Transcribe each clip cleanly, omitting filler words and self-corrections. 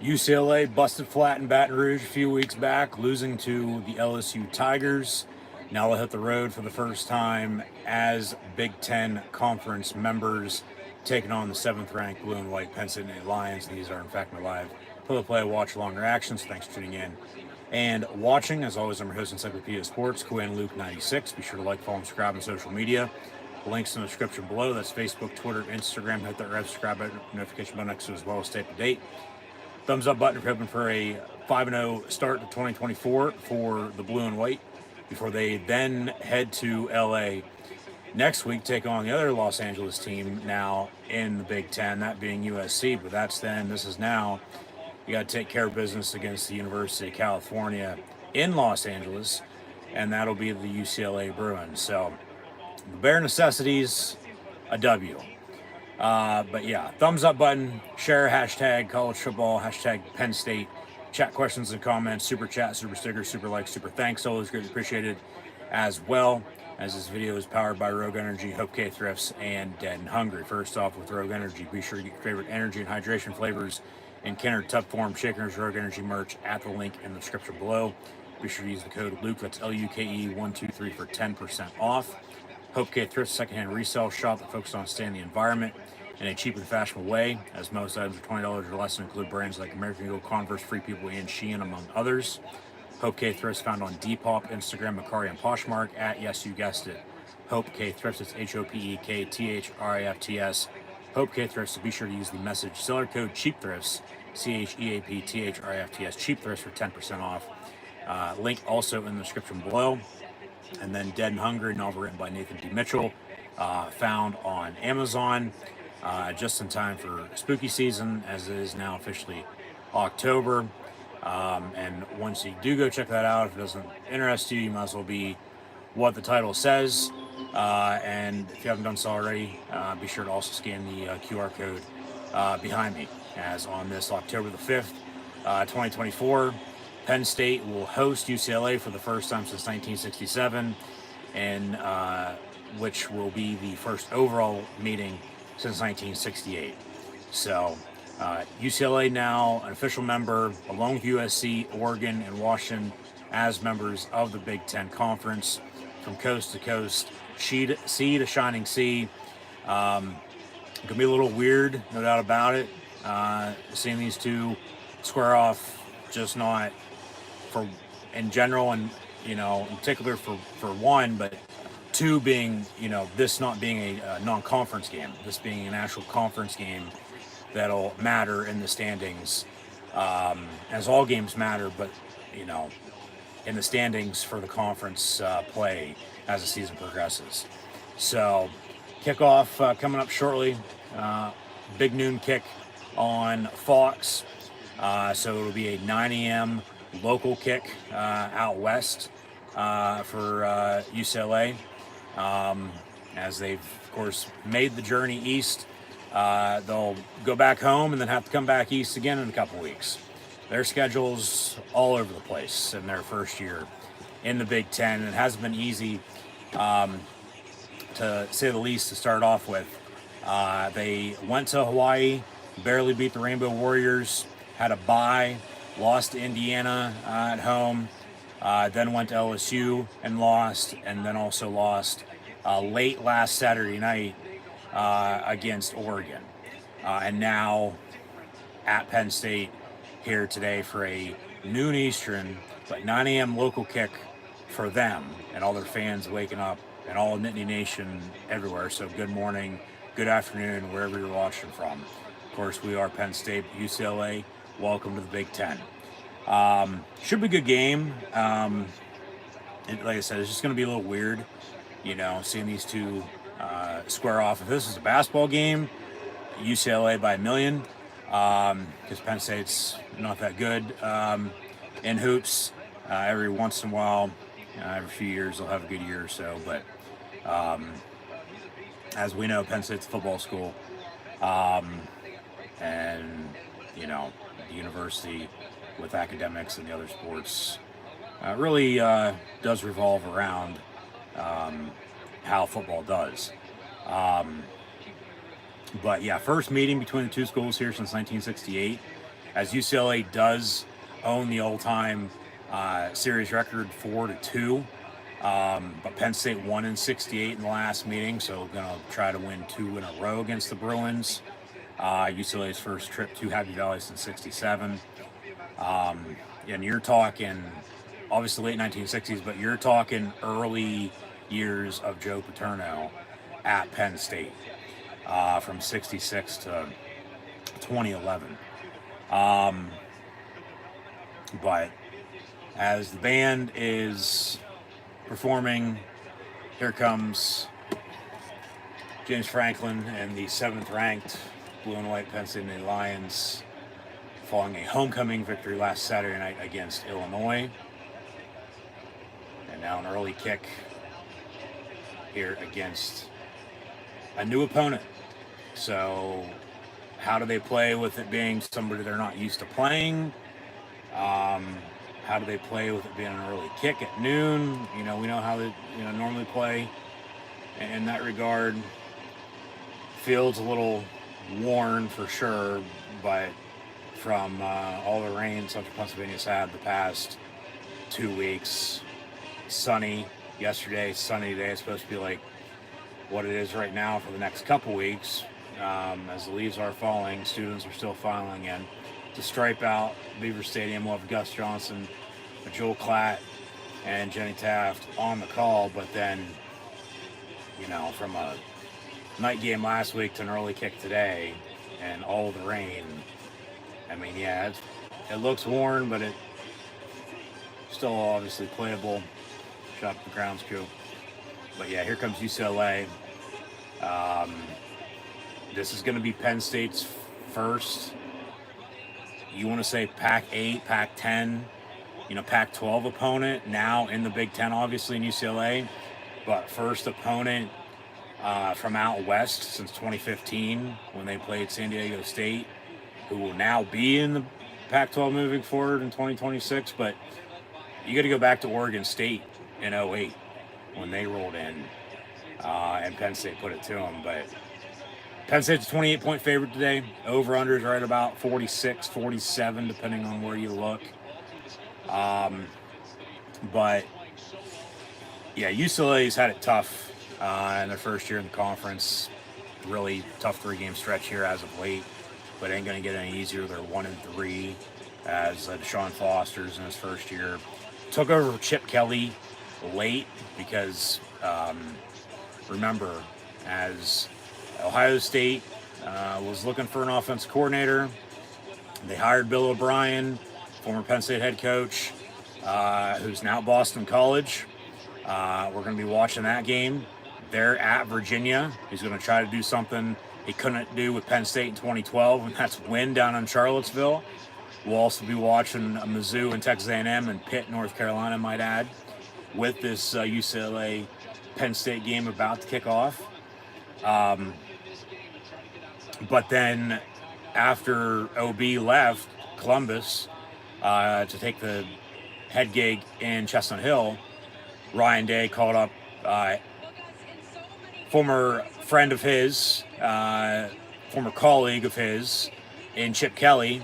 UCLA busted flat in Baton Rouge a few weeks back, losing to the LSU Tigers. Now they'll hit the road for the first time as Big Ten Conference members, taking on the 7th-ranked blue and white Penn State Lions. These are, in fact, my live play-by-play watch-along reactions. Thanks for tuning in and watching. As always, I'm your host, Encyclopedia Sports, Quinn Luke 96. Be sure to like, follow, and subscribe on social media. Links in the description below. That's Facebook, Twitter, Instagram. Hit that red subscribe button, notification button next to it as well. Stay up to date. Thumbs up button if you're hoping for a 5-0 start to 2024 for the blue and white before they then head to LA next week, take on the other Los Angeles team now in the Big Ten, that being USC. But that's then. This is now. You got to take care of business against the University of California in Los Angeles, and that'll be the UCLA Bruins. So the bare necessities, a W. But yeah, thumbs up button, share, hashtag college football, hashtag Penn State, chat questions and comments, super chat, super sticker, super like, super thanks, always greatly appreciated, as well as this video is powered by Rogue Energy, HopeKThrifts, and Dead and Hungry. First off, with Rogue Energy, be sure to get your favorite energy and hydration flavors in Kenner Tub Form, Shakers, Rogue Energy merch at the link in the description below. Be sure to use the code Luke, that's LUKE123 for 10% off. HopeKThrifts, secondhand resale shop that focuses on staying in the environment in a cheap and fashionable way, as most items are $20 or less and include brands like American Eagle, Converse, Free People, and Shein, among others. HopeKThrifts found on Depop, Instagram, Macari, and Poshmark at, yes, you guessed it, HopeKThrifts. It's HopeKThrifts. HopeKThrifts, so be sure to use the message seller code CheapThrifts, CheapThrifts, CheapThrifts for 10% off. Link also in the description below. And then Dead and Hungry, novel written by Nathan D. Mitchell, found on Amazon just in time for spooky season, as it is now officially October. And once you do go check that out, if it doesn't interest you, you might as well be what the title says. And if you haven't done so already, be sure to also scan the QR code behind me, as on this October the 5th, 2024, Penn State will host UCLA for the first time since 1967, and which will be the first overall meeting since 1968. So UCLA now an official member, along with USC, Oregon, and Washington, as members of the Big Ten Conference, from coast to coast, sea to shining sea. Gonna be a little weird, no doubt about it. Seeing these two square off, just not for in general, and in particular for one, but two being this not being a non-conference game, this being an actual conference game that'll matter in the standings, as all games matter, but in the standings for the conference play as the season progresses. So kickoff coming up shortly, big noon kick on Fox, so it'll be a 9 a.m. local kick out west for UCLA, as they've of course made the journey east. They'll go back home and then have to come back east again in a couple weeks. Their schedule's all over the place in their first year in the Big Ten. It hasn't been easy, to say the least, to start off with. They went to Hawaii, barely beat the Rainbow Warriors, had a bye, lost to Indiana at home, then went to LSU and lost, and then also lost late last Saturday night against Oregon. And now at Penn State here today for a noon Eastern, but 9 a.m. local kick for them and all their fans waking up, and all of Nittany Nation everywhere. So good morning, good afternoon, wherever you're watching from. Of course, we are Penn State, UCLA. Welcome to the Big Ten. Should be a good game. Like I said, it's just going to be a little weird, seeing these two square off. If this is a basketball game, UCLA by a million, because Penn State's not that good in hoops. Every once in a while, every few years, they'll have a good year or so. But as we know, Penn State's a football school, and the university with academics and the other sports really does revolve around how football does. But yeah, first meeting between the two schools here since 1968. as UCLA does own the all-time series record 4-2. But Penn State won in 68 in the last meeting, so going to try to win 2 in a row against the Bruins. UCLA's first trip to Happy Valley since 67. And you're talking, obviously late 1960s, but you're talking early years of Joe Paterno at Penn State, from 66 to 2011. But as the band is performing, here comes James Franklin and the 7th ranked blue and white Penn State Lions, following a homecoming victory last Saturday night against Illinois. And now an early kick here against a new opponent. So how do they play with it being somebody they're not used to playing? How do they play with it being an early kick at noon? We know how they normally play in that regard. Field's a little worn for sure, but from all the rain Central Pennsylvania's had the past 2 weeks, sunny yesterday, sunny today. It's supposed to be like what it is right now for the next couple weeks. As the leaves are falling, students are still filing in. To stripe out Beaver Stadium, we'll have Gus Johnson, Joel Klatt, and Jenny Taft on the call. But then, from a night game last week to an early kick today, and all the rain, it looks worn, but it still obviously playable. Shout out to the grounds crew. But yeah, here comes UCLA. This is going to be Penn State's first, you want to say Pac-8, Pac-10, Pac-12 opponent, now in the Big Ten, obviously, in UCLA, but first opponent from out west since 2015 when they played San Diego State, who will now be in the Pac-12 moving forward in 2026. But you got to go back to Oregon State in 08 when they rolled in, and Penn State put it to them. But Penn State's a 28-point favorite today. Over-under is right about 46, 47, depending on where you look. But yeah, UCLA's had it tough in their first year in the conference. Really tough 3-game stretch here as of late, but ain't going to get any easier. They're 1-3 as Deshaun Foster's in his first year. Took over for Chip Kelly late because, remember, as Ohio State was looking for an offense coordinator, they hired Bill O'Brien, former Penn State head coach, who's now at Boston College. We're going to be watching that game. They're at Virginia. He's going to try to do something he couldn't do with Penn State in 2012, and that's win down in Charlottesville. We'll also be watching Mizzou and Texas A&M and Pitt, North Carolina, I might add, with this UCLA Penn State game about to kick off. But then after OB left Columbus to take the head gig in Chestnut Hill, Ryan Day called up former friend of his, former colleague of his in Chip Kelly,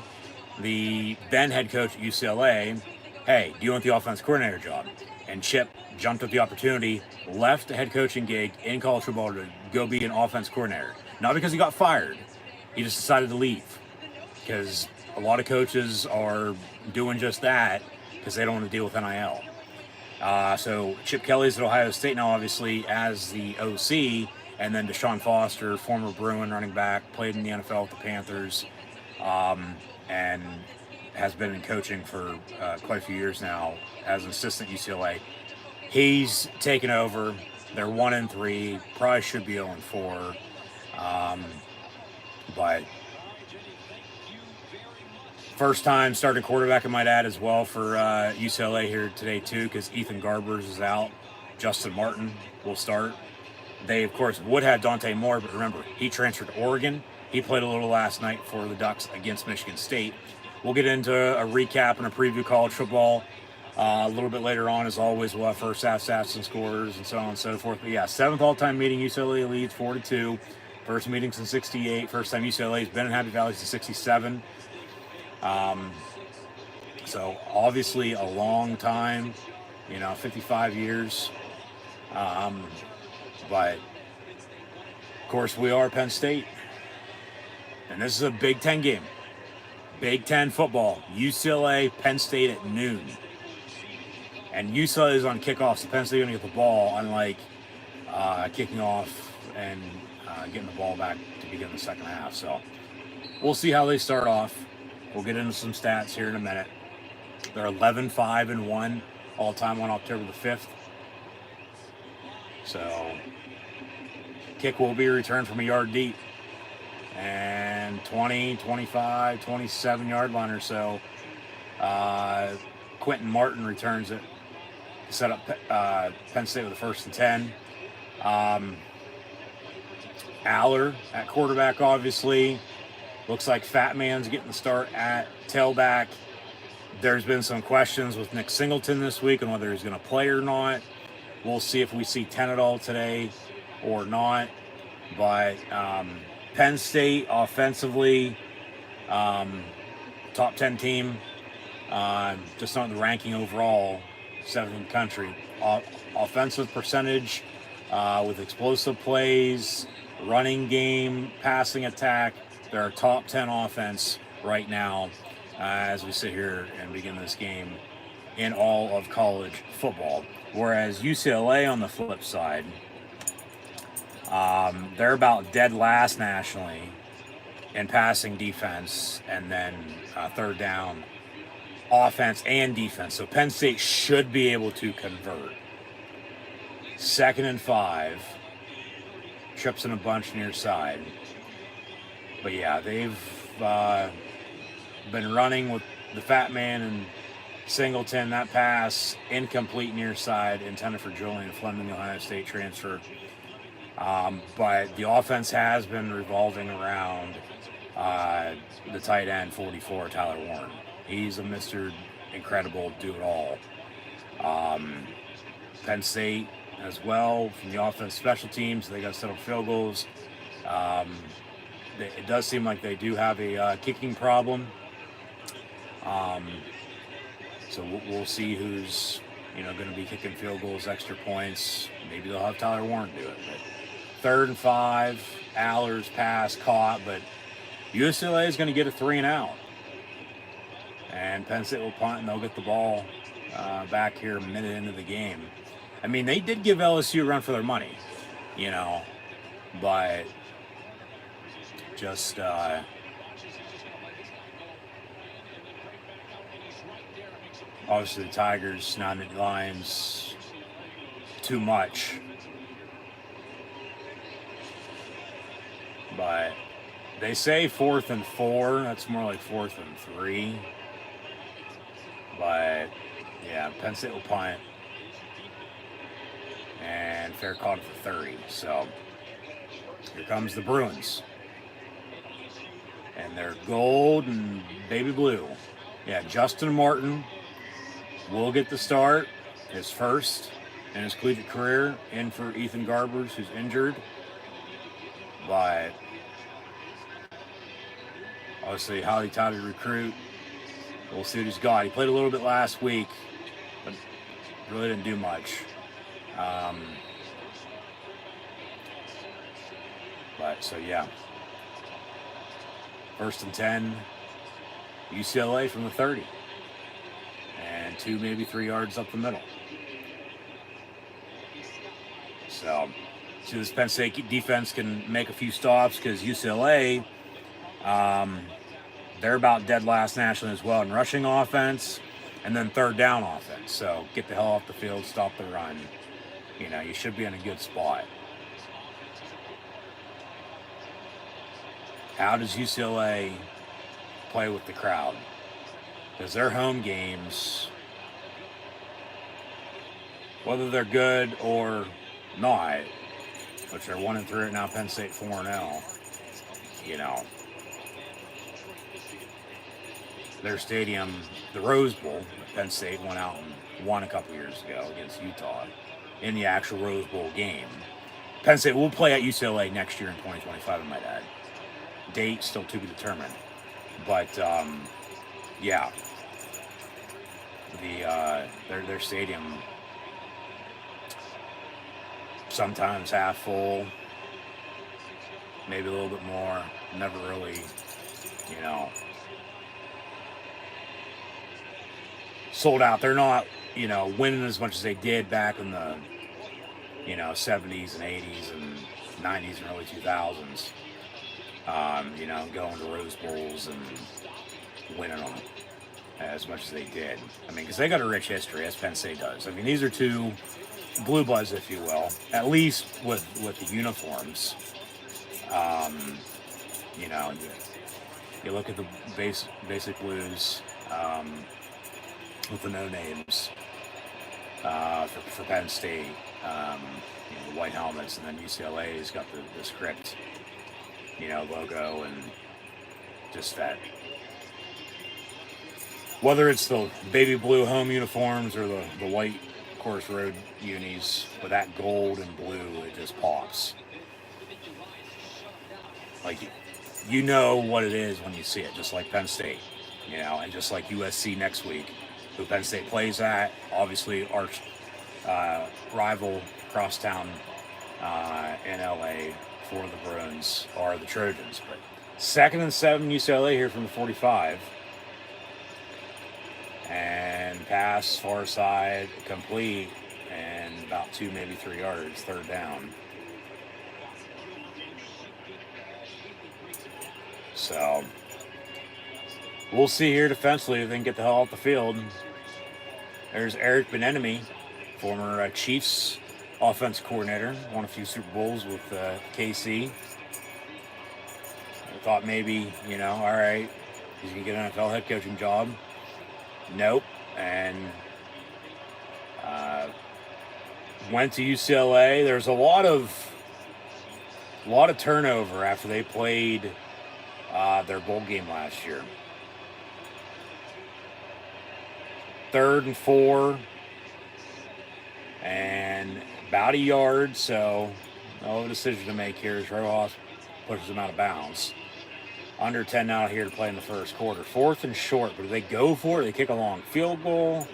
the then head coach at UCLA. Hey, do you want the offense coordinator job? And Chip jumped at the opportunity, left the head coaching gig in college football to go be an offense coordinator. Not because he got fired. He just decided to leave because a lot of coaches are doing just that because they don't want to deal with NIL. So Chip Kelly's at Ohio State now, obviously, as the OC, and then Deshaun Foster, former Bruin running back, played in the NFL with the Panthers, and has been in coaching for quite a few years now as an assistant at UCLA. He's taken over. They're 1-3, probably should be 0-4, but first time starting quarterback, I might add, as well for UCLA here today too, because Ethan Garbers is out. Justin Martin will start. They, of course, would have Dante Moore, but remember, he transferred to Oregon. He played a little last night for the Ducks against Michigan State. We'll get into a recap and a preview of college football a little bit later on. As always, we'll have first half stats and scores and so on and so forth. But yeah, 7th all-time meeting, UCLA leads 4-2. First meeting since 68. First time UCLA's been in Happy Valley since 67. So obviously a long time, 55 years. But of course we are Penn State, and this is a Big Ten game. Big Ten football, UCLA, Penn State at noon. And UCLA is on kickoff, so Penn State is going to get the ball, unlike kicking off and getting the ball back to begin the second half. So we'll see how they start off. We'll get into some stats here in a minute. They're 11-5-1 all-time on October the 5th. So kick will be returned from a yard deep. And 20, 25, 27-yard line or so. Quentin Martin returns it. Set up Penn State with a 1st and 10. Aller at quarterback, obviously. Looks like Fat Man's getting the start at tailback. There's been some questions with Nick Singleton this week on whether he's going to play or not. We'll see if we see 10 at all today or not. But Penn State offensively, top 10 team, just not the ranking overall, 7th in the country. Offensive percentage with explosive plays, running game, passing attack. They're a top 10 offense right now as we sit here and begin this game in all of college football. Whereas UCLA on the flip side, they're about dead last nationally in passing defense and then third down offense and defense. So Penn State should be able to convert. 2nd and 5. Trips in a bunch near side. But yeah, they've been running with the Fat Man and Singleton. That pass incomplete near side, intended for Julian Fleming, the Ohio State transfer. But the offense has been revolving around the tight end 44, Tyler Warren. He's a Mr. Incredible do-it-all. Penn State as well from the offense special teams. They got to settle field goals. It does seem like they do have a kicking problem. So we'll see who's going to be kicking field goals, extra points. Maybe they'll have Tyler Warren do it. But 3rd and 5, Aller's pass caught, but UCLA is going to get a 3 and out. And Penn State will punt, and they'll get the ball back here a minute into the game. I mean, they did give LSU a run for their money, but just obviously the Tigers, not the Lions, too much. But they say 4th and 4. That's more like 4th and 3. But yeah, Penn State will punt. And fair caught for 30. So here comes the Bruins. And they're gold and baby blue. Yeah, Justin Martin will get the start, his first in his collegiate career, in for Ethan Garbers, who's injured. But obviously, highly touted recruit. We'll see what he's got. He played a little bit last week, but really didn't do much. But so yeah, 1st and 10, UCLA from the 30, and 2, maybe 3 yards up the middle. So this Penn State defense can make a few stops because UCLA, they're about dead last nationally as well in rushing offense and then third down offense. So get the hell off the field, stop the run. You should be in a good spot. How does UCLA play with the crowd? Because their home games, whether they're good or not, which are 1-3 right now, Penn State 4-0, their stadium, the Rose Bowl, Penn State went out and won a couple years ago against Utah in the actual Rose Bowl game. Penn State will play at UCLA next year in 2025, I might add. Date still to be determined. But yeah, their stadium sometimes half full, maybe a little bit more. Never really, you know, sold out. They're not, winning as much as they did back in the, 70s and 80s and 90s and early 2000s. Going to Rose Bowls and winning them as much as they did. I mean, because they got a rich history, as Penn State does. I mean, these are two blue bloods, if you will, at least with the uniforms. You know, you look at the basic blues with the no names for Penn State, the white helmets, and then UCLA's got the script, logo, and just that. Whether it's the baby blue home uniforms or the white course road unis with that gold and blue, it just pops. Like, you know what it is when you see it, just like Penn State, and just like USC next week, who Penn State plays at, obviously arch rival crosstown in LA for the Bruins are the Trojans. But 2nd and 7 UCLA here from the 45. And pass far side complete, and about 2, maybe 3 yards, 3rd down. So we'll see here defensively if they can get the hell off the field. There's Eric Bieniemy, former Chiefs offense coordinator, won a few Super Bowls with KC. I thought maybe, all right, he's going to get an NFL head coaching job. Nope. And went to UCLA. There's a lot of turnover after they played their bowl game last year. 3rd and 4, and about a yard. So no decision to make here as Rojas pushes them out of bounds. Under 10 now here to play in the first quarter. 4th and short, but do they go for it? They kick a long field goal.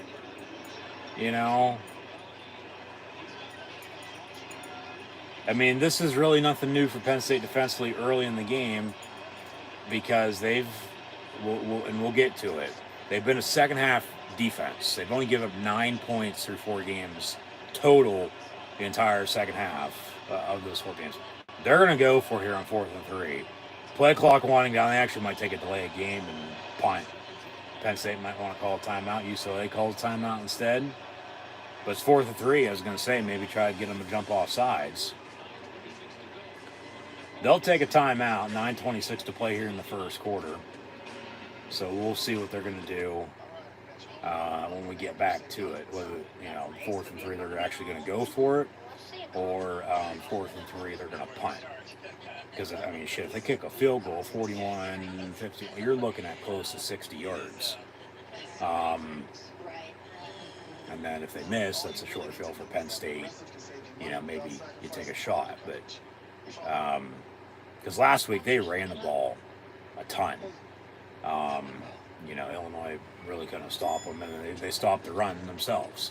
I mean, this is really nothing new for Penn State defensively early in the game, because we'll get to it. They've been a second half defense. They've only given up 9 points through 4 games total the entire second half of those 4 games. They're going to go for here on 4th and 3. Play clock winding down. They actually might take a delay game and punt. Penn State might want to call a timeout. UCLA calls a timeout instead. But it's 4th and 3. I was going to say maybe try to get them to jump off sides. They'll take a timeout. 9:26 to play here in the first quarter. So we'll see what they're going to do when we get back to it. Whether 4th and 3 they're actually going to go for it, or 4th and 3 they're going to punt. Because, I mean, shit, if they kick a field goal, 41, 50, you're looking at close to 60 yards. And then if they miss, that's a short field for Penn State. Maybe you take a shot. But because last week they ran the ball a ton. Illinois really couldn't stop them, and they stopped the run themselves.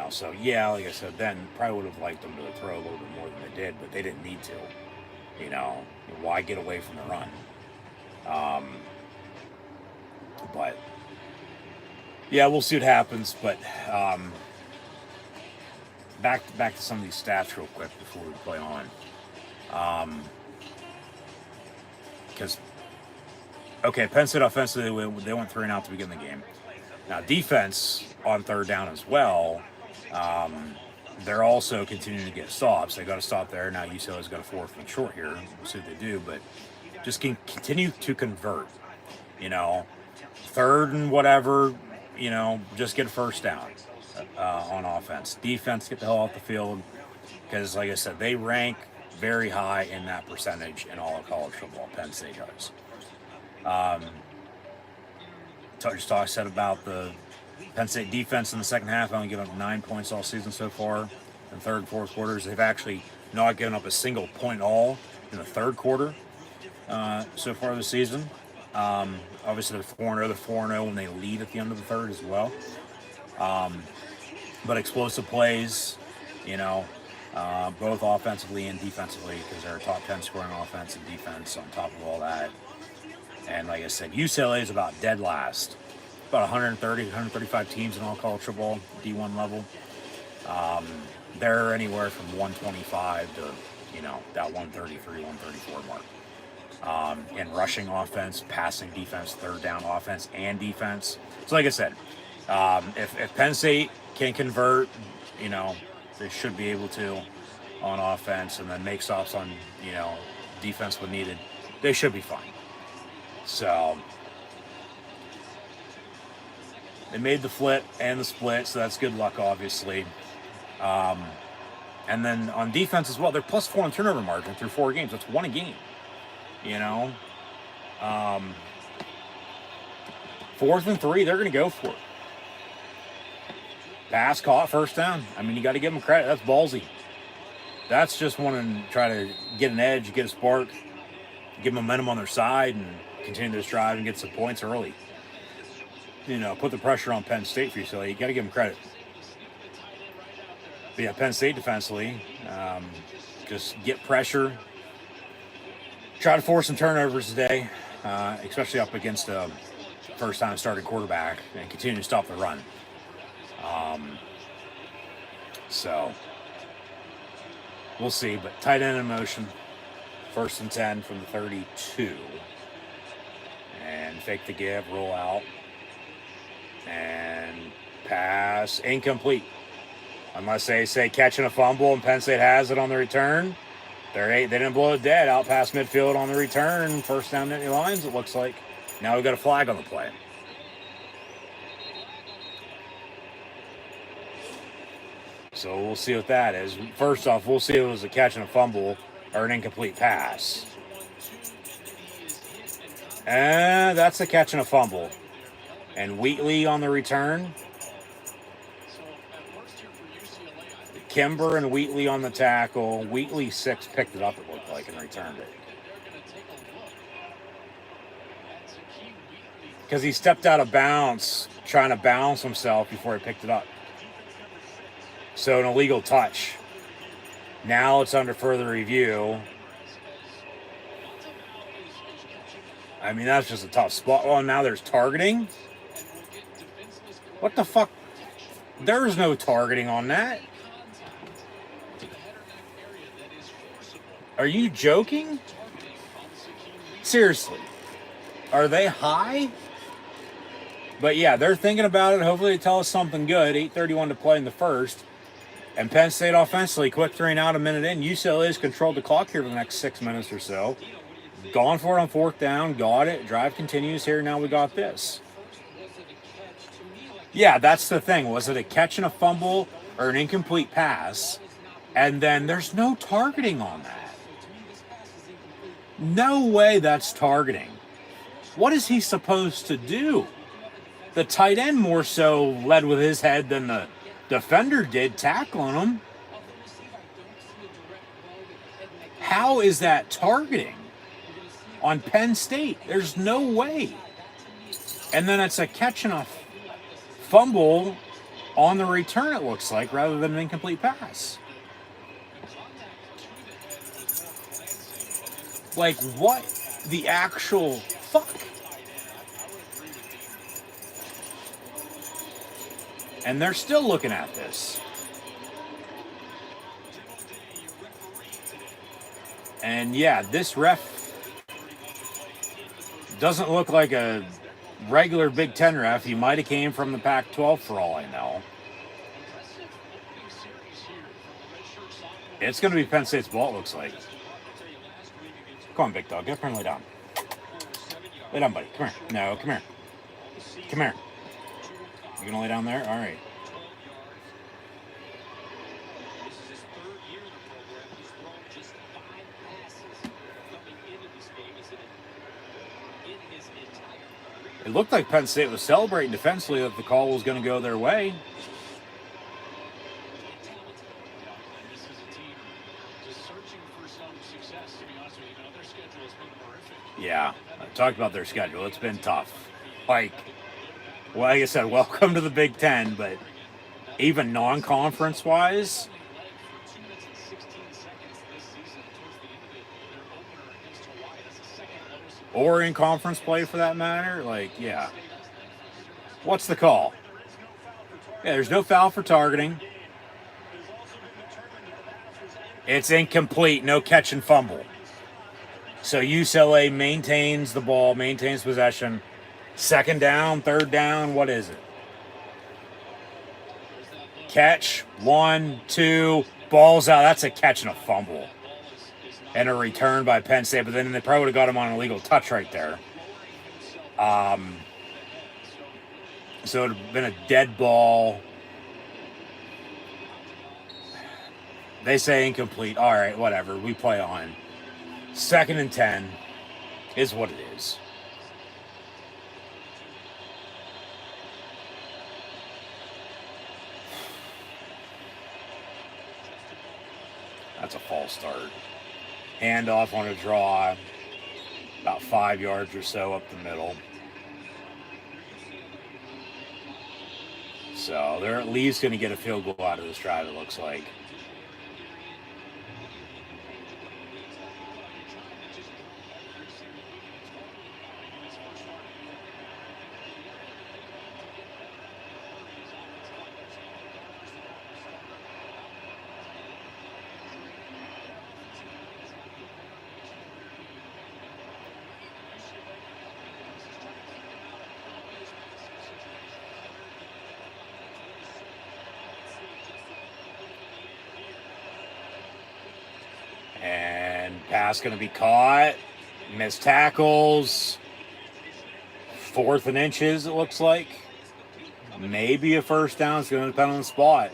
So yeah, like I said, then probably would have liked them to throw a little bit more than they did, but they didn't need to. Why get away from the run? But yeah, we'll see what happens. But back to some of these stats real quick before we play on. Because Penn State offensively, they went 3 and out to begin the game. Now defense on 3rd down as well. They're also continuing to get stops. They got a stop there. Now UCLA's got a 4th and short here. We'll see what they do, but just continue to convert. 3rd and whatever. Just get a first down on offense. Defense, get the hell off the field, because, like I said, they rank very high in that percentage in all of college football. Penn State does. I said about the Penn State defense in the second half, only given up 9 points all season so far in 3rd and 4th quarters. They've actually not given up a single point all in the 3rd quarter so far this season. Obviously, they're 4-0. They're 4-0 when they lead at the end of the third as well. But explosive plays, you know, both offensively and defensively, because they're a top 10 scoring offense and defense on top of all that. And like I said, UCLA is about dead last. About 130, 135 teams in all college football, D1 level. They're anywhere from 125 to, that 133, 134 mark. And rushing offense, passing defense, third down offense, and defense. So like I said, if Penn State can convert, they should be able to on offense, and then make stops on, defense when needed, they should be fine. So they made the flip and the split, so that's good luck, obviously. And then on defense as well, they're +4 in turnover margin through 4 games. That's 1 a game. 4th and 3, they're going to go for it. Pass caught, first down. I mean, you got to give them credit. That's ballsy. That's just wanting to try to get an edge, get a spark, get momentum on their side, and continue this drive and get some points early. Put the pressure on Penn State for you, so you got to give them credit. But yeah, Penn State defensively, just get pressure. Try to force some turnovers today, especially up against a first-time starting quarterback, and continue to stop the run. So we'll see, but tight end in motion. 1st and 10 from the 32. And fake the give, roll out. And pass incomplete. Unless they say catching a fumble and Penn State has it on the return. They didn't blow it dead. Out past midfield on the return. First down Nittany Lions, it looks like. Now we've got a flag on the play. So we'll see what that is. First off, we'll see if it was a catch and a fumble or an incomplete pass. And that's a catch and a fumble. And Wheatley on the return. Kimber and Wheatley on the tackle. Wheatley 6 picked it up, it looked like, and returned it. Because he stepped out of bounds, trying to balance himself before he picked it up. So an illegal touch. Now it's under further review. I mean, that's just a tough spot. Oh, now there's targeting? What the fuck? There's no targeting on that. Are you joking? Seriously. Are they high? But yeah, they're thinking about it. Hopefully they tell us something good. 8:31 to play in the first. And Penn State offensively, quick 3 and out, a minute in. UCLA's controlled the clock here for the next 6 minutes or so. Gone for it on 4th down. Got it. Drive continues here. Now we got this. Yeah, that's the thing. Was it a catch and a fumble or an incomplete pass? And then there's no targeting on that. No way that's targeting. What is he supposed to do? The tight end more so led with his head than the defender did, tackling him. How is that targeting on Penn State? There's no way. And then it's a catch and a fumble on the return, it looks like, rather than an incomplete pass. Like, what the actual fuck? And they're still looking at this. And yeah, this ref doesn't look like a regular Big Ten ref. He might have came from the Pac-12 for all I know. It's going to be Penn State's ball, it looks like. Come on, big dog. Get up here and lay down. Lay down, buddy. Come here. No, come here. Come here. You going to lay down there? All right. It looked like Penn State was celebrating defensively that the call was going to go their way. Yeah, talked about their schedule. It's been tough. Like I said, welcome to the Big Ten, but even non-conference wise, or in conference play for that matter, like, yeah. What's the call? Yeah, there's no foul for targeting. It's incomplete, no catch and fumble. So UCLA maintains the ball, maintains possession. Second down, third down, what is it? Catch, 1, 2, ball's out. That's a catch and a fumble. And a return by Penn State, but then they probably would have got him on an illegal touch right there. So it would have been a dead ball. They say incomplete. All right, whatever. We play on. 2nd and 10 is what it is. That's a false start. Handoff on a draw, about 5 yards or so up the middle. So they're at least going to get a field goal out of this drive, it looks like. Pass going to be caught. Missed tackles. 4th and inches, it looks like. Maybe a first down. It's going to depend on the spot.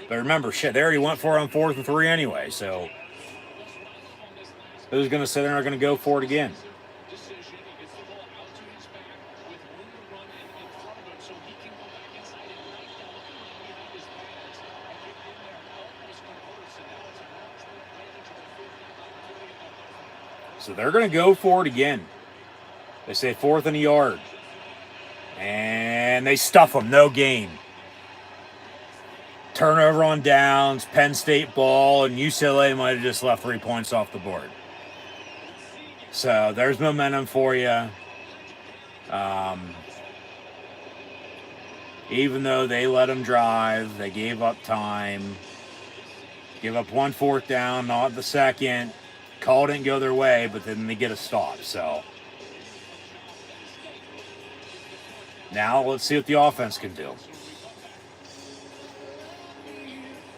But remember, shit, they already went for it on 4th and 3 anyway. So who's going to sit there and are going to go for it again? So they're going to go for it again. They say 4th and a yard. And they stuff them. No gain. Turnover on downs. Penn State ball. And UCLA might have just left 3 points off the board. So there's momentum for you. Even though they let them drive, they gave up time. Give up 1 4th down, not the second. Call didn't go their way, but then they get a stop. So now let's see what the offense can do.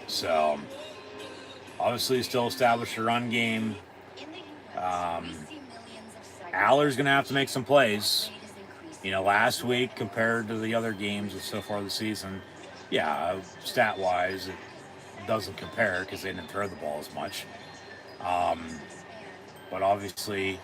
So obviously still established a run game. Aller's going to have to make some plays. You know, last week compared to the other games so far this season, yeah, stat-wise, it doesn't compare because they didn't throw the ball as much. But obviously,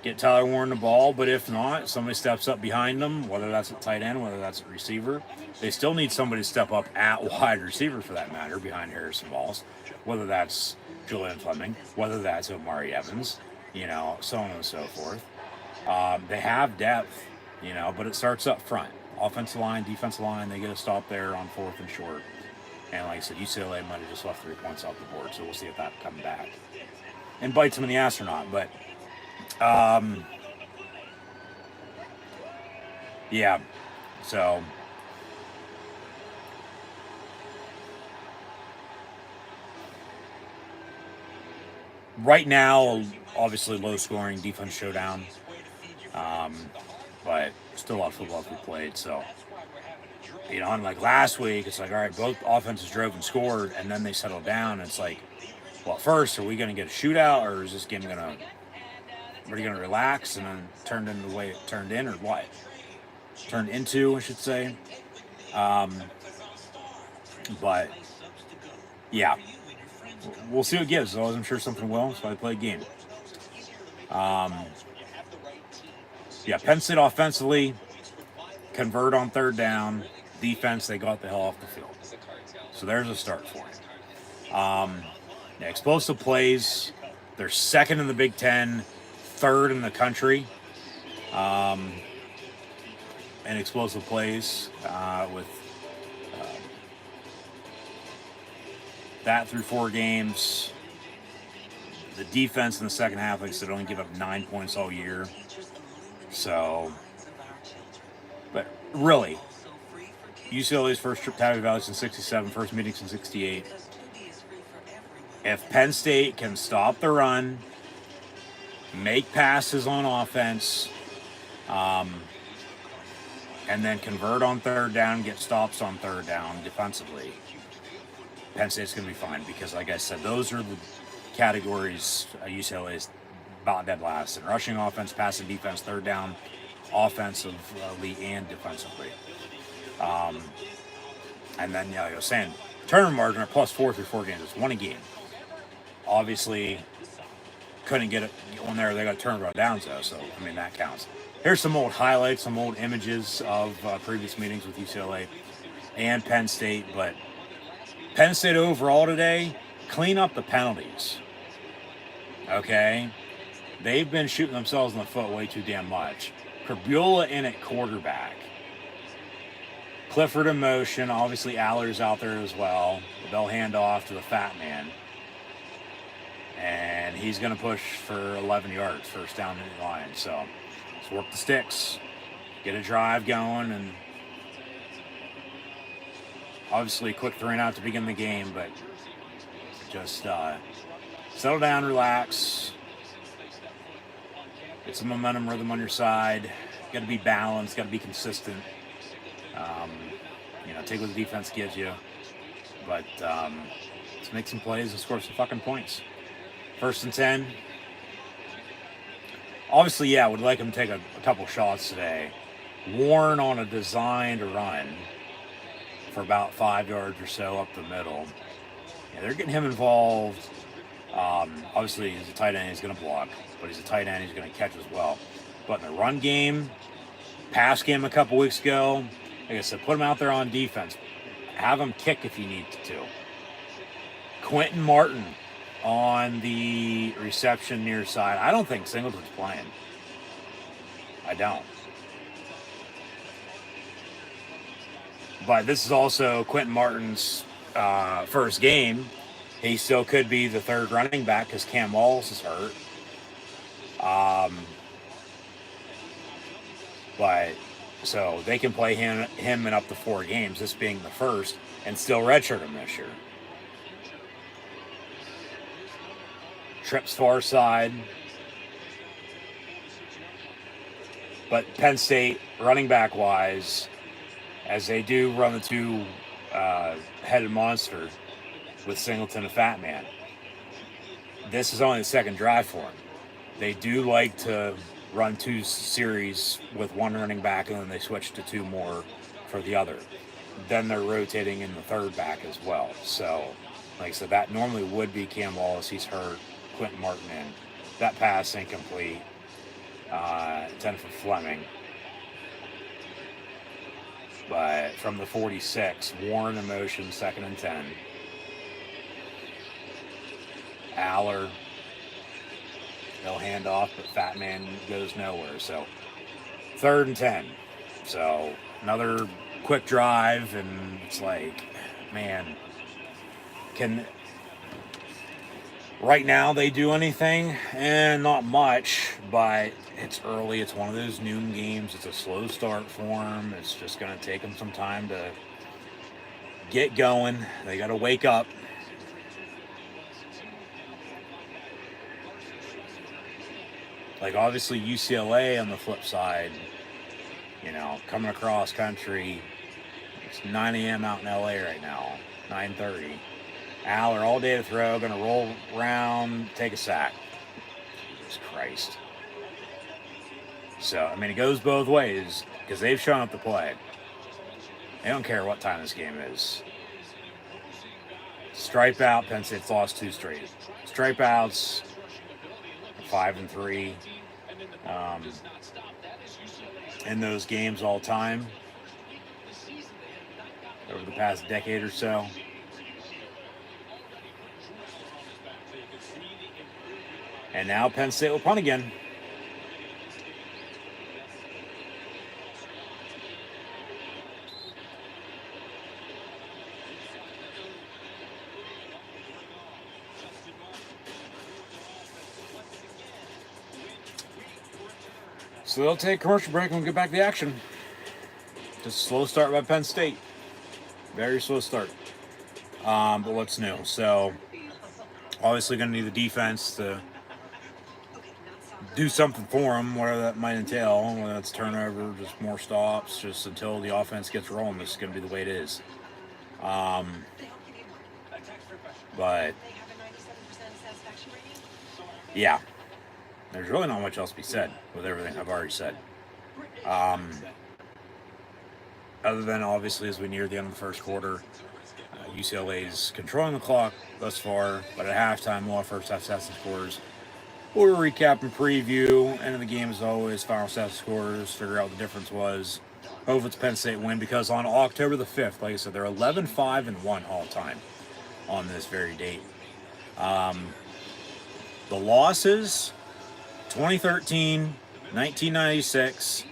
get Tyler Warren the ball, but if not, somebody steps up behind them, whether that's at tight end, whether that's at receiver. They still need somebody to step up at wide receiver, for that matter, behind Harrison Walls, whether that's Julian Fleming, whether that's Omari Evans, you know, so on and so forth. They have depth, you know, but it starts up front. Offensive line, defensive line, they get a stop there on 4th and short. And like I said, UCLA might have just left 3 points off the board, so we'll see if that comes back and bites them in the ass or not. But, yeah, so right now, obviously low-scoring defense showdown, but still a lot of football to be played. So, you know, unlike last week, it's like, all right, both offenses drove and scored, and then they settled down. It's like, well, first, are we going to get a shootout, or is this game going to, are you going to relax and then turned into the way it turned in, or what? Turned into, I should say. But, yeah, we'll see what it gives. So I'm sure something will, so I play a game. Yeah, Penn State offensively, convert on 3rd down. Defense, they got the hell off the field. So there's a start for it. Explosive plays. They're 2nd in the Big Ten, 3rd in the country. and explosive plays with that through 4 games. The defense in the second half, like I said, only give up 9 points all year. So, but really, UCLA's first trip to Happy Valley since '67, first meeting since '68. If Penn State can stop the run, make passes on offense, and then convert on third down, get stops on third down defensively, Penn State's going to be fine because, like I said, those are the categories UCLA is about dead last in: rushing offense, passing defense, third down, offensively and defensively. And then, like I was saying, turnover margin are +4 through 4 games. It's 1 a game. Obviously, couldn't get it on there. They got turnover downs though, so I mean that counts. Here's some old highlights, some old images of previous meetings with UCLA and Penn State. But Penn State overall today, clean up the penalties. Okay, they've been shooting themselves in the foot way too damn much. Corbula in at quarterback. Clifford in motion. Obviously, Aller's out there as well. They'll hand off to the fat man. And he's going to push for 11 yards, first down in the line. So, let's work the sticks. Get a drive going. And obviously, quick 3 and out to begin the game. But just settle down, relax. Get some momentum, rhythm on your side. Got to be balanced. Got to be consistent. Take what the defense gives you. But let's make some plays and score some fucking points. 1st and 10. Obviously, yeah, I would like him to take a couple shots today. Warren on a designed run for about 5 yards or so up the middle. Yeah, they're getting him involved. Obviously, he's a tight end. He's going to block. But he's a tight end. He's going to catch as well. But in the run game, pass game a couple weeks ago, like I said, put him out there on defense. Have him kick if you need to. Quentin Martin on the reception near side. I don't think Singleton's playing. I don't. But this is also Quentin Martin's first game. He still could be the 3rd running back because Cam Wallace is hurt. But so they can play him in up to 4 games, this being the first, and still redshirt him this year. Trips far side. But Penn State, running back wise, as they do run the 2-headed monster with Singleton and Fat Man, this is only the 2nd drive for them. They do like to run 2 series with 1 running back, and then they switch to 2 more for the other. Then they're rotating in the 3rd back as well. So, like I said, that normally would be Cam Wallace. He's hurt. Quentin Martin in. That pass incomplete. 10 for Fleming. But from the 46, Warren in motion, 2nd and 10. Aller. They'll hand off, but Fat Man goes nowhere. So 3rd and 10. So another quick drive, and it's like, man, can right now they do anything? And not much, but it's early. It's one of those noon games. It's a slow start for them. It's just going to take them some time to get going. They got to wake up. Like, obviously, UCLA on the flip side, coming across country. It's 9 a.m. out in LA right now, 9:30. Aller all day to throw, going to roll around, take a sack. Jesus Christ. So, I mean, it goes both ways because they've shown up to play. They don't care what time this game is. Stripe out, Penn State's lost 2 straight. Stripe outs, 5 and 3 in those games all time over the past decade or so. And now Penn State will punt again. So they'll take a commercial break and we'll get back to the action. Just a slow start by Penn State. Very slow start. But what's new? So obviously going to need the defense to do something for them, whatever that might entail, whether that's turnover, just more stops, just until the offense gets rolling. This is going to be the way it is. But yeah, there's really not much else to be said with everything I've already said. Other than obviously as we near the end of the first quarter, UCLA's controlling the clock thus far, but at halftime we'll have first half stats and scores. We'll recap and preview. End of the game as always, final stats and scores, figure out what the difference was. Hope it's Penn State win, because on October the 5th, like I said, they're 11-5-1 all time on this very date. The losses, 2013, 1996,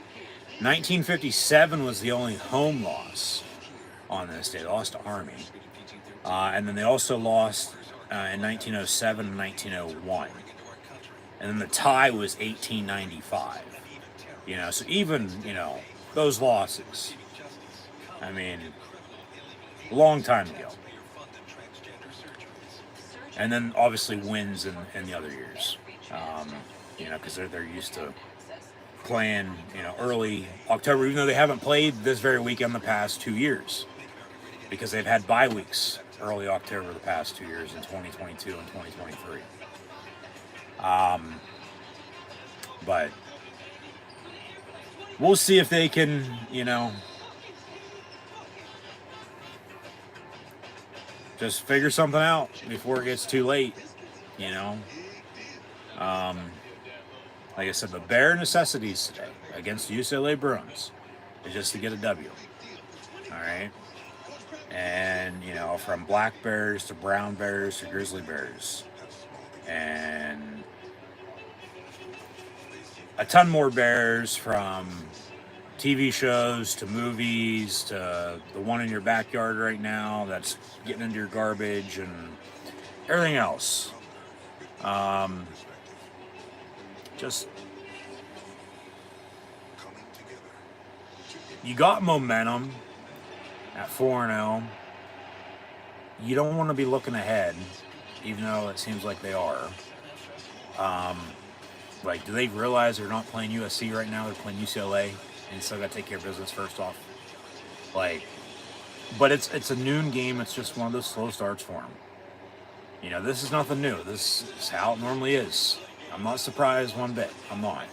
1957 was the only home loss on this day. They lost to Army. And then they also lost in 1907 and 1901. And then the tie was 1895. So even, those losses, I mean, a long time ago. And then obviously wins in the other years, because they're used to playing, early October, even though they haven't played this very weekend the past 2 years, because they've had bye weeks early October the past 2 years in 2022 and 2023. But we'll see if they can, just figure something out before it gets too late, Like I said, the bare necessities today against the UCLA Bruins is just to get a W. All right? And, from Black Bears to Brown Bears to Grizzly Bears. And a ton more Bears, from TV shows to movies to the one in your backyard right now that's getting into your garbage and everything else. Just, you got momentum at 4-0. You don't want to be looking ahead, even though it seems like they are. Do they realize they're not playing USC right now? They're playing UCLA, and still got to take care of business first off. But it's a noon game. It's just one of those slow starts for them. This is nothing new. This is how it normally is. I'm not surprised one bit. I'm not.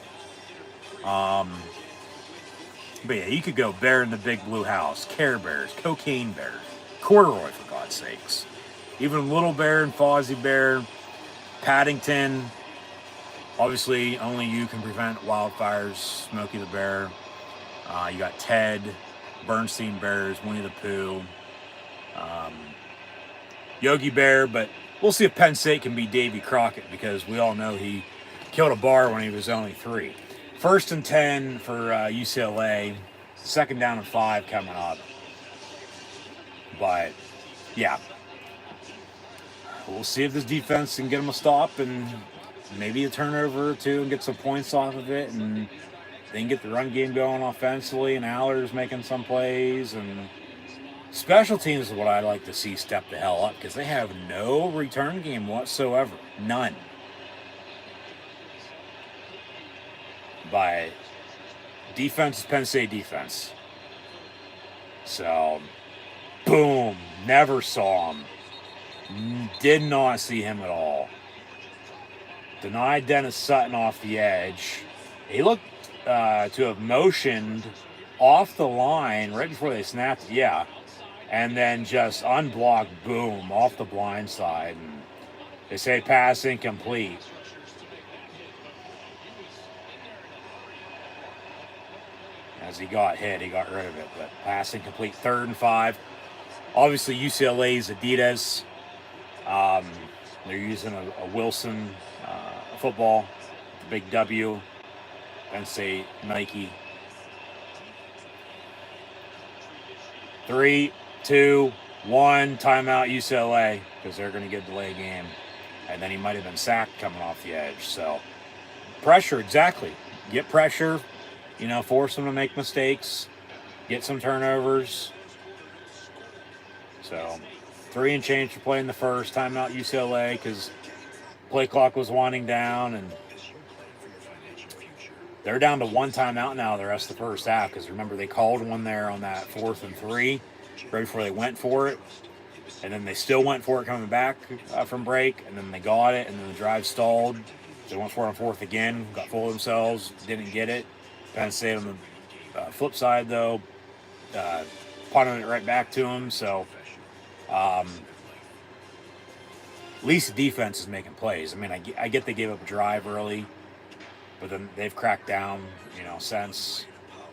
But yeah, you could go Bear in the Big Blue House, Care Bears, Cocaine Bears, Corduroy, for God's sakes. Even Little Bear and Fozzie Bear, Paddington. Obviously, only you can prevent wildfires. Smokey the Bear. You got Ted, Bernstein Bears, Winnie the Pooh, Yogi Bear. But we'll see if Penn State can beat Davy Crockett, because we all know he killed a bar when he was only 3. 1st and 10 for UCLA. 2nd down and 5 coming up. But, yeah. We'll see if this defense can get them a stop and maybe a turnover or two and get some points off of it. And they can get the run game going offensively, and Aller's making some plays. And special teams is what I'd like to see step the hell up, because they have no return game whatsoever. None. But defense is Penn State defense. So, boom. Never saw him. Did not see him at all. Denied Dennis Sutton off the edge. He looked to have motioned off the line right before they snapped it. Yeah. And then just unblocked, boom, off the blind side. And they say pass incomplete. As he got hit, he got rid of it. But pass incomplete, 3rd and 5. Obviously, UCLA's Adidas. They're using a Wilson football, the big W. Penn State, Nike. 3, 2, 1, timeout UCLA, because they're going to get delay game. And then he might have been sacked coming off the edge. So, pressure, exactly. Get pressure, you know, force them to make mistakes, get some turnovers. So 3 and change to play in the first. Timeout UCLA because play clock was winding down, and they're down to 1 timeout now the rest of the first half because remember they called one there on that 4th and 3 right before they went for it. And then they still went for it coming back from break, and then they got it, and then the drive stalled. They went for it on 4th again, got full of themselves, didn't get it. Penn State on the flip side, though, punted it right back to them. So at least the defense is making plays. I mean, I get they gave up a drive early, but then they've cracked down, you know, since.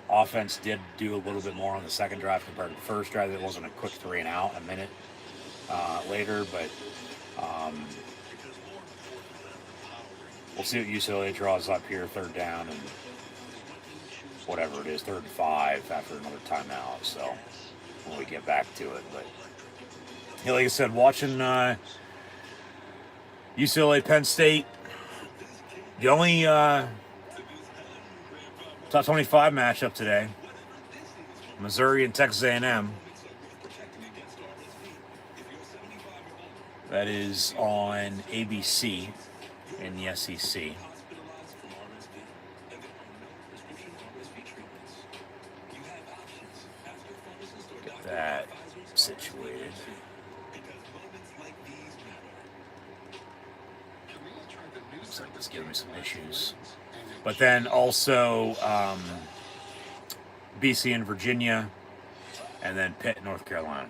Offense did do a little bit more on the second drive compared to the first drive. It wasn't a quick 3 and out a minute later, but we'll see what UCLA draws up here, 3rd down and whatever it is, 3rd and 5 after another timeout. So when we get back to it, but yeah, like I said, watching UCLA Penn State, the only top 25 matchup today, Missouri and Texas A&M. That is on ABC in the SEC. Get that situated. Looks like it's giving me some issues. But then also BC and Virginia, and then Pitt, North Carolina.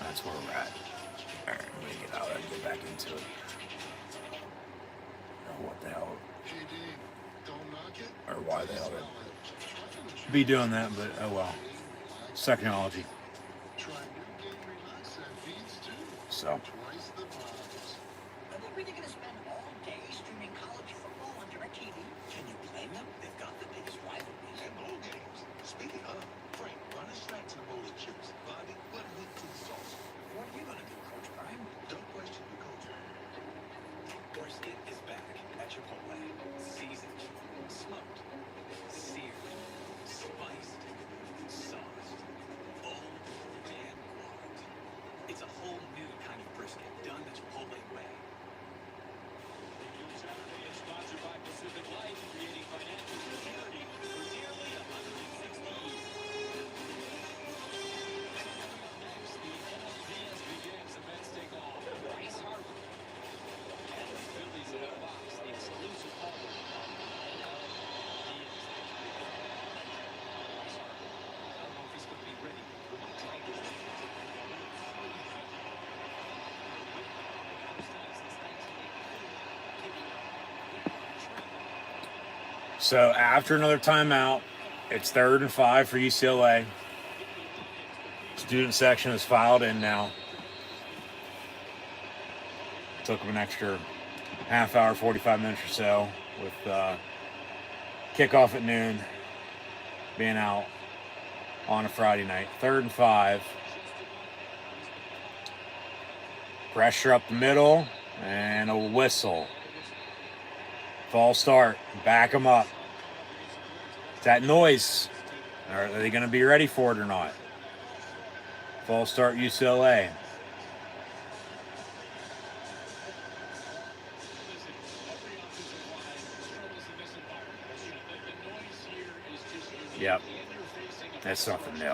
That's where we're at. All right, let me get out and get back into it. Oh, what the hell? Or why the hell they'd be doing that, but oh well. It's technology. So. So after another timeout, it's 3rd and 5 for UCLA. Student section is filed in now. Took them an extra half hour, 45 minutes or so with kickoff at noon, being out on a Friday night. 3rd and 5. Pressure up the middle and a whistle. False start. Back them up. That noise. Are they going to be ready for it or not? False start UCLA. Yep. That's something new.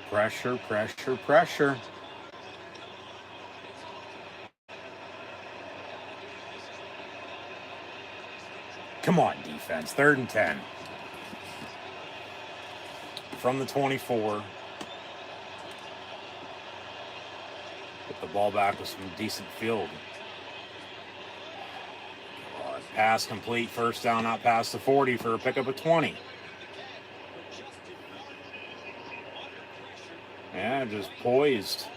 Pressure, pressure, pressure. Come on, defense. 3rd and 10. From the 24. Get the ball back with some decent field. Pass complete. 1st down, out past the 40 for a pickup of 20. Yeah, just poised.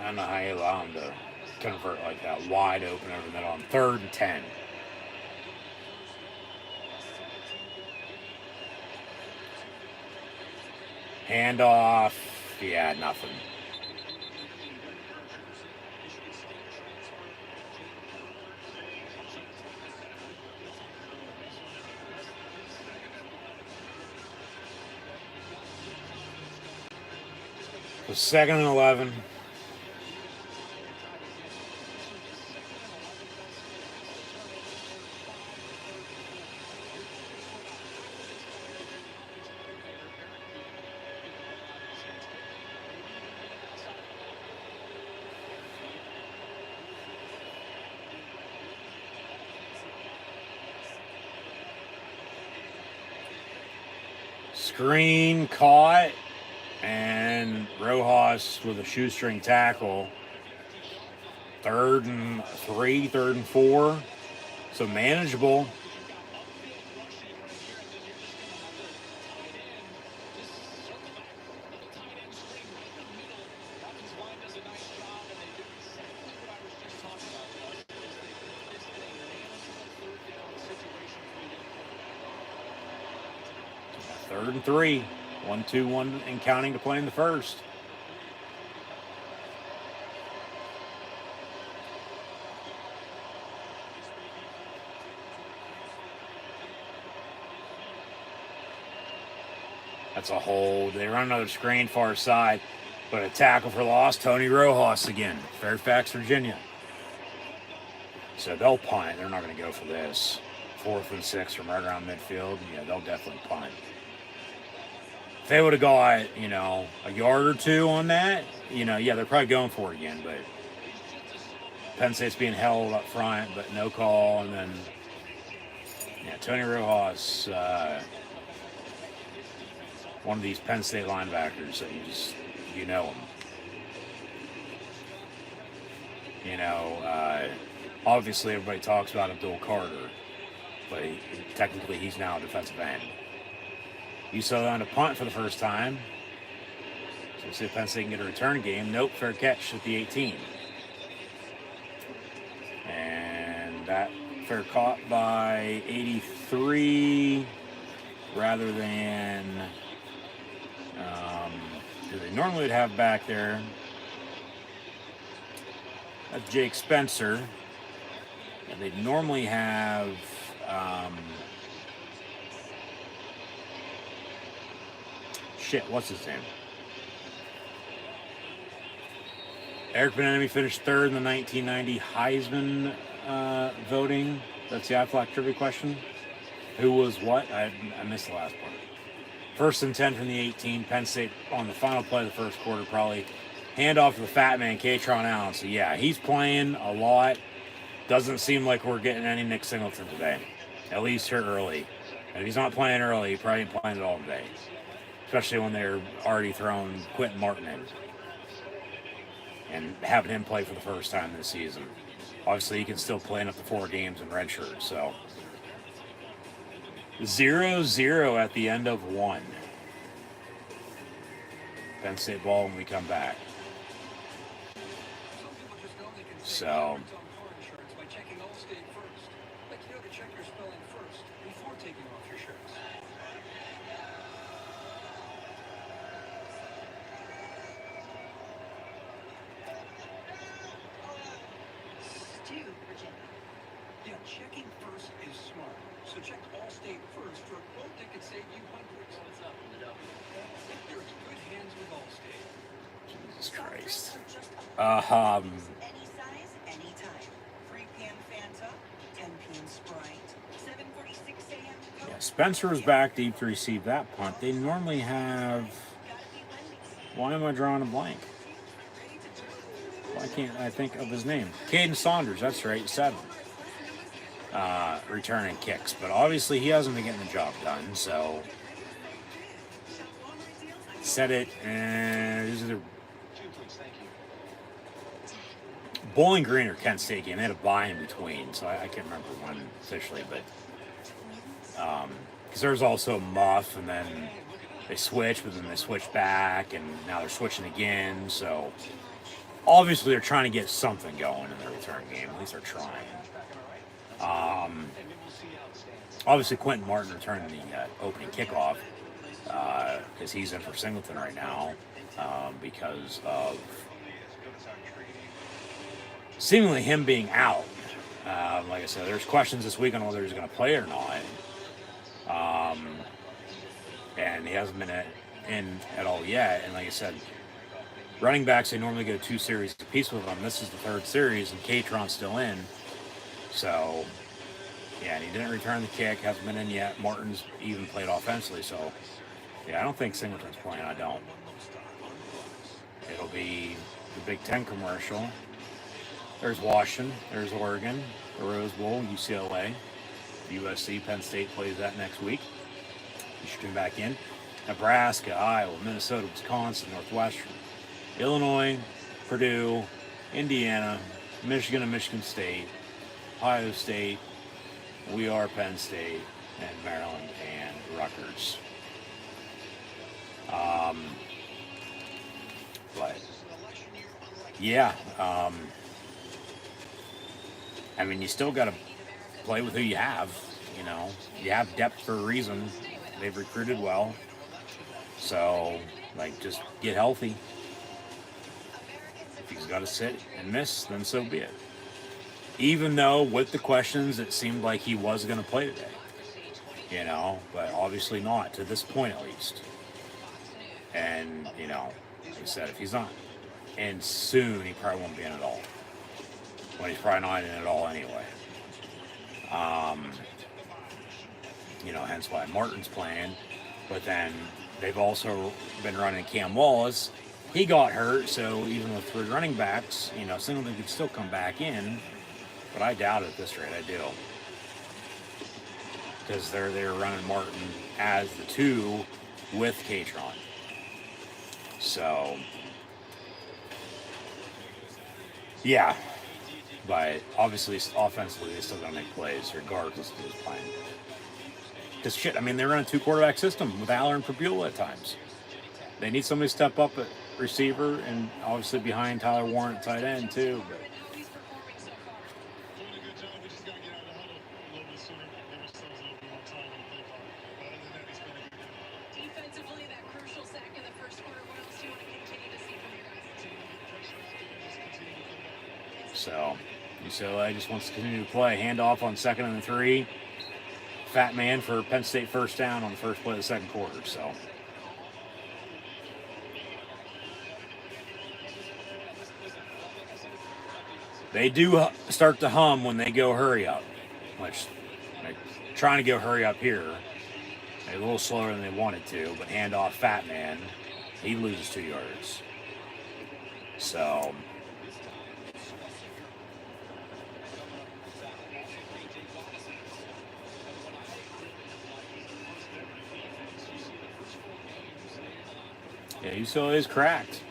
I don't know how you allow him to convert like that wide open over that on 3rd and 10. Handoff. Yeah, nothing. So 2nd and 11. Screen caught, and Rojas with a shoestring tackle. 3rd and 3, 3rd and 4. So manageable. Third and 3. 1-2-1 and counting to play in the first. That's a hold. They run another screen far side, but a tackle for loss. Tony Rojas again, Fairfax, Virginia. So they'll punt. They're not going to go for this. 4th and 6 from right around midfield. Yeah, they'll definitely punt. If they would have got, a yard or 2 on that, yeah, they're probably going for it again. But Penn State's being held up front, but no call. And then, yeah, Tony Rojas, one of these Penn State linebackers that you know him. Obviously everybody talks about Abdul Carter, but technically he's now a defensive end. UCLA on a punt for the first time. So we'll see if Penn State can get a return game. Nope, fair catch at the 18. And that fair caught by 83 rather than who they normally would have back there. That's Jake Spencer. And they'd normally have what's his name? Eric Benenemy finished 3rd in the 1990 Heisman voting. That's the Aflac trivia question. Who was what? I missed the last part. 1st and 10 from the 18. Penn State on the final play of the first quarter, probably handoff to the fat man, Katron Allen. So yeah, he's playing a lot. Doesn't seem like we're getting any Nick Singleton today, at least here early. And if he's not playing early, he probably ain't playing at all today. Especially when they're already throwing Quentin Martin in and having him play for the first time this season. Obviously, he can still play in up to 4 games in redshirt. So 0-0 at the end of 1. Penn State ball when we come back. So. Checking first is smart. So check Allstate first for a quote that could save you hundreds. What's up in the double? You're in good hands with Allstate. Jesus Christ. Any size, anytime. 3 p.m. Fanta, 10 p.m. Sprite, 7:46 a.m. Coke. Yeah, Spencer was back deep to receive that punt. They normally have. Why am I drawing a blank? Why can't I think of his name? Caden Saunders, that's right, 7. Returning kicks, but obviously he hasn't been getting the job done, so set it, and this is a Bowling Green or Kent State game. They had a bye in between, so I can't remember when officially, but because there's also a muff, and then they switch, but then they switch back, and now they're switching again, so obviously they're trying to get something going in their return game. At least they're trying. Obviously, Quentin Martin returned the opening kickoff because he's in for Singleton right now because of seemingly him being out. Like I said, there's questions this week on whether he's going to play or not. And he hasn't been in at all yet. And like I said, running backs, they normally go 2 series apiece with them. This is the 3rd series, and Katron's still in. So, yeah, and he didn't return the kick, hasn't been in yet. Martin's even played offensively, so, yeah, I don't think Singleton's playing. I don't. It'll be the Big Ten commercial. There's Washington, there's Oregon, the Rose Bowl, UCLA, USC, Penn State plays that next week. You should tune back in. Nebraska, Iowa, Minnesota, Wisconsin, Northwestern, Illinois, Purdue, Indiana, Michigan and Michigan State, Ohio State, we are Penn State, and Maryland and Rutgers. But yeah, I mean, you still got to play with who you have. You know, you have depth for a reason. They've recruited well, so like just get healthy. If he's got to sit and miss, then so be it. Even though with the questions, it seemed like he was going to play today. You know, but obviously not to this point at least. And you know, like I said, if he's not in soon, he probably won't be in at all. Well, he's probably not in at all anyway. You know, hence why Martin's playing. But then they've also been running Cam Wallace. He got hurt, so even with 3 running backs, you know, Singleton could still come back in. But I doubt it at this rate. I do. Because they're running Martin as the 2 with Katron. So, yeah. But obviously, offensively, they still got to make plays regardless of who's playing. Because shit, I mean, they run a 2-quarterback system with Aller and Pabula at times. They need somebody to step up at receiver and obviously behind Tyler Warren at tight end too. But defensively, that crucial sack in the first quarter. What else do you want to continue to see from your guys? So UCLA just wants to continue to play. Handoff on 2nd and 3. Fat man for Penn State first down on the first play of the 2nd quarter. So they do start to hum when they go hurry up, which they're trying to go hurry up here. They're a little slower than they wanted to, but handoff Fat Man, he loses 2 yards. So yeah, UCLA is cracked.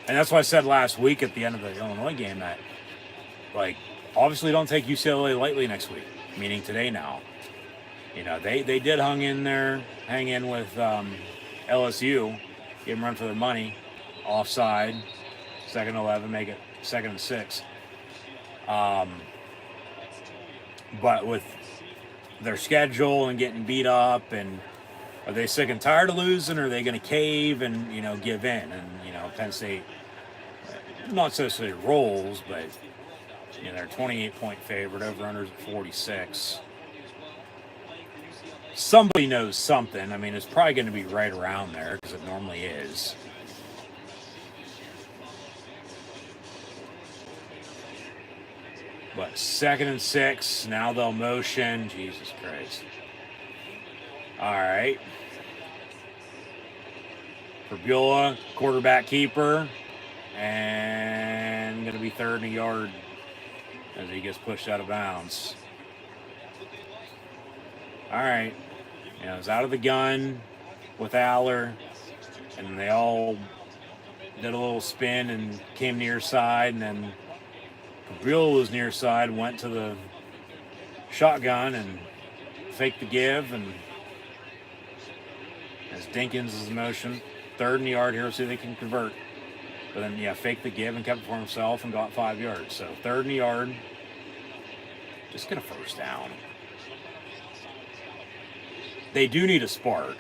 And that's why I said last week at the end of the Illinois game that, like, obviously don't take UCLA lightly next week, meaning today now. You know, they did hang in with LSU, give them run for their money, offside, 2nd and 11, make it 2nd and 6. But with their schedule and getting beat up, and are they sick and tired of losing, or are they going to cave and, you know, give in? And, you know, Penn State, not necessarily rolls, but, you know, they're 28-point favorite, over-unders at 46. Somebody knows something. I mean, it's probably going to be right around there, because it normally is. But 2nd and 6, now they'll motion. Jesus Christ. All right. Pabula, quarterback keeper, and going to be 3rd and a yard as he gets pushed out of bounds. All right. You know, it's out of the gun with Aller, and they all did a little spin and came near side, and then Pabula was near side, went to the shotgun and faked the give, and as Dinkins is in motion, 3rd and a yard here, see if they can convert. But then, yeah, faked the give and kept it for himself and got 5 yards. So 3rd and a yard. Just get a first down. They do need a spark,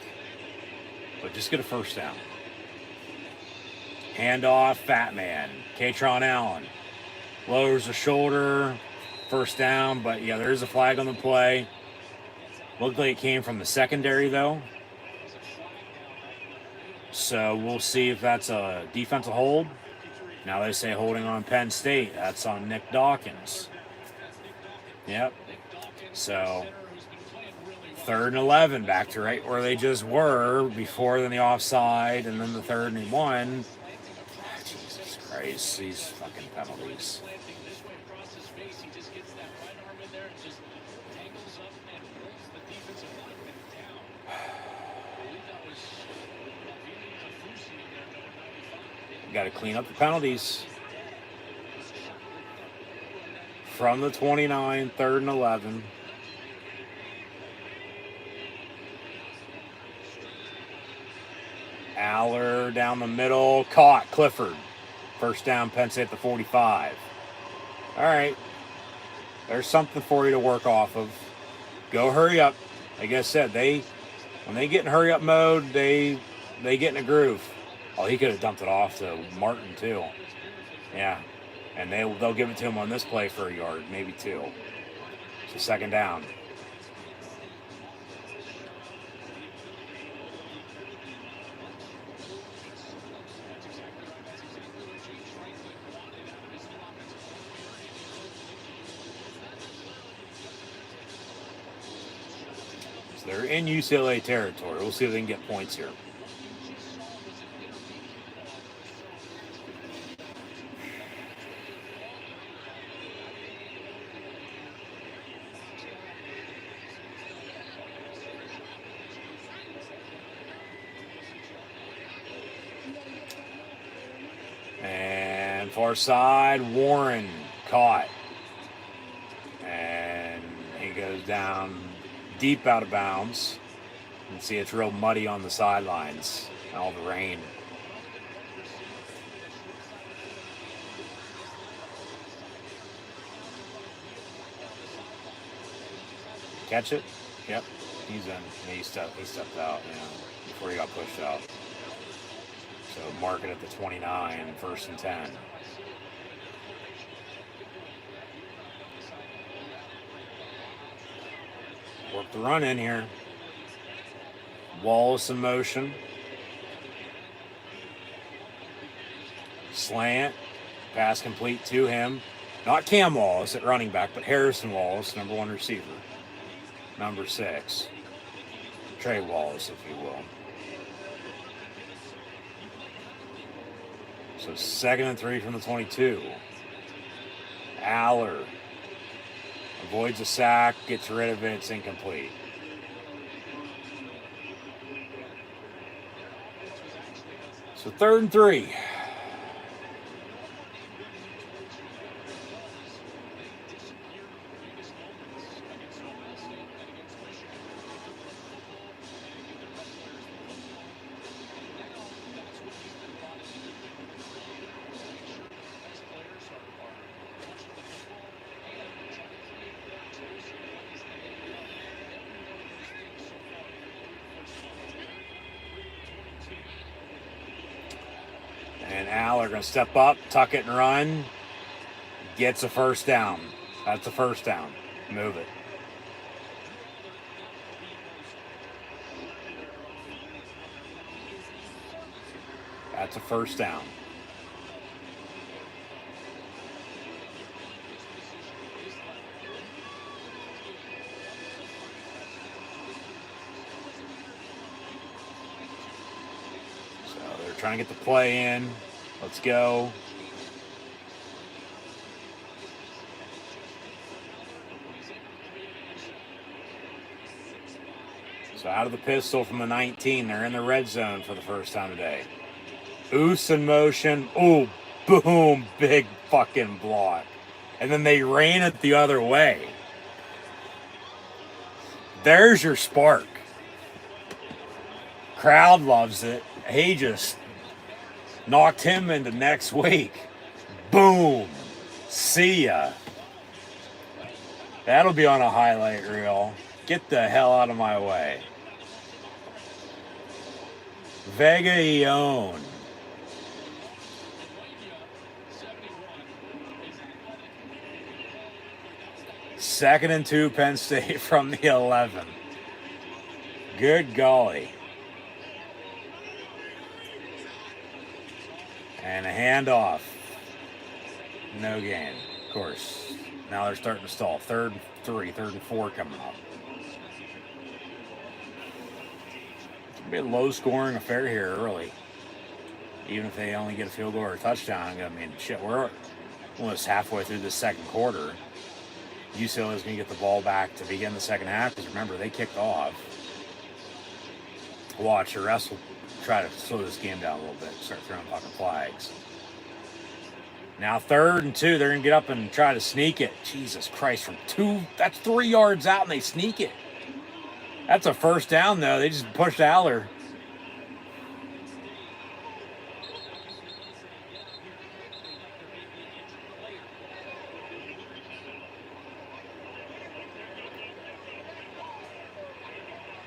but just get a first down. Handoff, Fat Man. Katron Allen lowers the shoulder. First down, but yeah, there's a flag on the play. Looked like it came from the secondary, though. So we'll see if that's a defensive hold. Now they say holding on Penn State. That's on Nick Dawkins. Yep. So 3rd and 11, back to right where they just were before, then the offside, and then the 3rd and 1. Jesus Christ, these fucking penalties. Got to clean up the penalties. From the 29, 3rd and 11. Aller down the middle. Caught. Clifford. First down, Penn State at the 45. All right. There's something for you to work off of. Go hurry up. Like I said, when they get in hurry up mode, they get in a groove. Oh, he could have dumped it off to Martin, too. Yeah. And they'll give it to him on this play for a yard, maybe 2. So 2nd down. So they're in UCLA territory. We'll see if they can get points here. And far side, Warren caught. And he goes down deep out of bounds. You can see it's real muddy on the sidelines. All the rain. Catch it? Yep. He's in. He stepped out, before he got pushed out. So mark it at the 29, 1st and 10. Work the run in here. Wallace in motion. Slant. Pass complete to him. Not Cam Wallace at running back, but Harrison Wallace, number 1 receiver. Number 6. Trey Wallace, if you will. So 2nd and 3 from the 22. Aller avoids a sack, gets rid of it, it's incomplete. So 3rd and 3. And Aller going to step up, tuck it and run. Gets a first down. That's a first down. Move it. That's a first down. So they're trying to get the play in. Let's go. So out of the pistol from the 19, they're in the red zone for the first time today. Oos in motion. Oh, boom, big fucking block. And then they ran it the other way. There's your spark. Crowd loves it. He just Knocked him into next week. Boom. See ya. That'll be on a highlight reel. Get the hell out of my way. Vegaillon. Second and 2, Penn State from the 11. Good golly. And a handoff. No gain, of course. Now they're starting to stall. 3rd and 3, 3rd and 4 coming up. It's going to be a low-scoring affair here early. Even if they only get a field goal or a touchdown. I mean, shit, we're almost halfway through the second quarter. UCLA is going to get the ball back to begin the second half because remember, they kicked off. Watch, the rest will try to slow this game down a little bit, start throwing fucking flags. Now 3rd and 2, they're going to get up and try to sneak it. Jesus Christ, from 2, that's 3 yards out and they sneak it. That's a first down though, they just pushed Aller.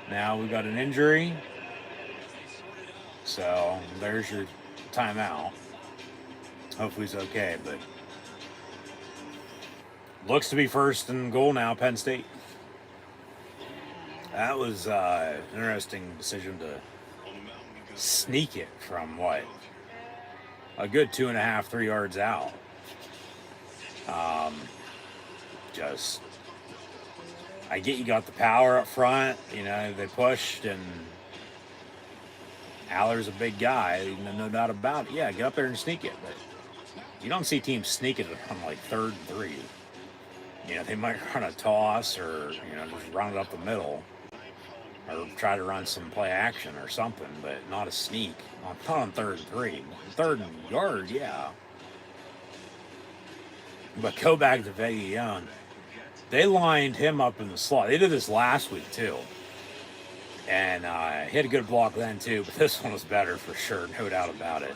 Now we got an injury. So there's your timeout. Hopefully he's okay, but looks to be 1st and goal now, Penn State. That was an interesting decision to sneak it from what? A good 2.5, 3 yards out. Just, I get you got the power up front, you know, they pushed and Aller's a big guy, no doubt about it. Yeah, get up there and sneak it, but you don't see teams sneaking it on like 3rd and 3. You know, they might run a toss or, you know, just run it up the middle or try to run some play action or something, but not a sneak. Not on 3rd and 3. 3rd and yard, yeah. But go back to Vegaillon. They lined him up in the slot. They did this last week too. And he had a good block then too, but this one was better for sure, no doubt about it.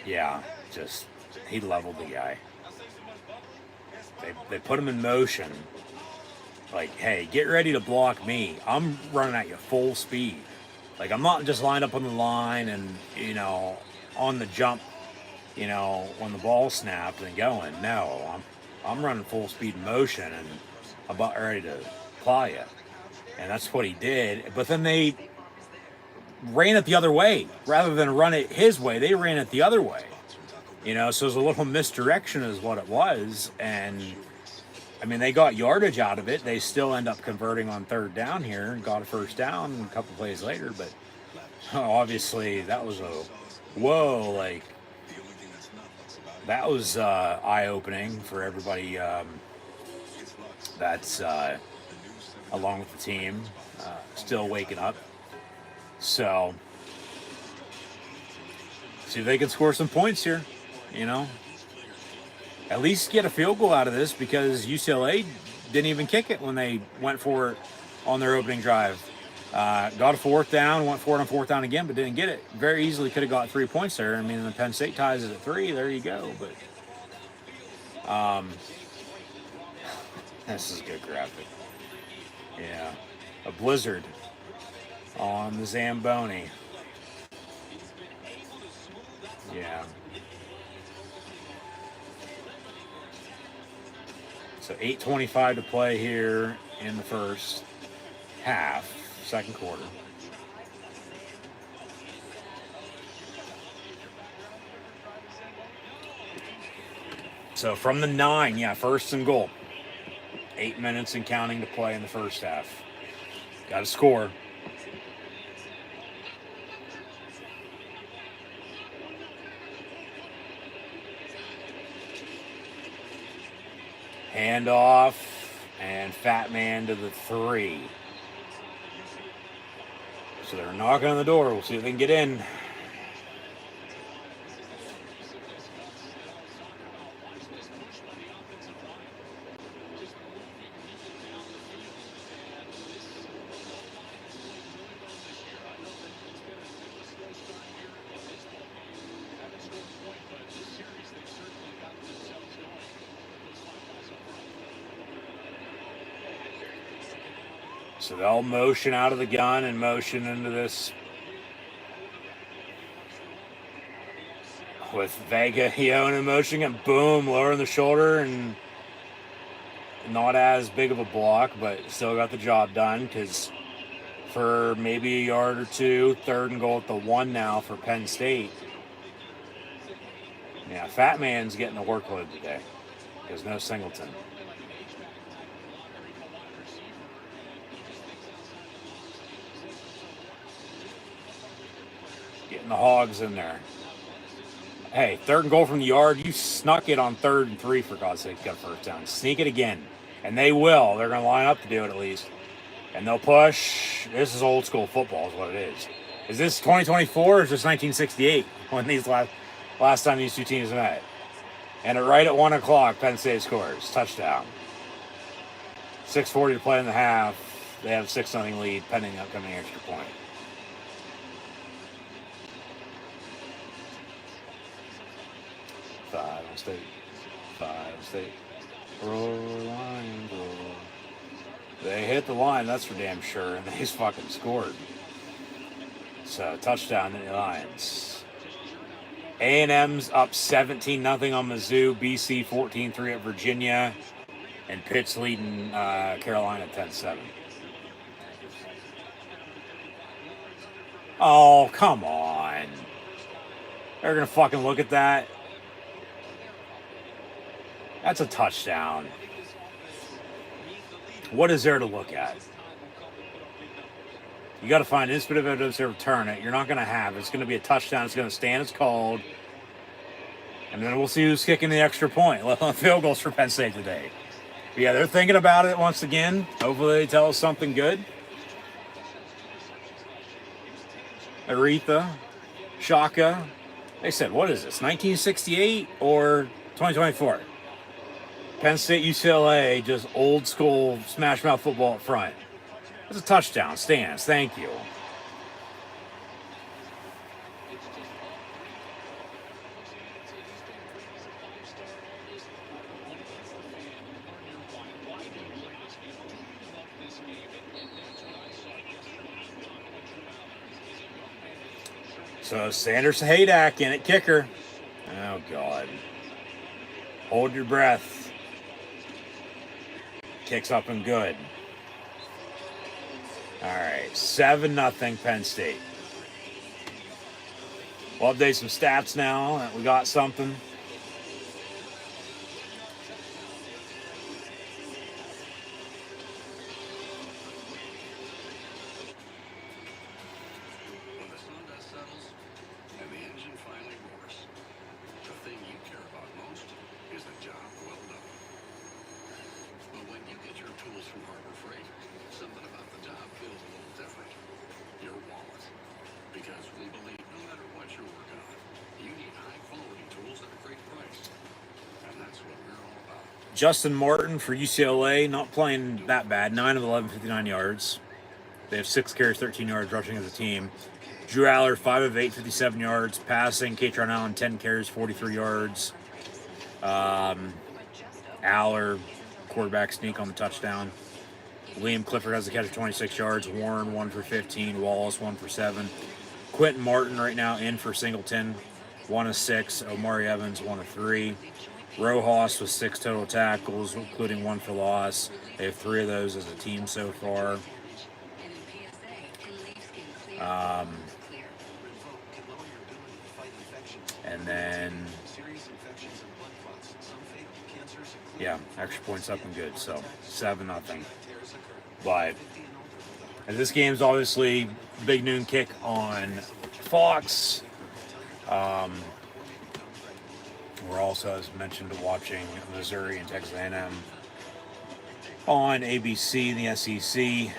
Yeah, just he leveled the guy. They put him in motion. Like, hey, get ready to block me. I'm running at you full speed. Like, I'm not just lined up on the line and, you know, on the jump, you know, when the ball snapped and going. No, I'm running full speed motion and I'm about ready to apply it. And that's what he did. But then they ran it the other way. Rather than run it his way, they ran it the other way. You know, so it was a little misdirection is what it was. And, I mean, they got yardage out of it. They still end up converting on 3rd down here and got a first down a couple plays later. But obviously that was a, whoa, like, that was eye-opening for everybody that's along with the team, still waking up. So, see if they can score some points here, you know. At least get a field goal out of this because UCLA didn't even kick it when they went for it on their opening drive. Got a 4th down, went for it on 4th down again, but didn't get it. Very easily could have got 3 points there. I mean, the Penn State ties it at 3. There you go. But this is a good graphic. Yeah, a blizzard on the Zamboni. Yeah. So 8:25 to play here in the first half, second quarter. So from the 9, yeah, 1st and goal. 8 minutes and counting to play in the first half. Got to score. Handoff and Fat Man to the 3. So they're knocking on the door. We'll see if they can get in. So they'll motion out of the gun and motion into this with Vega, in motion, and boom, lowering the shoulder, and not as big of a block, but still got the job done, because for maybe a yard or two, 3rd and goal at the 1 now for Penn State. Yeah, Fat Man's getting the workload today. There's no Singleton. Getting the hogs in there. Hey, 3rd and goal from the yard. You snuck it on 3rd and 3, for God's sake, got first down. Sneak it again. And they will. They're going to line up to do it at least. And they'll push. This is old school football is what it is. Is this 2024 or is this 1968 when these last time these two teams met? And right at 1 o'clock, Penn State scores. Touchdown. 6:40 to play in the half. They have a 6-0 lead pending upcoming extra point. Five State. Roll line, roll. They hit the line, that's for damn sure, and they fucking scored. So, touchdown to the Lions. A&M's up 17-0 on Mizzou. BC 14-3 at Virginia. And Pitt's leading Carolina 10-7. Oh, come on. They're going to fucking look at that. That's a touchdown. What is there to look at? You got to find instant evidence to return it. You're not going to have it. It's going to be a touchdown. It's going to stand as called. And then we'll see who's kicking the extra point. Field goals for Penn State today. But yeah, they're thinking about it once again. Hopefully they tell us something good. Aretha, Shaka. They said, what is this, 1968 or 2024? Penn State, UCLA, just old school smash mouth football up front. That's a touchdown. Stands. Thank you. So Sanders Haydak in at kicker. Oh, God. Hold your breath. Kicks up and good. All right, 7-0 Penn State. We'll update some stats now that we got something. When the sun dust settles and the engine finally roars, the thing you care about most is the job well done. But when you get your tools from Harbor Freight, something about the job feels a little different. Your wallet. Because we believe no matter what you're working on, you need high-quality tools at a great price. And that's what we're all about. Justin Martin for UCLA, not playing that bad. 9 of 11, 59 yards. They have 6 carries, 13 yards rushing as a team. Drew Aller, 5 of 8, 57 yards. Passing, Katron Allen, 10 carries, 43 yards. Aller, quarterback sneak on the touchdown. Liam Clifford has a catch of 26 yards. Warren, 1 for 15. Wallace, 1 for 7. Quentin Martin right now in for Singleton, 1 of 6. Omari Evans, 1 of 3. Rojas with 6 total tackles, including 1 for loss. They have 3 of those as a team so far. And then, yeah, extra points up and good. So 7-0. But and this game's obviously big noon kick on Fox. We're also, as mentioned, watching Missouri and Texas A&M on ABC, the SEC.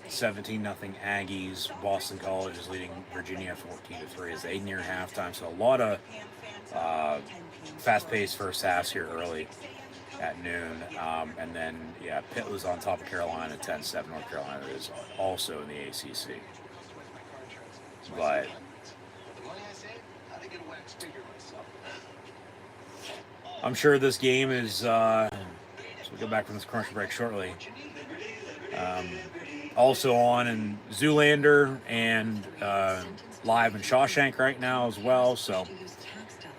17-0 Aggies. Boston College is leading Virginia 14-3 as they near halftime. So a lot of fast-paced first halves here early at noon. And then, yeah, Pitt was on top of Carolina 10-7. North Carolina is also in the ACC. But I'm sure this game is, so we'll go back from this commercial break shortly. Also on in Zoolander and live in Shawshank right now as well. So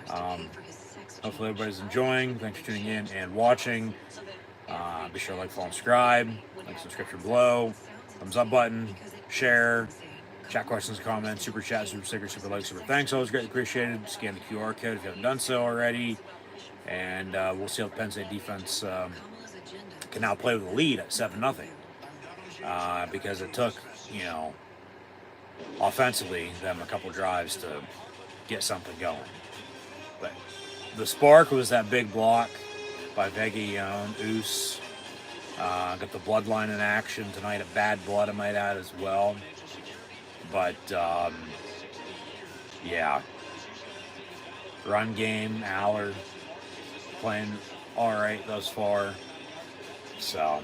hopefully everybody's enjoying. Thanks for tuning in and watching. Be sure to like, follow, and subscribe. Like, subscription below. Thumbs up button. Share. Chat questions, comments, super chat, super sticker, super like, super thanks. Always greatly appreciated. Scan the QR code if you haven't done so already. And we'll see how the Penn State defense can now play with a lead at 7-0. Because it took, offensively, them a couple drives to get something going. But the spark was that big block by Vegayon, Oos. Got the bloodline in action tonight at Bad Blood, I might add, as well. But, yeah. Run game, Aller playing all right thus far. So,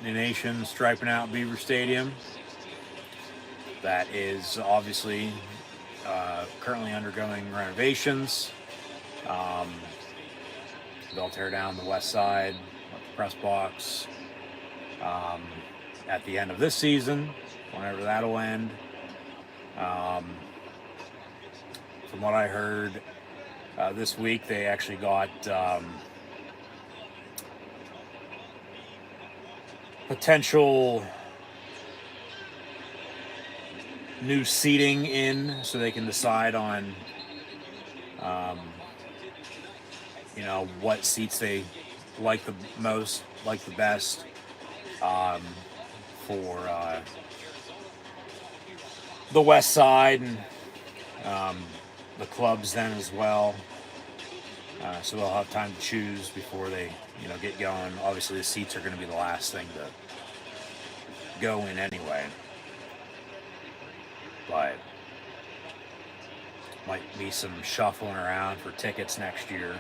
the Nation striping out Beaver Stadium. That is obviously currently undergoing renovations. They'll tear down the west side of the press box at the end of this season, whenever that'll end. From what I heard this week, they actually got potential new seating in, so they can decide on what seats they like the most, like the best for the west side and the clubs then as well. So they'll have time to choose before they get going. Obviously the seats are going to be the last thing to go in anyway, but might be some shuffling around for tickets next year.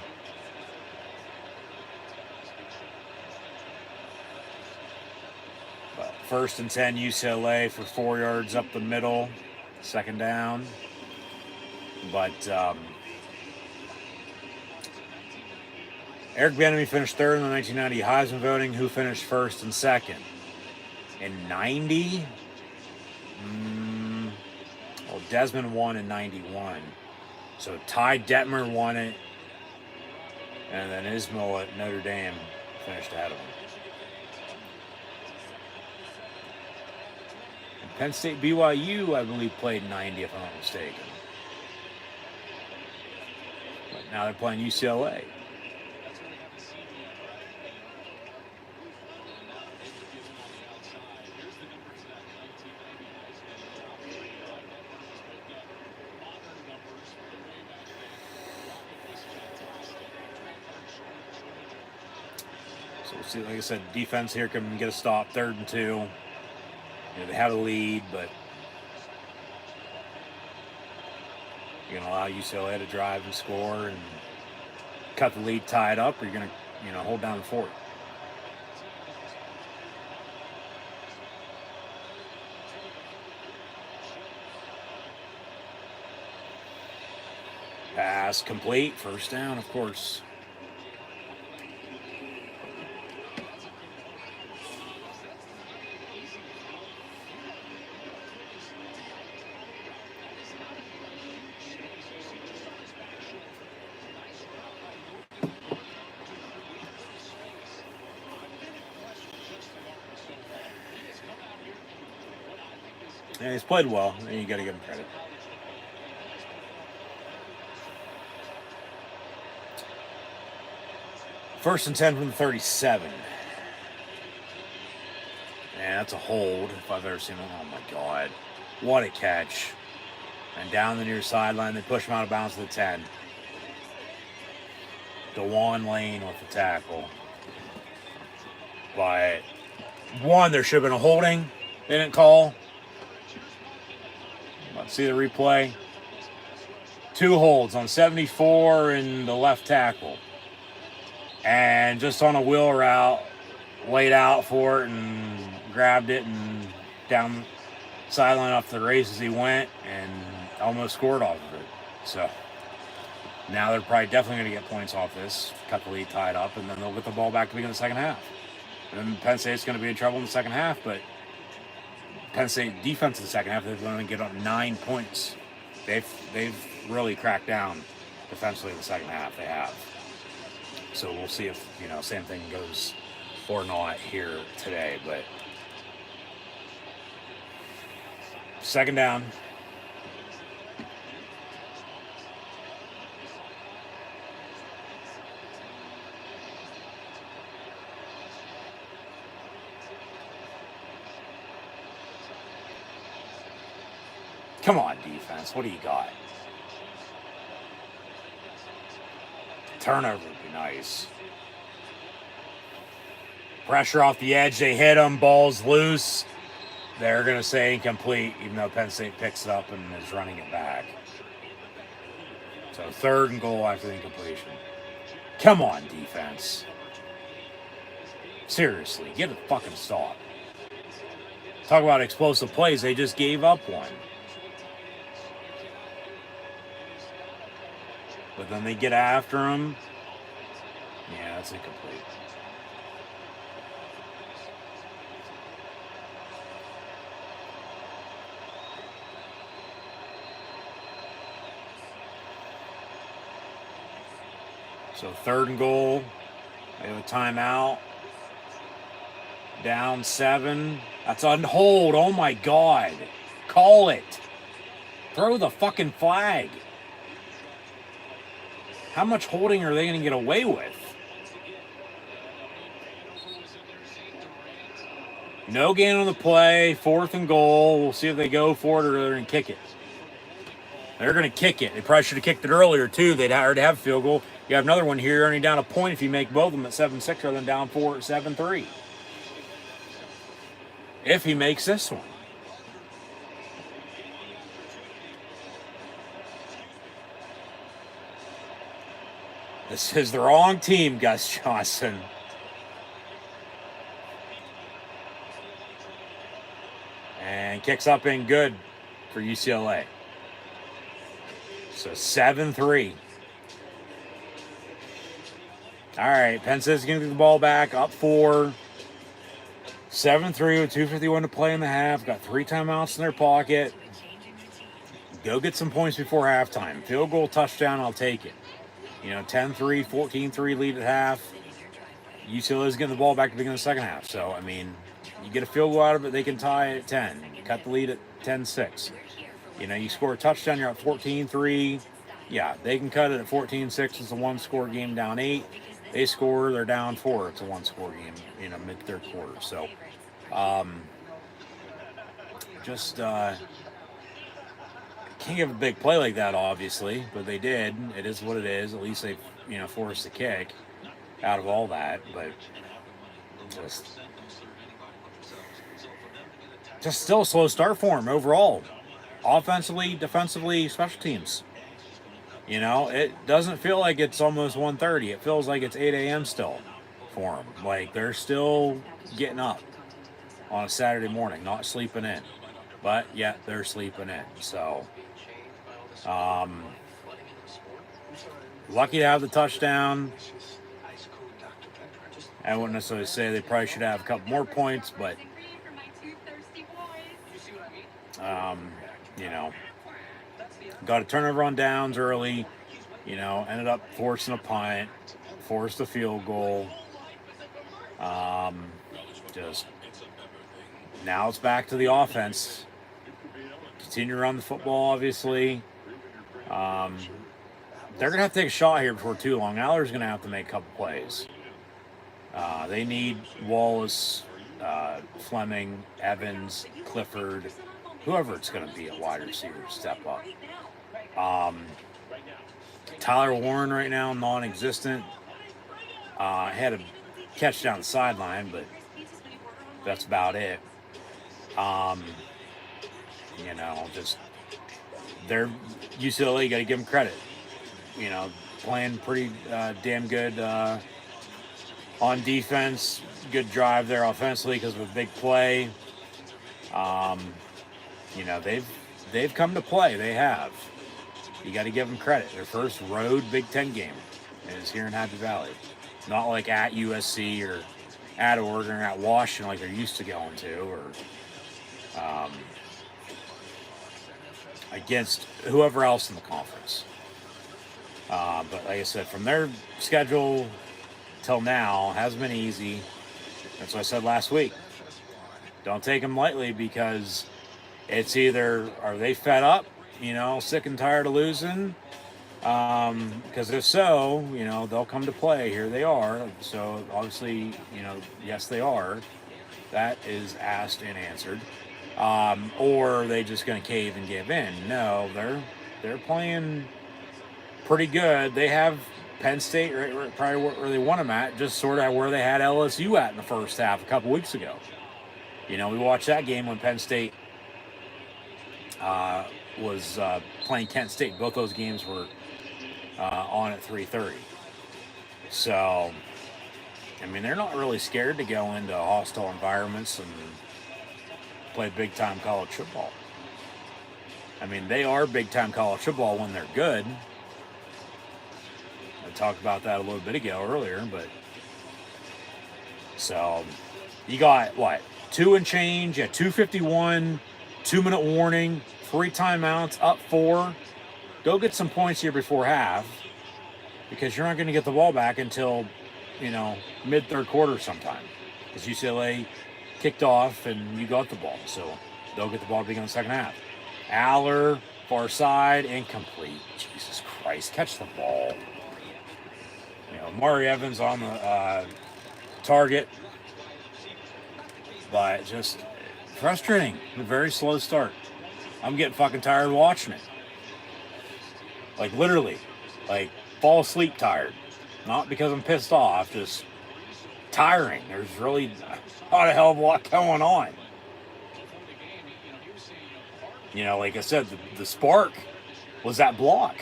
But 1st and 10 UCLA for 4 yards up the middle, 2nd down. But Eric Bieniemy finished 3rd in the 1990 Heisman voting. Who finished 1st and 2nd? In 90? Well, Desmond won in 91. So Ty Detmer won it. And then Ismail at Notre Dame finished ahead of him. And Penn State BYU, I believe, played 90, if I'm not mistaken. But now they're playing UCLA. So we'll see. Like I said, defense here can get a stop. 3rd and 2. They have a lead, but you're going to allow UCLA to drive and score and cut the lead, tie it up, or you're going to hold down the fort. Pass complete, 1st down, of course. Yeah, he's played well, and you got to give him credit. First and 10 from the 37. Man, that's a hold if I've ever seen one. Oh my God. What a catch. And down the near sideline, they push him out of bounds to the 10. DeJuan Lane with the tackle. But one, there should have been a holding. They didn't call. Let's see the replay. 2 holds on 74 and the left tackle. And just on a wheel route, laid out for it and grabbed it and down the sideline off the races he went and almost scored off of it. So now they're probably definitely going to get points off this, cut the lead, tied up, and then they'll get the ball back to begin the second half. And Penn State's going to be in trouble in the second half, but Penn State defense in the second half, they're going to get up 9 points. They've really cracked down defensively in the second half. They have. So we'll see if, same thing goes or not here today. But second down. Come on, defense. What do you got? Turnover would be nice. Pressure off the edge. They hit him. Ball's loose. They're going to say incomplete, even though Penn State picks it up and is running it back. So 3rd and goal after the incompletion. Come on, defense. Seriously, get a fucking stop. Talk about explosive plays. They just gave up one. But then they get after him. Yeah, that's incomplete. So 3rd and goal. They have a timeout. Down 7. That's on hold. Oh my God. Call it. Throw the fucking flag. How much holding are they going to get away with? No gain on the play. 4th and goal. We'll see if they go for it or they're going to kick it. They're going to kick it. They probably should have kicked it earlier, too. They'd already have a field goal. You have another one here. You're only down a point if you make both of them at 7-6 rather than down 4 at 7-3. If he makes this one. This is the wrong team, Gus Johnson. And kicks up in good for UCLA. So 7-3. All right, Penn State's going to get the ball back, up 4. 7-3 with 2:51 to play in the half. Got 3 timeouts in their pocket. Go get some points before halftime. Field goal, touchdown, I'll take it. 10-3, 14-3 lead at half. UCLA's getting the ball back at the beginning of the second half. So, you get a field goal out of it, they can tie at 10. You cut the lead at 10-6. You score a touchdown, you're up 14-3. Yeah, they can cut it at 14-6. It's a 1-score game, down 8. They score, they're down 4. It's a 1-score game, mid-third quarter. So, can't give a big play like that, obviously, but they did. It is what it is. At least they, forced the kick out of all that. But just still a slow start for him overall. Offensively, defensively, special teams. It doesn't feel like it's almost 1:30. It feels like it's 8 a.m. still for them. Like, they're still getting up on a Saturday morning, not sleeping in. But, yeah, they're sleeping in. So, lucky to have the touchdown. I wouldn't necessarily say they probably should have a couple more points, but, got a turnover on downs early, ended up forcing a punt, forced a field goal. Just now it's back to the offense. Continue to run the football, obviously. They're going to have to take a shot here before too long. Aller's going to have to make a couple plays. They need Wallace, Fleming, Evans, Clifford, whoever it's going to be at wide receiver to step up. Tyler Warren right now, non-existent. Had a catch down the sideline, but that's about it. Just they're UCLA, got to give them credit. Playing pretty damn good on defense. Good drive there offensively because of a big play. They've come to play. They have. You got to give them credit. Their first road Big Ten game is here in Happy Valley. Not like at USC or at Oregon or at Washington like they're used to going to, or against whoever else in the conference. But like I said, from their schedule till now, hasn't been easy. That's what I said last week. Don't take them lightly, because it's either, are they fed up, sick and tired of losing? Because if so, they'll come to play. Here they are. So obviously, yes, they are. That is asked and answered. Or are they just going to cave and give in? No, they're playing pretty good. They have Penn State right probably where they want them at, just sort of where they had LSU at in the first half a couple weeks ago. We watched that game when Penn State was playing Kent State. Both those games were on at 3:30. So, they're not really scared to go into hostile environments and play big-time college football. They are big-time college football when they're good. I talked about that a little bit ago earlier, but so you got what? 2 and change at 2:51, 2-minute warning, 3 timeouts, up 4. Go get some points here before half, because you're not going to get the ball back until, mid-third quarter sometime, because UCLA kicked off and you got the ball. So they'll get the ball to begin the second half. Aller, far side, incomplete. Jesus Christ, catch the ball. Mari Evans on the target, but just frustrating. A very slow start. I'm getting fucking tired watching it. Like, literally, fall asleep tired. Not because I'm pissed off, just tiring. There's really not a hell of a lot going on. Like I said, the spark was that block,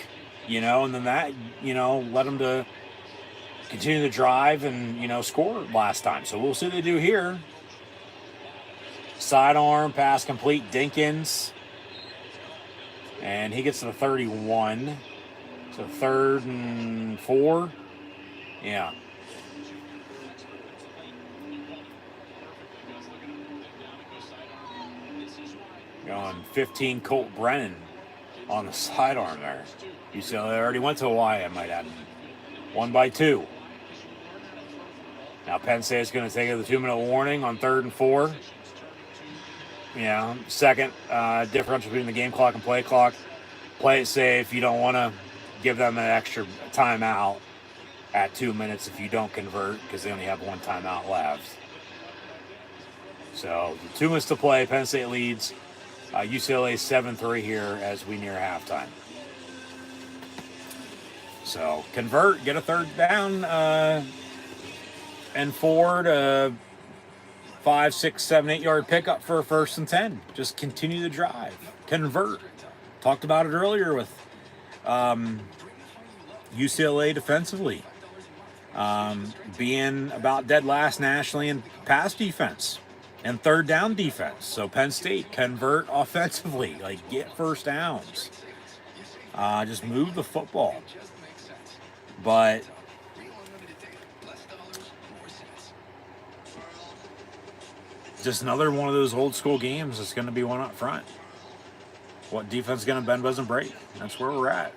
and then that, led them to continue to drive and, score last time. So we'll see what they do here. Sidearm, pass complete, Dinkins. And he gets to the 31. So 3rd and 4. Yeah. Going 15, Colt Brennan on the sidearm there. UCLA already went to Hawaii, I might add. 1 by 2. Now Penn State's going to take the 2-minute warning on 3rd and 4. Second differential between the game clock and play clock. Play it safe. You don't want to give them an extra timeout at 2 minutes if you don't convert, because they only have 1 timeout left. So 2 minutes to play. Penn State leads. UCLA 7-3 here as we near halftime. So convert, get a 3rd down and 4 to 5, 6, 7, 8 yard pickup for a 1st and 10. Just continue the drive. Convert. Talked about it earlier with UCLA defensively being about dead last nationally in pass defense and 3rd down defense. So Penn State, convert offensively, get 1st downs. Just move the football. But just another one of those old school games. It's going to be one up front. What defense is going to bend doesn't break. That's where we're at.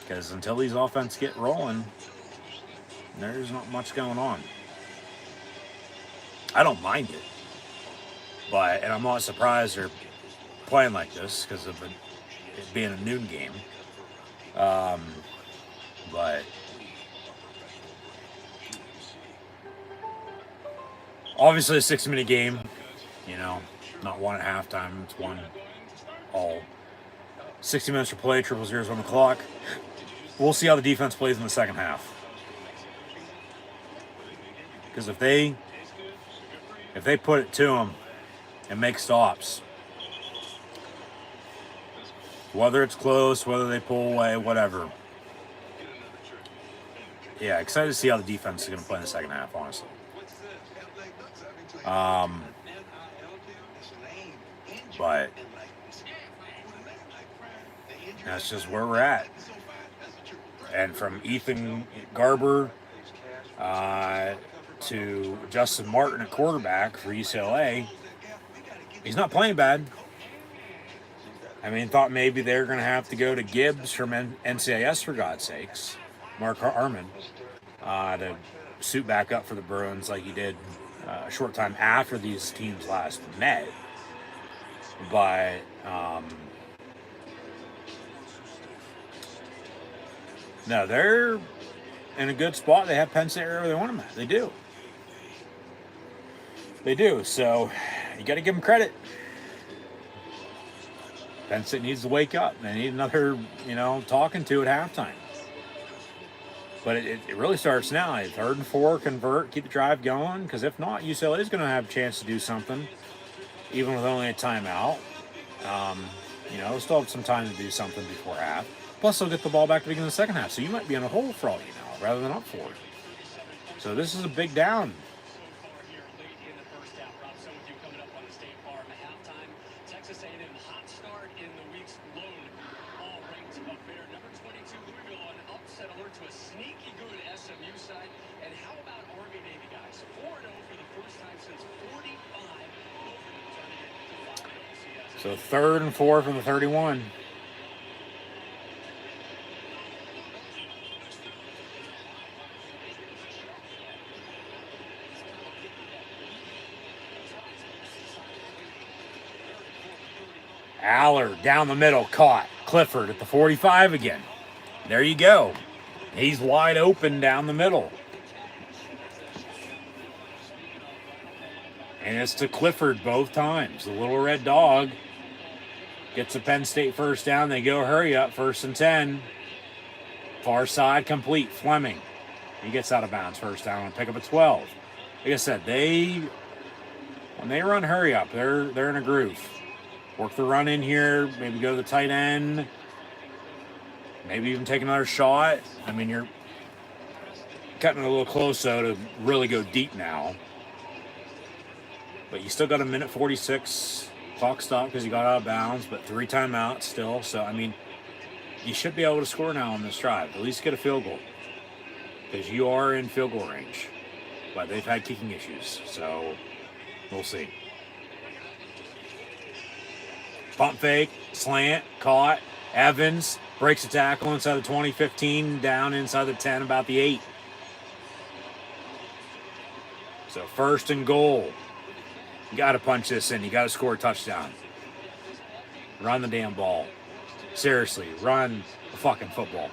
Because until these offenses get rolling, there's not much going on. I don't mind it. And I'm not surprised they're playing like this because of it being a noon game. But obviously a 6-minute game, not 1 at halftime. It's 1 all. 60 minutes for play, 0-0 on the clock. We'll see how the defense plays in the second half. Because if they put it to them and make stops, whether it's close, whether they pull away, whatever. Yeah, excited to see how the defense is going to play in the second half, honestly. But that's just where we're at. And from Ethan Garber to Justin Martin at quarterback for UCLA. He's not playing bad. I mean, thought maybe they're going to have to go to Gibbs from NCIS, for God's sakes, Mark Arman, to suit back up for the Bruins like he did a short time after these teams last met. But no, they're in a good spot. They have Penn State where they want them at. They do. They do. So you got to give them credit. Penn State needs to wake up. They need another, talking to at halftime. But it really starts now. 3rd and 4, convert, keep the drive going. Because if not, UCLA is going to have a chance to do something, even with only a timeout. They'll still have some time to do something before half. Plus, they'll get the ball back to begin the second half. So you might be in a hole for all you know, rather than up for it. So this is a big down. So 3rd and 4 from the 31. Aller down the middle, caught. Clifford at the 45 again. There you go. He's wide open down the middle. And it's to Clifford both times. The little red dog gets a Penn State first down. They go hurry up, 1st and 10. Far side complete. Fleming. He gets out of bounds, first down, and pick up a 12. Like I said, when they run hurry up, they're in a groove. Work the run in here, maybe go to the tight end, maybe even take another shot. I mean, you're cutting it a little close, though, to really go deep now. But you still got a minute 46. Clock stopped because you got out of bounds, but 3 timeouts still. So, I mean, you should be able to score now on this drive. At least get a field goal. Because you are in field goal range. But they've had kicking issues. So, we'll see. Pump fake, slant, caught. Evans breaks a tackle inside the 20, 15, down inside the 10, about the 8. So 1st and goal. You got to punch this in. You got to score a touchdown. Run the damn ball. Seriously, run the fucking football.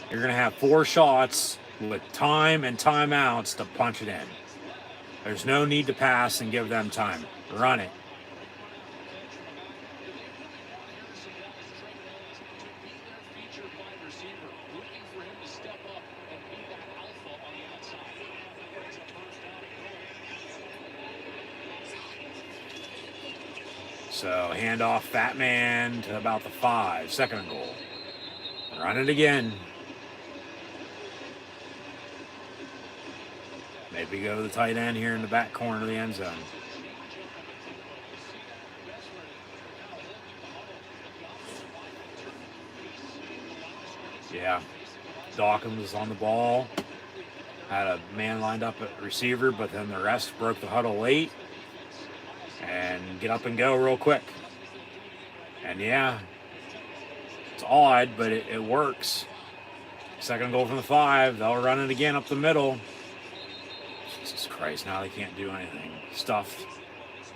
You're going to have 4 shots with time and timeouts to punch it in. There's no need to pass and give them time. Run it. So handoff, Fat Man to about the 5, 2nd and goal. Run it again. Maybe go to the tight end here in the back corner of the end zone. Yeah, Dawkins was on the ball. Had a man lined up at receiver, but then the rest broke the huddle late. And get up and go real quick. And yeah, it's odd, but it works. 2nd goal from the 5. They'll run it again up the middle. Jesus Christ, now they can't do anything. Stuffed.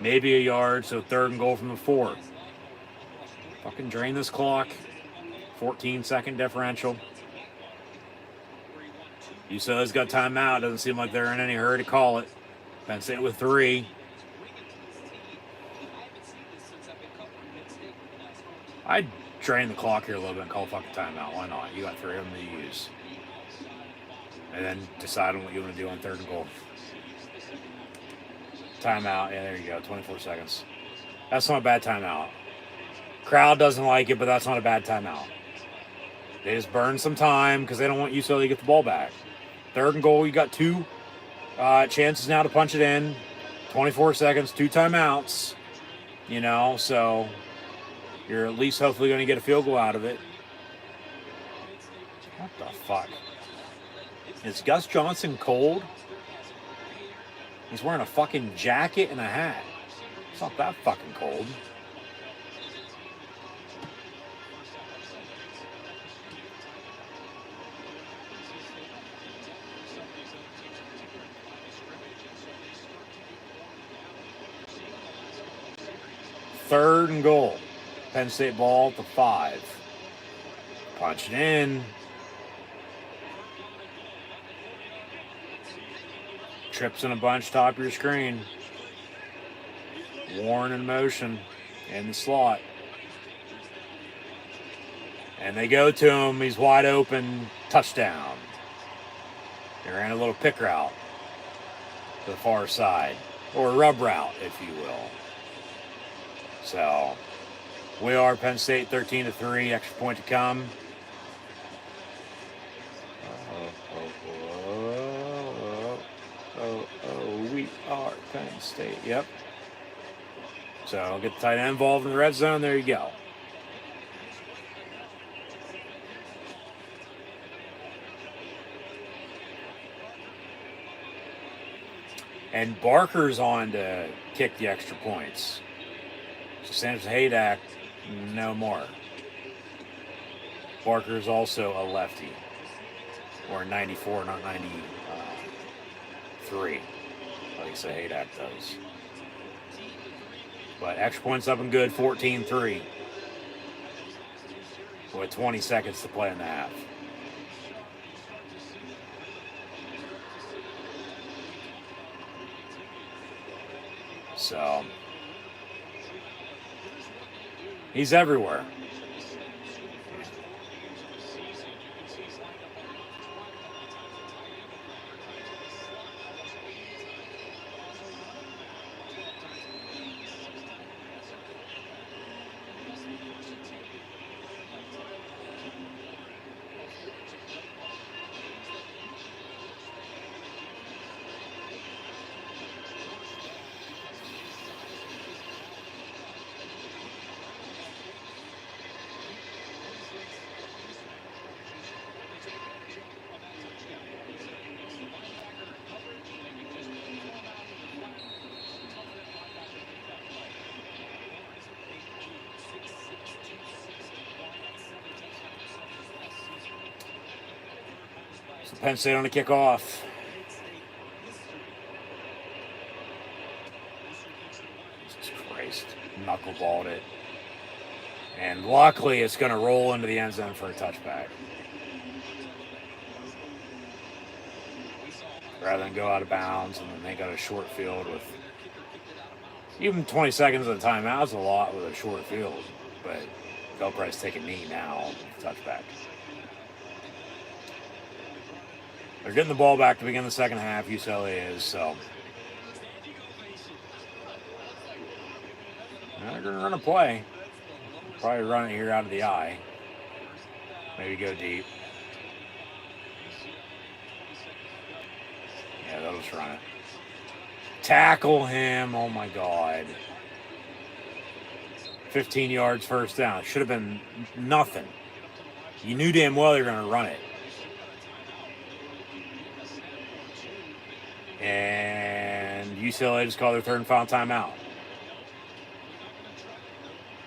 Maybe a yard, so 3rd and goal from the 4. Fucking drain this clock. 14-second differential. UCLA's got timeout. Doesn't seem like they're in any hurry to call it. Penn State with 3. I'd drain the clock here a little bit and call a fucking timeout. Why not? You got 3 of them to use. And then decide on what you want to do on 3rd and goal. Timeout. Yeah, there you go. 24 seconds. That's not a bad timeout. Crowd doesn't like it, but that's not a bad timeout. They just burn some time because they don't want UCLA to get the ball back. 3rd and goal, you got 2 chances now to punch it in. 24 seconds, 2 timeouts. So you're at least hopefully going to get a field goal out of it. What the fuck? Is Gus Johnson cold? He's wearing a fucking jacket and a hat. It's not that fucking cold. Third and goal. Penn State ball to 5. Punch it in. Trips in a bunch, top of your screen. Warren in motion in the slot. And they go to him. He's wide open. Touchdown. They ran a little pick route to the far side. Or a rub route, if you will. So, we are Penn State 13-3. Extra point to come. We are Penn State. Yep. So, get the tight end involved in the red zone. There you go. And Barker's on to kick the extra points. So Sanders Haydak, no more. Barker's also a lefty. Or 94, not 93. At least Haydak does. But extra points up and good, 14-3. With 20 seconds to play in the half. So, he's everywhere. Penn State on the kickoff. Jesus Christ. Knuckleballed it. And luckily it's going to roll into the end zone for a touchback. Rather than go out of bounds, and then they got a short field with even 20 seconds of the timeout's a lot with a short field, but they'll probably take a knee now, touchback. They're getting the ball back to begin the second half, UCLA is, so. Now they're going to run a play. Probably run it here out of the eye. Maybe go deep. Yeah, they'll just run it. Tackle him, oh my God. 15 yards, first down. It should have been nothing. You knew damn well they were going to run it. And UCLA just called their third and final timeout.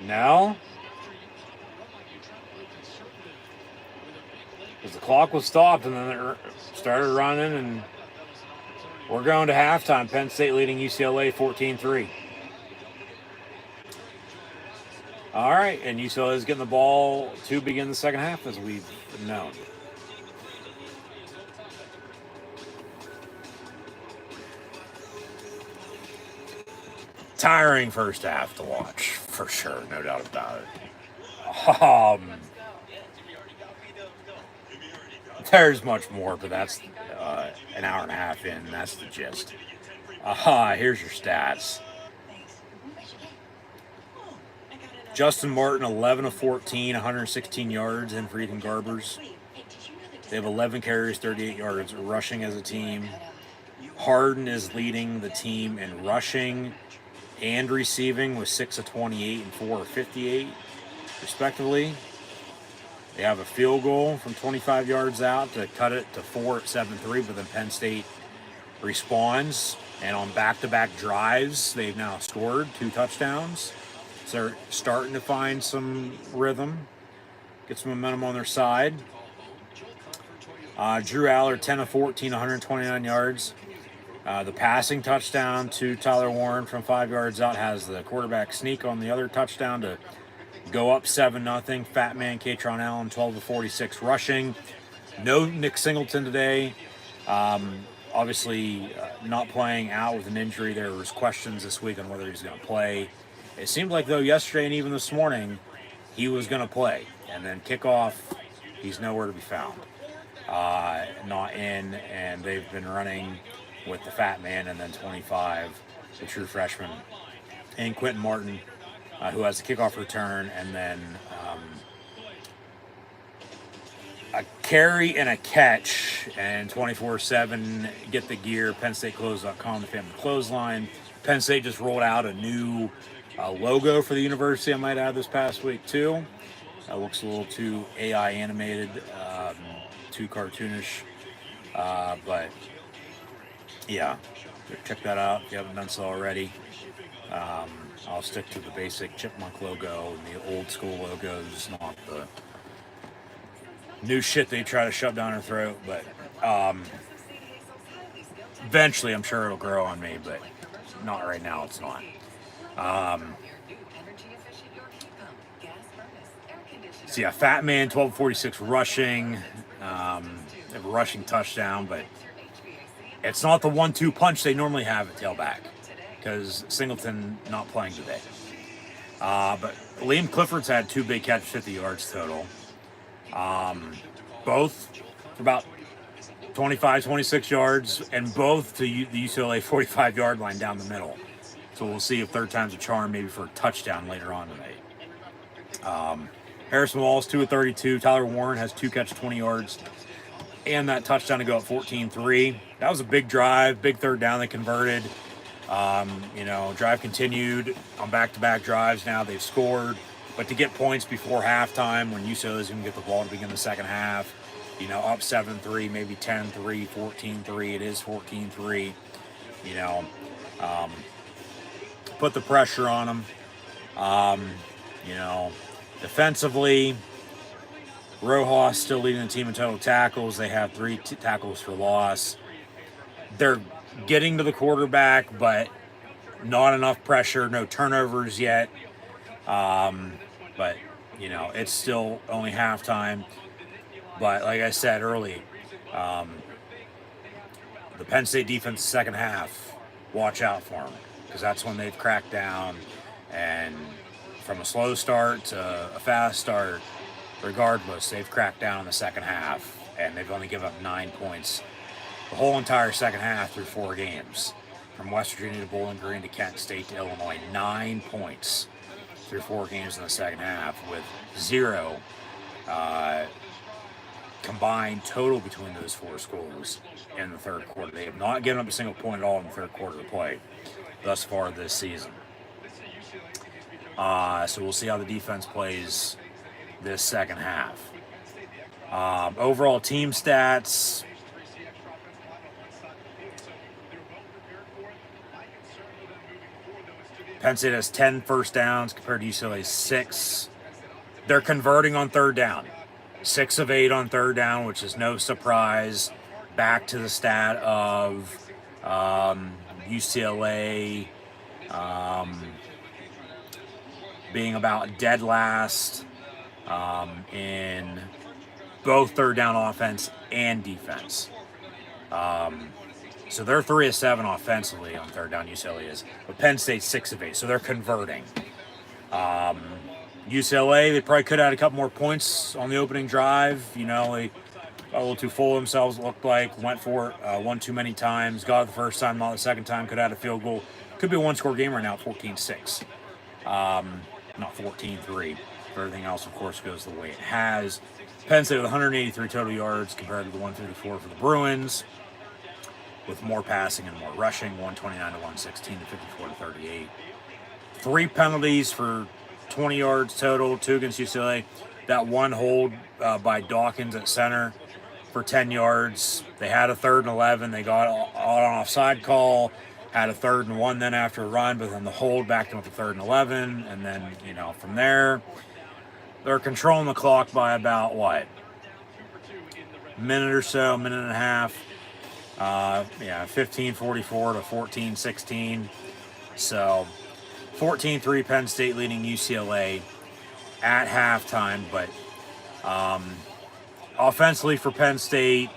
No? Because the clock was stopped and then it started running, and we're going to halftime. Penn State leading UCLA 14-3. All right, and UCLA is getting the ball to begin the second half, as we've known. Tiring first half to watch, for sure, no doubt about it. There's much more, but that's an hour and a half in. That's the gist. Here's your stats. Justin Martin, 11 of 14, 116 yards in for Ethan Garbers. They have 11 carries, 38 yards, rushing as a team. Harden is leading the team in rushing and receiving with 6 of 28 and 4 of 58, respectively. They have a field goal from 25 yards out to cut it to 4 at 7-3, but then Penn State responds And on back-to-back drives, they've now scored 2 touchdowns. So they're starting to find some rhythm, get some momentum on their side. Drew Aller, 10 of 14, 129 yards. The passing touchdown to Tyler Warren from 5 yards out has the quarterback sneak on the other touchdown to go up 7-0. Fat man Katron Allen, 12 of 46 rushing. No Nick Singleton today. Obviously, not playing out with an injury. There was questions this week on whether he's going to play. It seemed like, though, yesterday and even this morning, he was going to play. And then kickoff, he's nowhere to be found. Not in, and they've been running with the fat man and then 25, the true freshman, and Quentin Martin, who has the kickoff return, and then a carry and a catch, and 24/7 get the gear. PennStateClothes.com, the family clothesline. Penn State just rolled out a new logo for the university, I might add, this past week too. Looks a little too AI animated, too cartoonish, but yeah, check that out if you haven't done so already. I'll stick to the basic chipmunk logo and the old school logos, not the new shit they try to shove down our throat. But eventually, I'm sure it'll grow on me, but not right now. It's not. So yeah, Fat Man, 12-46 rushing, a rushing touchdown, but it's not the 1-2 punch they normally have at tailback because Singleton not playing today. But Liam Clifford's had 2 big catches, 50 yards total. Both for about 25, 26 yards, and both to the UCLA 45-yard line down the middle. So we'll see if third time's a charm, maybe for a touchdown later on tonight. Harrison Wallace, 2 of 32. Tyler Warren has 2 catches, 20 yards, and that touchdown to go up 14-3. That was a big drive, big third down they converted. Drive continued on back-to-back drives now. They've scored. But to get points before halftime when UCLA is going to get the ball to begin the second half, up 7-3, maybe 10-3, 14-3. It is 14-3. Put the pressure on them. Defensively, Rojas still leading the team in total tackles. They have 3 tackles for loss. They're getting to the quarterback, but not enough pressure. No turnovers yet. But, it's still only halftime. But like I said early, the Penn State defense second half, watch out for them, because that's when they've cracked down. And from a slow start to a fast start, regardless, they've cracked down in the second half, and they've only given up 9 points the whole entire second half through 4 games. From West Virginia to Bowling Green to Kent State to Illinois, 9 points through 4 games in the second half, with 0 combined total between those 4 schools in the third quarter. They have not given up a single point at all in the third quarter of play thus far this season. So we'll see how the defense plays this second half. Overall team stats. Penn State has 10 first downs compared to UCLA's 6. They're converting on third down. 6 of 8 on third down, which is no surprise. Back to the stat of UCLA being about dead last in both third down offense and defense. So they're 3 of 7 offensively on third down, UCLA is. But Penn State's 6 of 8, so they're converting. UCLA, they probably could have had a couple more points on the opening drive. They got a little too full of themselves, it looked like. Went for it one too many times. Got it the first time, not the second time. Could have had a field goal. Could be a one-score game right now, 14-6. Not 14-3. Everything else, of course, goes the way it has. Penn State with 183 total yards compared to the 134 for the Bruins, with more passing and more rushing, 129 to 116 to 54 to 38. 3 penalties for 20 yards total, 2 against UCLA. That one hold by Dawkins at center for 10 yards. They had a 3rd and 11. They got an offside call. had a 3rd and 1 then after a run, but then the hold backed them up to 3rd and 11, and then, you know, from there, they're controlling the clock by about, what, minute or so, minute and a half. 15:44 to 14:16. So 14-3 Penn State leading UCLA at halftime. But offensively for Penn State,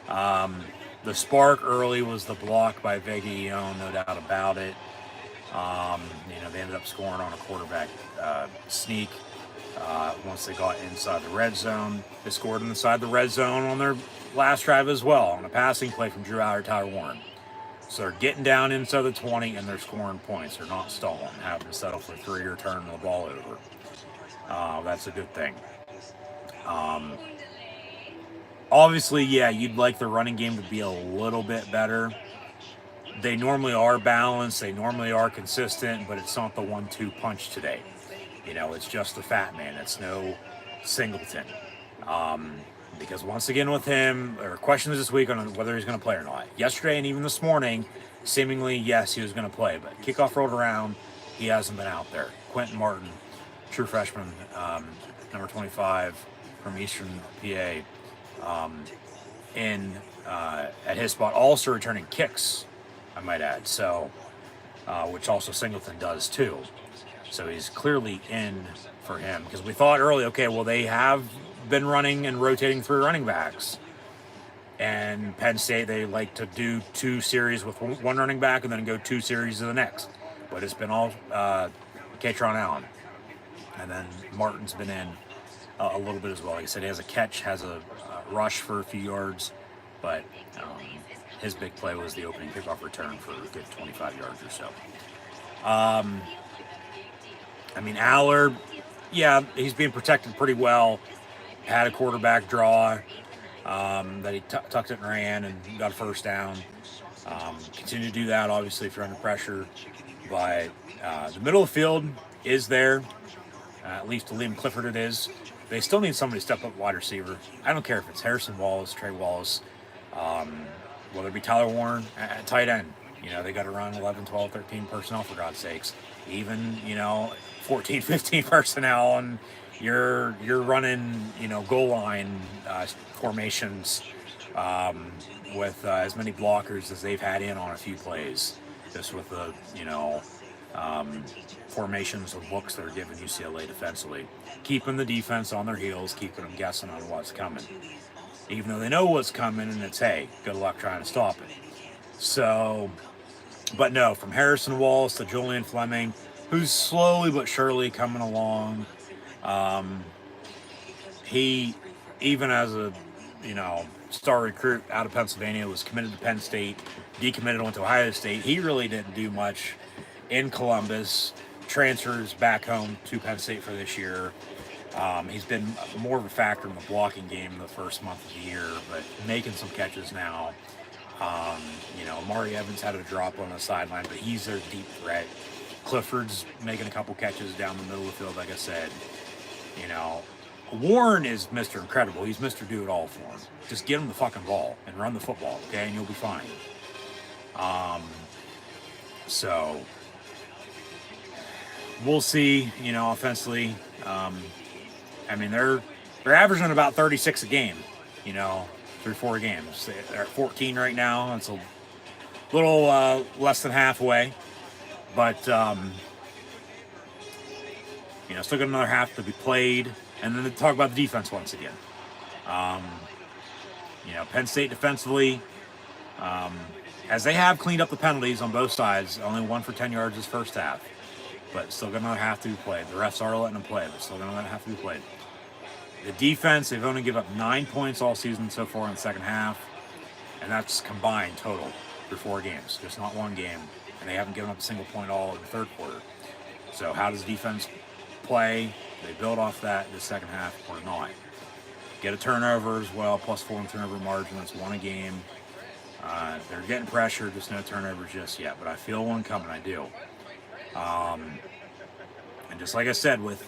the spark early was the block by Vega Ione, no doubt about it. They ended up scoring on a quarterback sneak. Once they got inside the red zone, they scored inside the red zone on their last drive as well on a passing play from Drew Aller, Tyler Warren. So they're getting down inside the 20 and they're scoring points. They're not stalling, having to settle for 3 or turning the ball over. That's a good thing. Obviously, yeah, you'd like the running game to be a little bit better. They normally are balanced. They normally are consistent, but it's not the 1-2 punch today. You know, it's just the fat man. It's no Singleton. Because once again with him, there are questions this week on whether he's going to play or not. Yesterday and even this morning, seemingly, yes, he was going to play. But kickoff rolled around, he hasn't been out there. Quentin Martin, true freshman, number 25 from Eastern PA, at his spot, also returning kicks, I might add. So, which also Singleton does too. So he's clearly in for him, because we thought early, okay, well, they have been running and rotating 3 running backs. And Penn State, they like to do 2 series with 1 running back and then go 2 series to the next. But it's been all Katron Allen. And then Martin's been in a little bit as well. Like I said, he has a catch, has a rush for a few yards. But his big play was the opening kickoff return for a good 25 yards or so. Aller, yeah, he's being protected pretty well. Had a quarterback draw that he tucked it and ran and got a first down. Continue to do that, obviously, if you're under pressure. But the middle of the field is there. At least to Liam Clifford it is. They still need somebody to step up wide receiver. I don't care if it's Harrison Wallace, Trey Wallace, whether it be Tyler Warren at tight end. You know, they got to run 11, 12, 13 personnel, for God's sakes. Even, 14, 15 personnel, and you're running, goal line formations with as many blockers as they've had in on a few plays. Just with the, formations of looks that are given UCLA defensively. Keeping the defense on their heels, keeping them guessing on what's coming. Even though they know what's coming, and it's, hey, good luck trying to stop it. So, but no, from Harrison Wallace to Julian Fleming, who's slowly but surely coming along. He, even as a, star recruit out of Pennsylvania, was committed to Penn State, decommitted, went to Ohio State. He really didn't do much in Columbus. Transfers back home to Penn State for this year. He's been more of a factor in the blocking game in the first month of the year, but making some catches now. Amari Evans had a drop on the sideline, but he's their deep threat. Clifford's making a couple catches down the middle of the field, like I said. Warren is Mr. Incredible. He's Mr. Do-It-All for him. Just give him the fucking ball and run the football, okay, and you'll be fine. So we'll see, offensively. They're averaging about 36 a game, through 4 games. They're at 14 right now. It's a little less than halfway. But, still got another half to be played. And then to talk about the defense once again. Penn State defensively, as they have cleaned up the penalties on both sides, only 1 for 10 yards this first half. But still got another half to be played. The refs are letting them play, but still got another half to be played. The defense, they've only given up 9 points all season so far in the second half. And that's combined total through 4 games, just not 1 game. And they haven't given up a single point all in the third quarter. So how does defense play? They build off that in the second half or not. Get a turnover as well, +4 in turnover margin. That's 1 a game. They're getting pressure, just no turnovers just yet. But I feel one coming, I do. And just like I said, with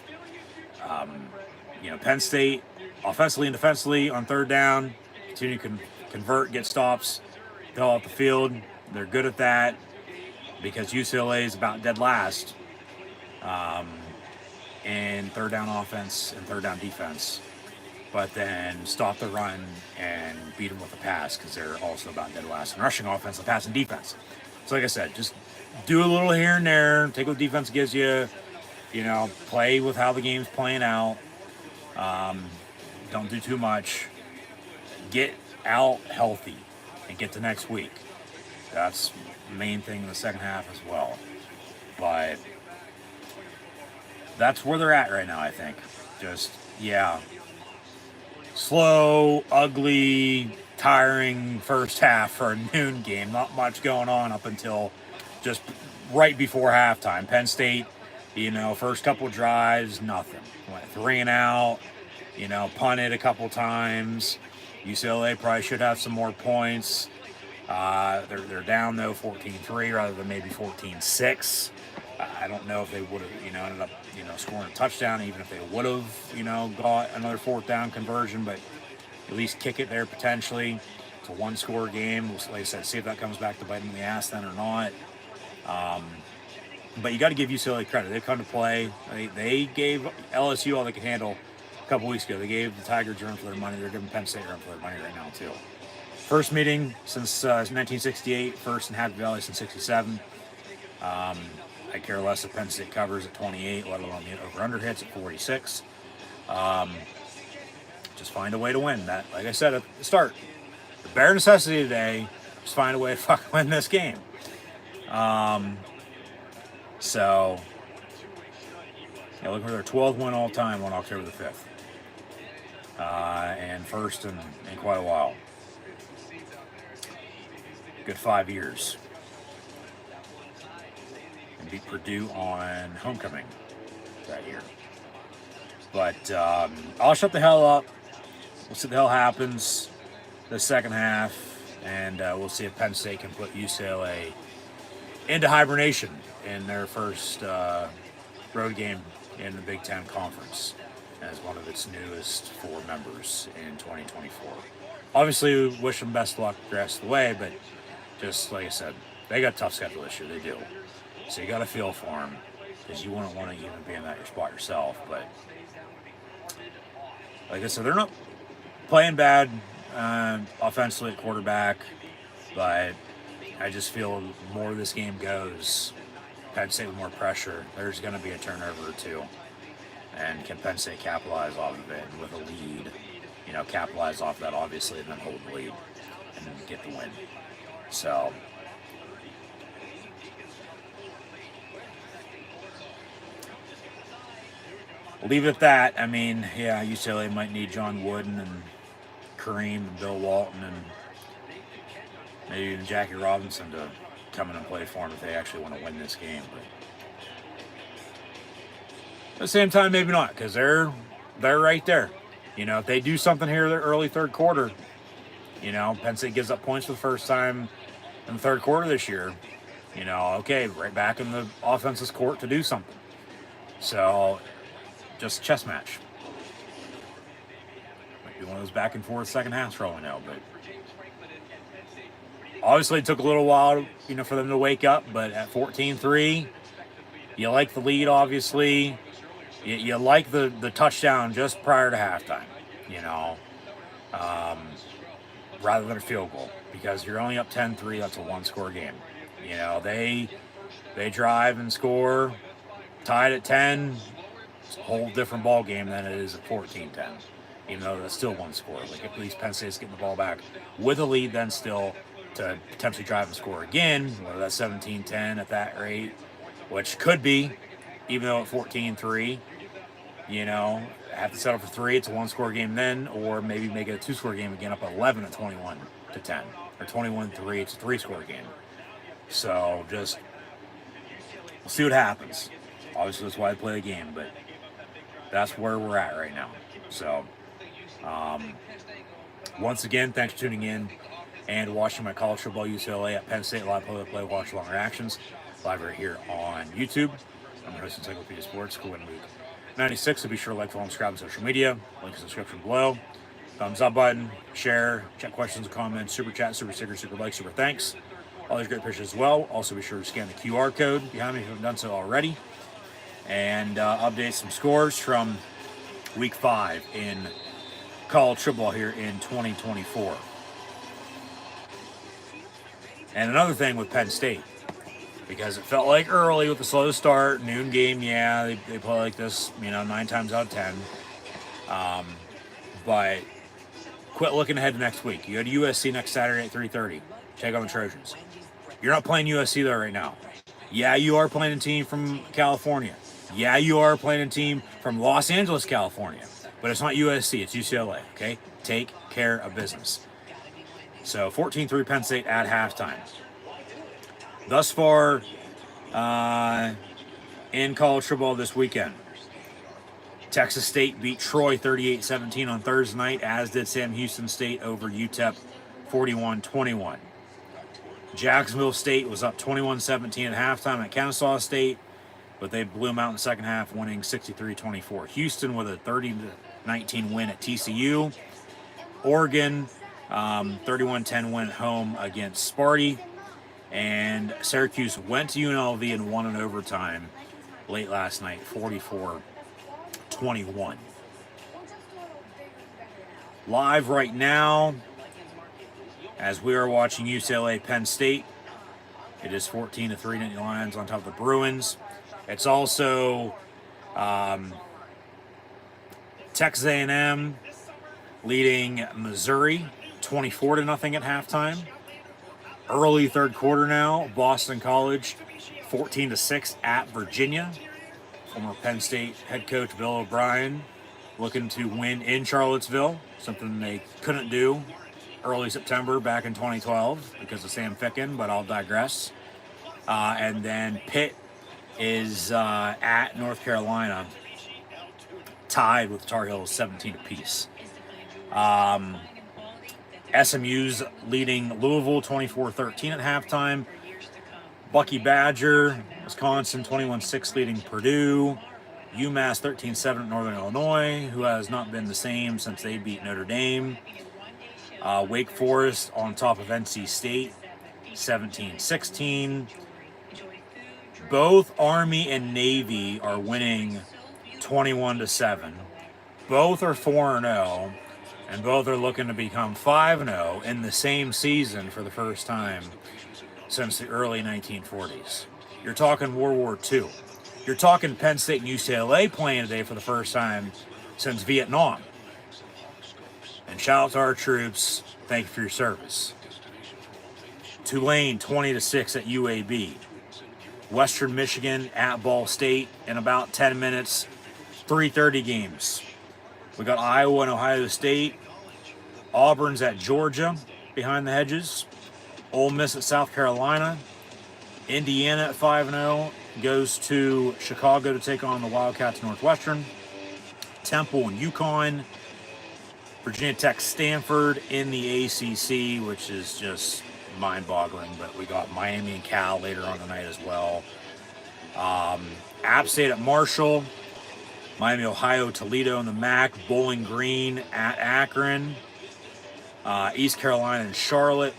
Penn State, offensively and defensively on third down, continue to convert, get stops, fill out the field. They're good at that. because UCLA is about dead last in third down offense and third down defense, but then stop the run and beat them with a pass because they're also about dead last in rushing offense and passing defense. So like I said, just do a little here and there, take what defense gives you, play with how the game's playing out. Don't do too much. Get out healthy and get to next week. That's the main thing in the second half as well. But that's where they're at right now, I think. Just, slow, ugly, tiring first half for a noon game. Not much going on up until just right before halftime. Penn State, first couple drives, nothing. Went 3 and out, punted a couple times. UCLA probably should have some more points. They're down, though, 14-3 rather than maybe 14-6. I don't know if they would have, ended up, scoring a touchdown, even if they would have, got another fourth down conversion, but at least kick it there potentially. It's a one-score game. Like I said, see if that comes back to bite them in the ass then or not. But you got to give UCLA credit. They've come to play. They gave LSU all they could handle a couple weeks ago. They gave the Tigers a run for their money. They're giving Penn State a run for their money right now, too. First meeting since 1968, first in Happy Valley since 67. I care less if Penn State covers at 28, let alone the over-under hits at 46. Just find a way to win. That, like I said at the start, the bare necessity today, just find a way to fucking win this game. So, looking for their 12th win all time on October the 5th. And first in quite a while. Good 5 years. And beat Purdue on homecoming that year. But I'll shut the hell up. We'll see what the hell happens the second half. And we'll see if Penn State can put UCLA into hibernation in their first road game in the Big Ten Conference as one of its newest 4 members in 2024. Obviously, we wish them best luck the rest of the way, but just like I said, they got a tough schedule this year. They do. So you got to feel for them because you wouldn't want to even be in that spot yourself. But like I said, they're not playing bad offensively at quarterback, but I just feel the more this game goes, Penn State with more pressure, there's going to be a turnover or two. And can Penn State capitalize off of it with a lead? Capitalize off that, obviously, and then hold the lead and then get the win. So, leave it at that. I mean, UCLA might need John Wooden and Kareem and Bill Walton and maybe even Jackie Robinson to come in and play for them if they actually want to win this game. But at the same time, maybe not, because they're right there. If they do something here in the early third quarter, Penn State gives up points for the first time in the third quarter this year, okay, right back in the offense's court to do something. So, just a chess match. Might be one of those back and forth second halves for all we know, but obviously it took a little while, for them to wake up, but at 14-3, you like the lead, obviously. You like the touchdown just prior to halftime, rather than a field goal, because you're only up 10-3, that's a one-score game. They drive and score, tied at 10, it's a whole different ball game than it is at 14-10, even though that's still one score. Like, at least Penn State's getting the ball back with a lead then still to potentially drive and score again, whether that's 17-10 at that rate, which could be, even though at 14-3, have to settle for 3, it's a one-score game then, or maybe make it a 2-score game again up at 11 at 21-10, or 21-3, it's a 3-score game. So just, we'll see what happens. Obviously, that's why I play the game, but that's where we're at right now. So, once again, thanks for tuning in and watching my college football UCLA at Penn State live play watch along reactions live right here on YouTube. I'm your host, Encyclopedia Sports, School Win Week 96. So be sure to like, follow, and subscribe on social media. Link in the description below. Thumbs up button, share, check questions and comments, super chat, super sticker, super like, super thanks. all these great pictures as well. Also, be sure to scan the QR code behind me if you haven't done so already. And update some scores from week 5 in college football here in 2024. And another thing with Penn State, because it felt like early with the slow start, noon game, yeah, they play like this, 9 times out of 10. But quit looking ahead to next week. You go to USC next Saturday at 3:30. Take on the Trojans. You're not playing USC there right now. Yeah, you are playing a team from California. Yeah, you are playing a team from Los Angeles, California. But it's not USC, it's UCLA, okay? Take care of business. So 14-3 Penn State at halftime. Thus far in college football this weekend, Texas State beat Troy 38-17 on Thursday night, as did Sam Houston State over UTEP 41-21. Jacksonville State was up 21-17 at halftime at Kennesaw State, but they blew them out in the second half, winning 63-24. Houston with a 30-19 win at TCU. Oregon, 31-10 win at home against Sparty. And Syracuse went to UNLV and won in overtime late last night, 44-21. Live right now, as we are watching UCLA Penn State, it is 14-3 Nittany Lions on top of the Bruins. It's also Texas A&M leading Missouri 24-0 at halftime. Early third quarter now, Boston College 14-6 at Virginia. Former Penn State head coach Bill O'Brien looking to win in Charlottesville, something they couldn't do early September back in 2012 because of Sam Ficken, but I'll digress. And then Pitt is at North Carolina, tied with Tar Heels 17 apiece. SMU's leading Louisville 24-13 at halftime. Bucky Badger, Wisconsin 21-6 leading Purdue. UMass 13-7 at Northern Illinois, who has not been the same since they beat Notre Dame. Wake Forest on top of NC State 17-16. Both Army and Navy are winning 21-7. Both are 4-0. And both are looking to become 5-0 in the same season for the first time since the early 1940s. You're talking World War II. You're talking Penn State and UCLA playing today for the first time since Vietnam. And shout out to our troops. Thank you for your service. Tulane 20-6 at UAB. Western Michigan at Ball State in about 10 minutes. 3:30 games. We got Iowa and Ohio State. Auburn's at Georgia behind the hedges. Ole Miss at South Carolina. Indiana at 5-0 goes to Chicago to take on the Wildcats Northwestern. Temple and UConn. Virginia Tech Stanford in the ACC, which is just mind-boggling. But we got Miami and Cal later on tonight as well. App State at Marshall. Miami, Ohio, Toledo in the MAC. Bowling Green at Akron. East Carolina and Charlotte.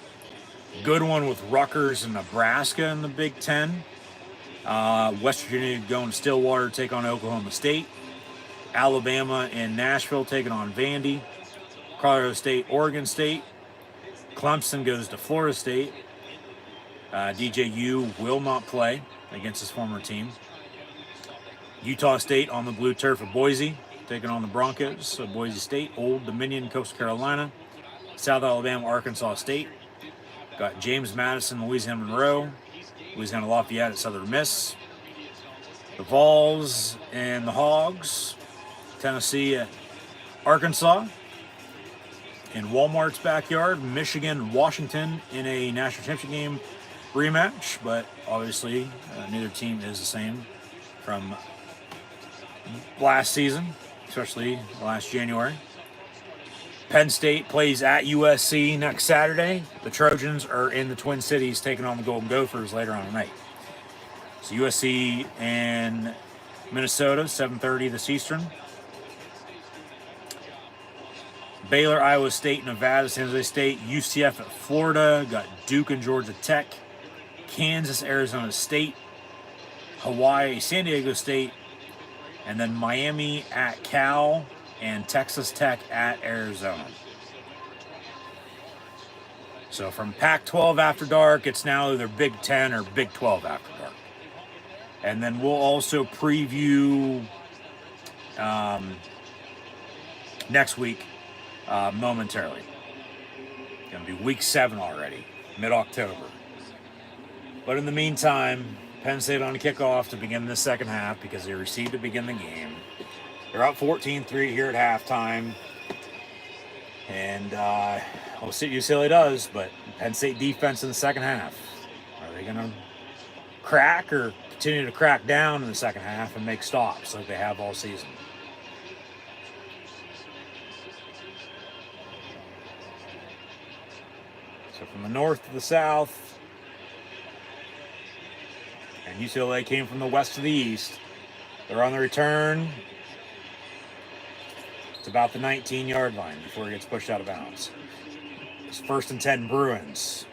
Good one with Rutgers and Nebraska in the Big Ten. West Virginia going to Stillwater to take on Oklahoma State. Alabama and Nashville taking on Vandy. Colorado State, Oregon State. Clemson goes to Florida State. DJU will not play against his former team. Utah State on the blue turf of Boise, taking on the Broncos. So Boise State, Old Dominion, Coastal Carolina. South Alabama, Arkansas State. Got James Madison, Louisiana Monroe. Louisiana Lafayette at Southern Miss. The Vols and the Hogs. Tennessee at Arkansas. In Walmart's backyard, Michigan, Washington in a national championship game rematch. But obviously, neither team is the same from last season, especially last January. Penn State plays at USC next Saturday. The Trojans are in the Twin Cities taking on the Golden Gophers later on tonight. So USC and Minnesota, 7:30 this Eastern. Baylor, Iowa State, Nevada, San Jose State, UCF at Florida. Got Duke and Georgia Tech Kansas, Arizona State, Hawaii, San Diego State, and then Miami at Cal, and Texas Tech at Arizona. So from Pac-12 After Dark, it's now either Big 10 or Big 12 After Dark. And then we'll also preview next week momentarily. Going to be week 7 already, mid-October. But in the meantime, Penn State on kickoff to begin the second half because they received to begin the game. They're up 14-3 here at halftime. And we'll see what UCLA does, but Penn State defense in the second half. Are they going to crack or continue to crack down in the second half and make stops like they have all season? So from the north to the south, and UCLA came from the west to the east. They're on the return. It's about the 19-yard line before it gets pushed out of bounds. It's 1st and 10 Bruins.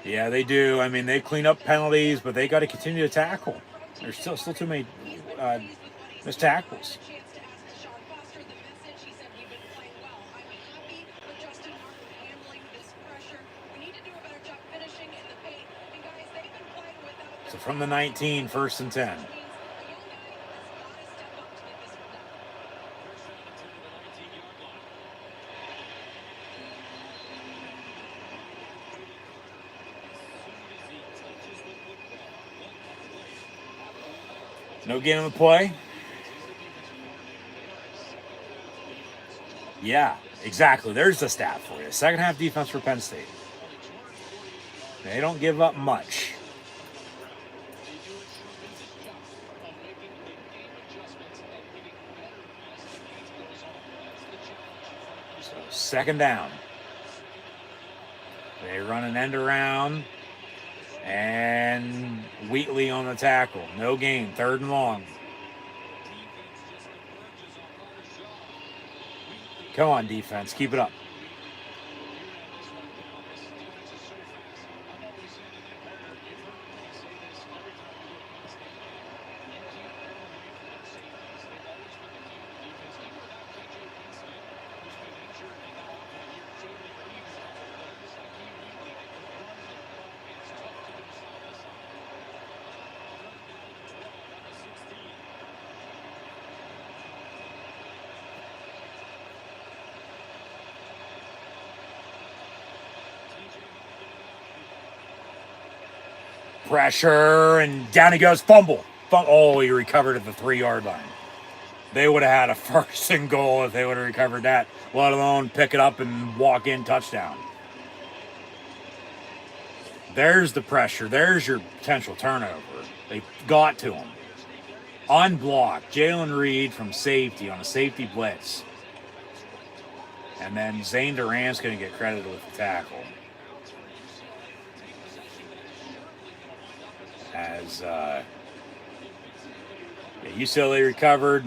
Yeah, they do. I mean, they clean up penalties, but they got to continue to tackle. There's still too many missed tackles. So from the 19, 1st and 10. No gain on the play. Yeah, exactly. There's the stat for you. Second half defense for Penn State. They don't give up much. So second down. They run an end around. And Wheatley on the tackle. No gain. 3rd and long. Come on, defense. Keep it up. Pressure, and down he goes. Fumble. Oh, he recovered at the 3-yard line. They would have had a 1st and goal if they would have recovered that, let alone pick it up and walk in touchdown. There's the pressure. There's your potential turnover. They got to him. Unblocked. Jalen Reed from safety on a safety blitz. And then Zane Durant's going to get credited with the tackle. As UCLA recovered.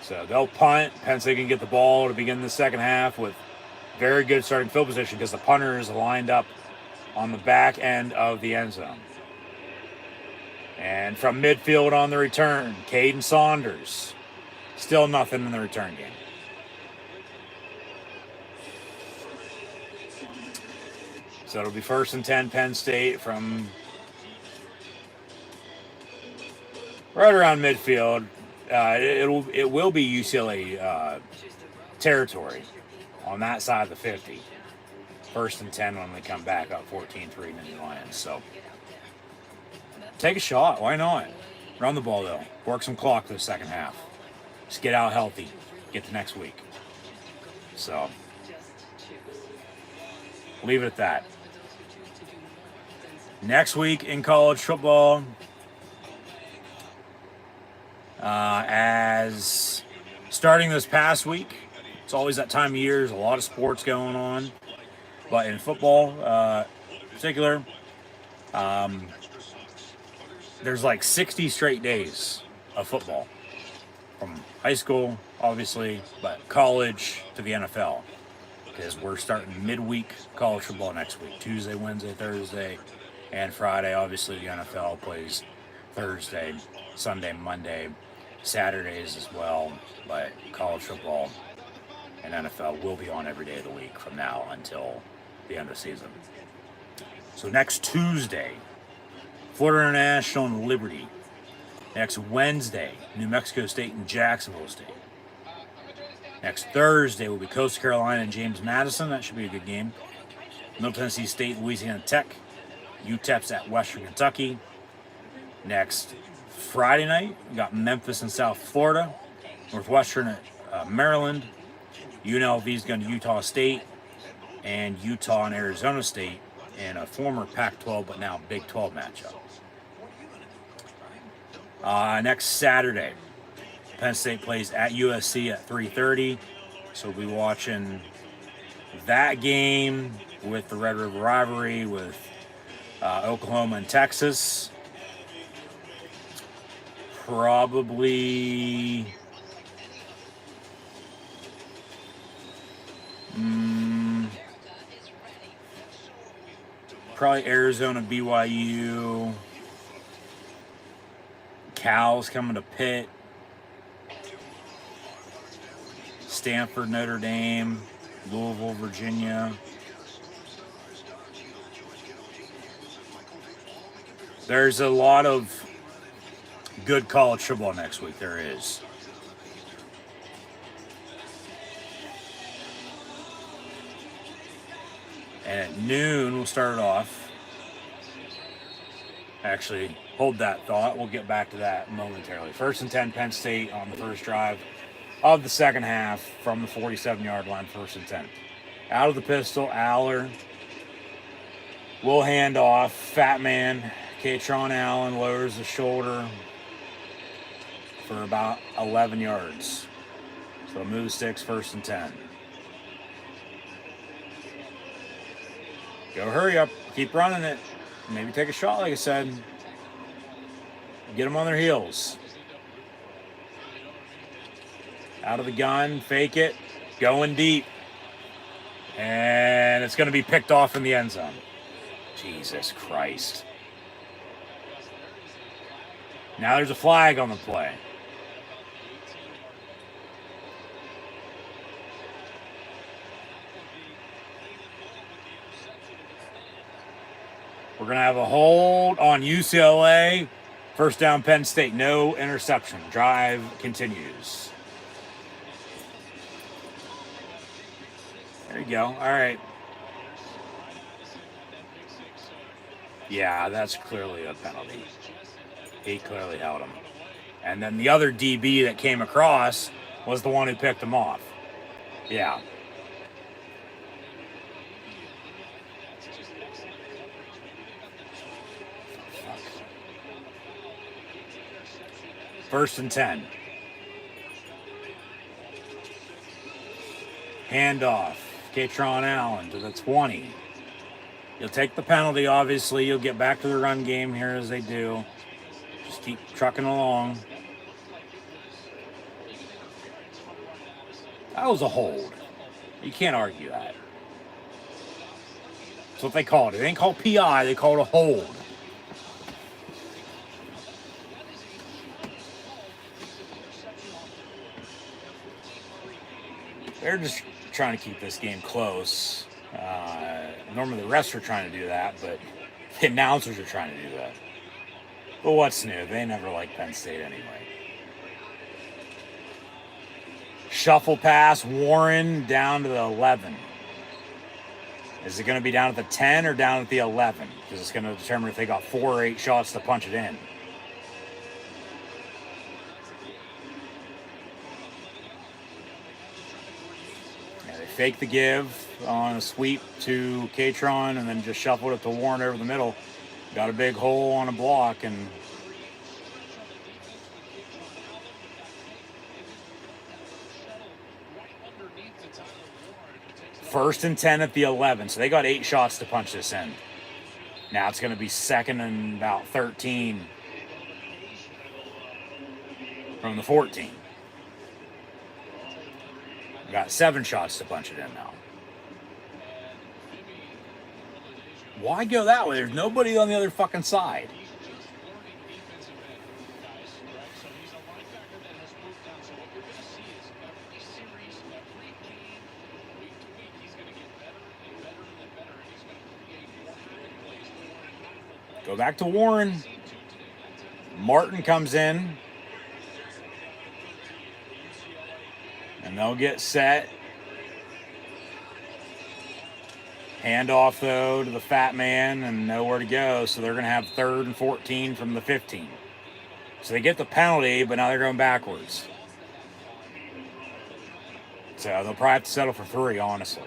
So they'll punt. Penn State can get the ball to begin the second half with very good starting field position because the punter is lined up on the back end of the end zone. And from midfield on the return, Caden Saunders. Still nothing in the return game. So it'll be 1st and 10 Penn State from right around midfield. It will be UCLA territory on that side of the 50. 1st and 10 when they come back up 14-3 Nittany Lions. So take a shot. Why not? Run the ball though. Work some clock for the second half. Just get out healthy. Get to next week. So leave it at that. Next week in college football, as starting this past week, it's always that time of year. There's a lot of sports going on, but in football, in particular, there's like 60 straight days of football from high school, obviously, but college to the NFL. Because we're starting midweek college football next week. Tuesday, Wednesday, Thursday, and Friday. Obviously, the NFL plays Thursday, Sunday, Monday, Saturdays as well. But college football and NFL will be on every day of the week from now until the end of the season. So next Tuesday, Florida International and Liberty. Next Wednesday, New Mexico State and Jacksonville State. Next Thursday will be Coastal Carolina and James Madison. That should be a good game. Middle Tennessee State, Louisiana Tech. UTEP's at Western Kentucky. Next Friday night, we got Memphis and South Florida. Northwestern at Maryland. UNLV's going to Utah State. And Utah and Arizona State in a former Pac-12 but now Big 12 matchup. Next Saturday, Penn State plays at USC at 3:30. So we'll be watching that game with the Red River rivalry with Oklahoma and Texas. Probably Arizona, BYU. Cal's coming to Pitt. Stanford, Notre Dame, Louisville, Virginia. There's a lot of good college football next week. There is. And at noon, we'll start it off. Actually, hold that thought. We'll get back to that momentarily. 1st and 10, Penn State on the first drive of the second half from the 47-yard line, 1st and 10. Out of the pistol, Aller will hand off. Fat man, Katron Allen lowers the shoulder for about 11 yards. So move sticks, 1st and 10. Go hurry up. Keep running it. Maybe take a shot, like I said. Get them on their heels. Out of the gun, fake it, going deep. And it's going to be picked off in the end zone. Jesus Christ. Now there's a flag on the play. We're going to have a hold on UCLA. First down, Penn State. No interception. Drive continues. There you go. All right. Yeah, that's clearly a penalty. He clearly held him. And then the other DB that came across was the one who picked him off. Yeah. First and 10. Handoff. Katron Allen to the 20. You'll take the penalty, obviously. You'll get back to the run game here as they do. Just keep trucking along. That was a hold. You can't argue that. That's what they called it. They ain't called PI. They called it a hold. They're just trying to keep this game close. Normally the refs are trying to do that, but the announcers are trying to do that. But what's new? They never liked Penn State anyway. Shuffle pass, Warren down to the 11. Is it going to be down at the 10 or down at the 11? Because it's going to determine if they got 4 or 8 shots to punch it in. Fake the give on a sweep to Katron and then just shuffled it to Warren over the middle. Got a big hole on a block and first and 10 at the 11. So they got 8 shots to punch this in. Now it's going to be 2nd and about 13 from the 14. We got 7 shots to punch it in now. Why go that way? There's nobody on the other fucking side. Go back to Warren. Martin comes in. And they'll get set. Handoff, though, to the fat man and nowhere to go. So they're going to have 3rd and 14 from the 15. So they get the penalty, but now they're going backwards. So they'll probably have to settle for 3, honestly.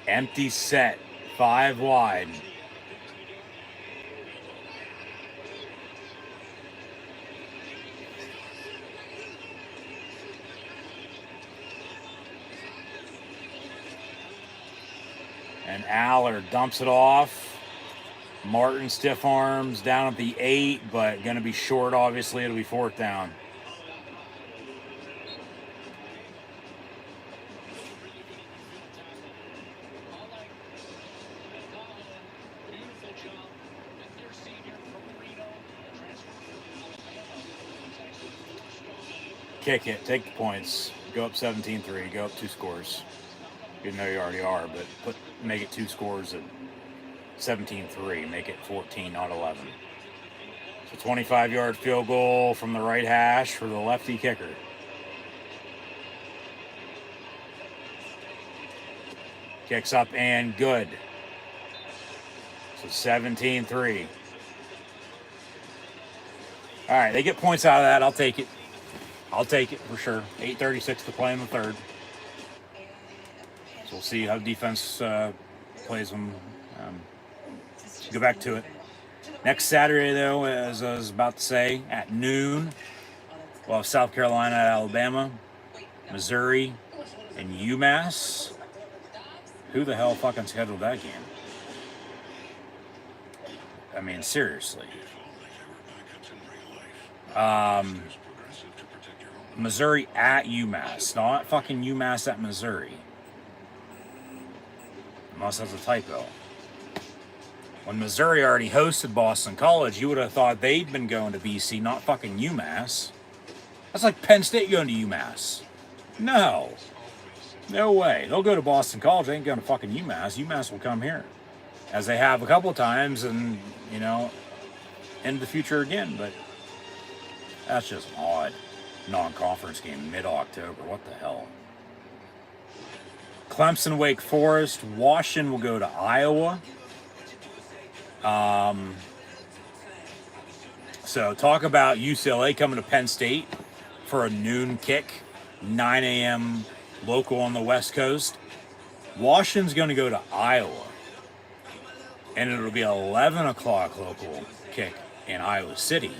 Empty set, 5 wide. And Aller dumps it off. Martin stiff arms down at the 8, but going to be short, obviously. It'll be 4th down. Kick it, take the points, go up 17-3, go up 2 scores. Even though you already are, but make it 2 scores at 17-3, make it 14, not 11. So 25-yard field goal from the right hash for the lefty kicker. Kicks up and good. So 17-3. All right, they get points out of that. I'll take it. I'll take it for sure. 8:36 to play in the 3rd. So we'll see how defense plays them. Go back to it. Next Saturday, though, as I was about to say, at noon, we'll have South Carolina at Alabama, Missouri, and UMass. Who the hell fucking scheduled that game? I mean, seriously. Missouri at UMass, not fucking UMass at Missouri. Unless that's a typo. When Missouri already hosted Boston College, you would have thought they'd been going to BC, not fucking UMass. That's like Penn State going to UMass. No. No way. They'll go to Boston College. They ain't going to fucking UMass. UMass will come here. As they have a couple of times and, you know, into the future again. But that's just odd. Non-conference game mid-October. What the hell? Clemson, Wake Forest. Washington will go to Iowa. So talk about UCLA coming to Penn State for a noon kick. 9 a.m. local on the West Coast. Washington's going to go to Iowa. And it'll be 11 o'clock local kick in Iowa City.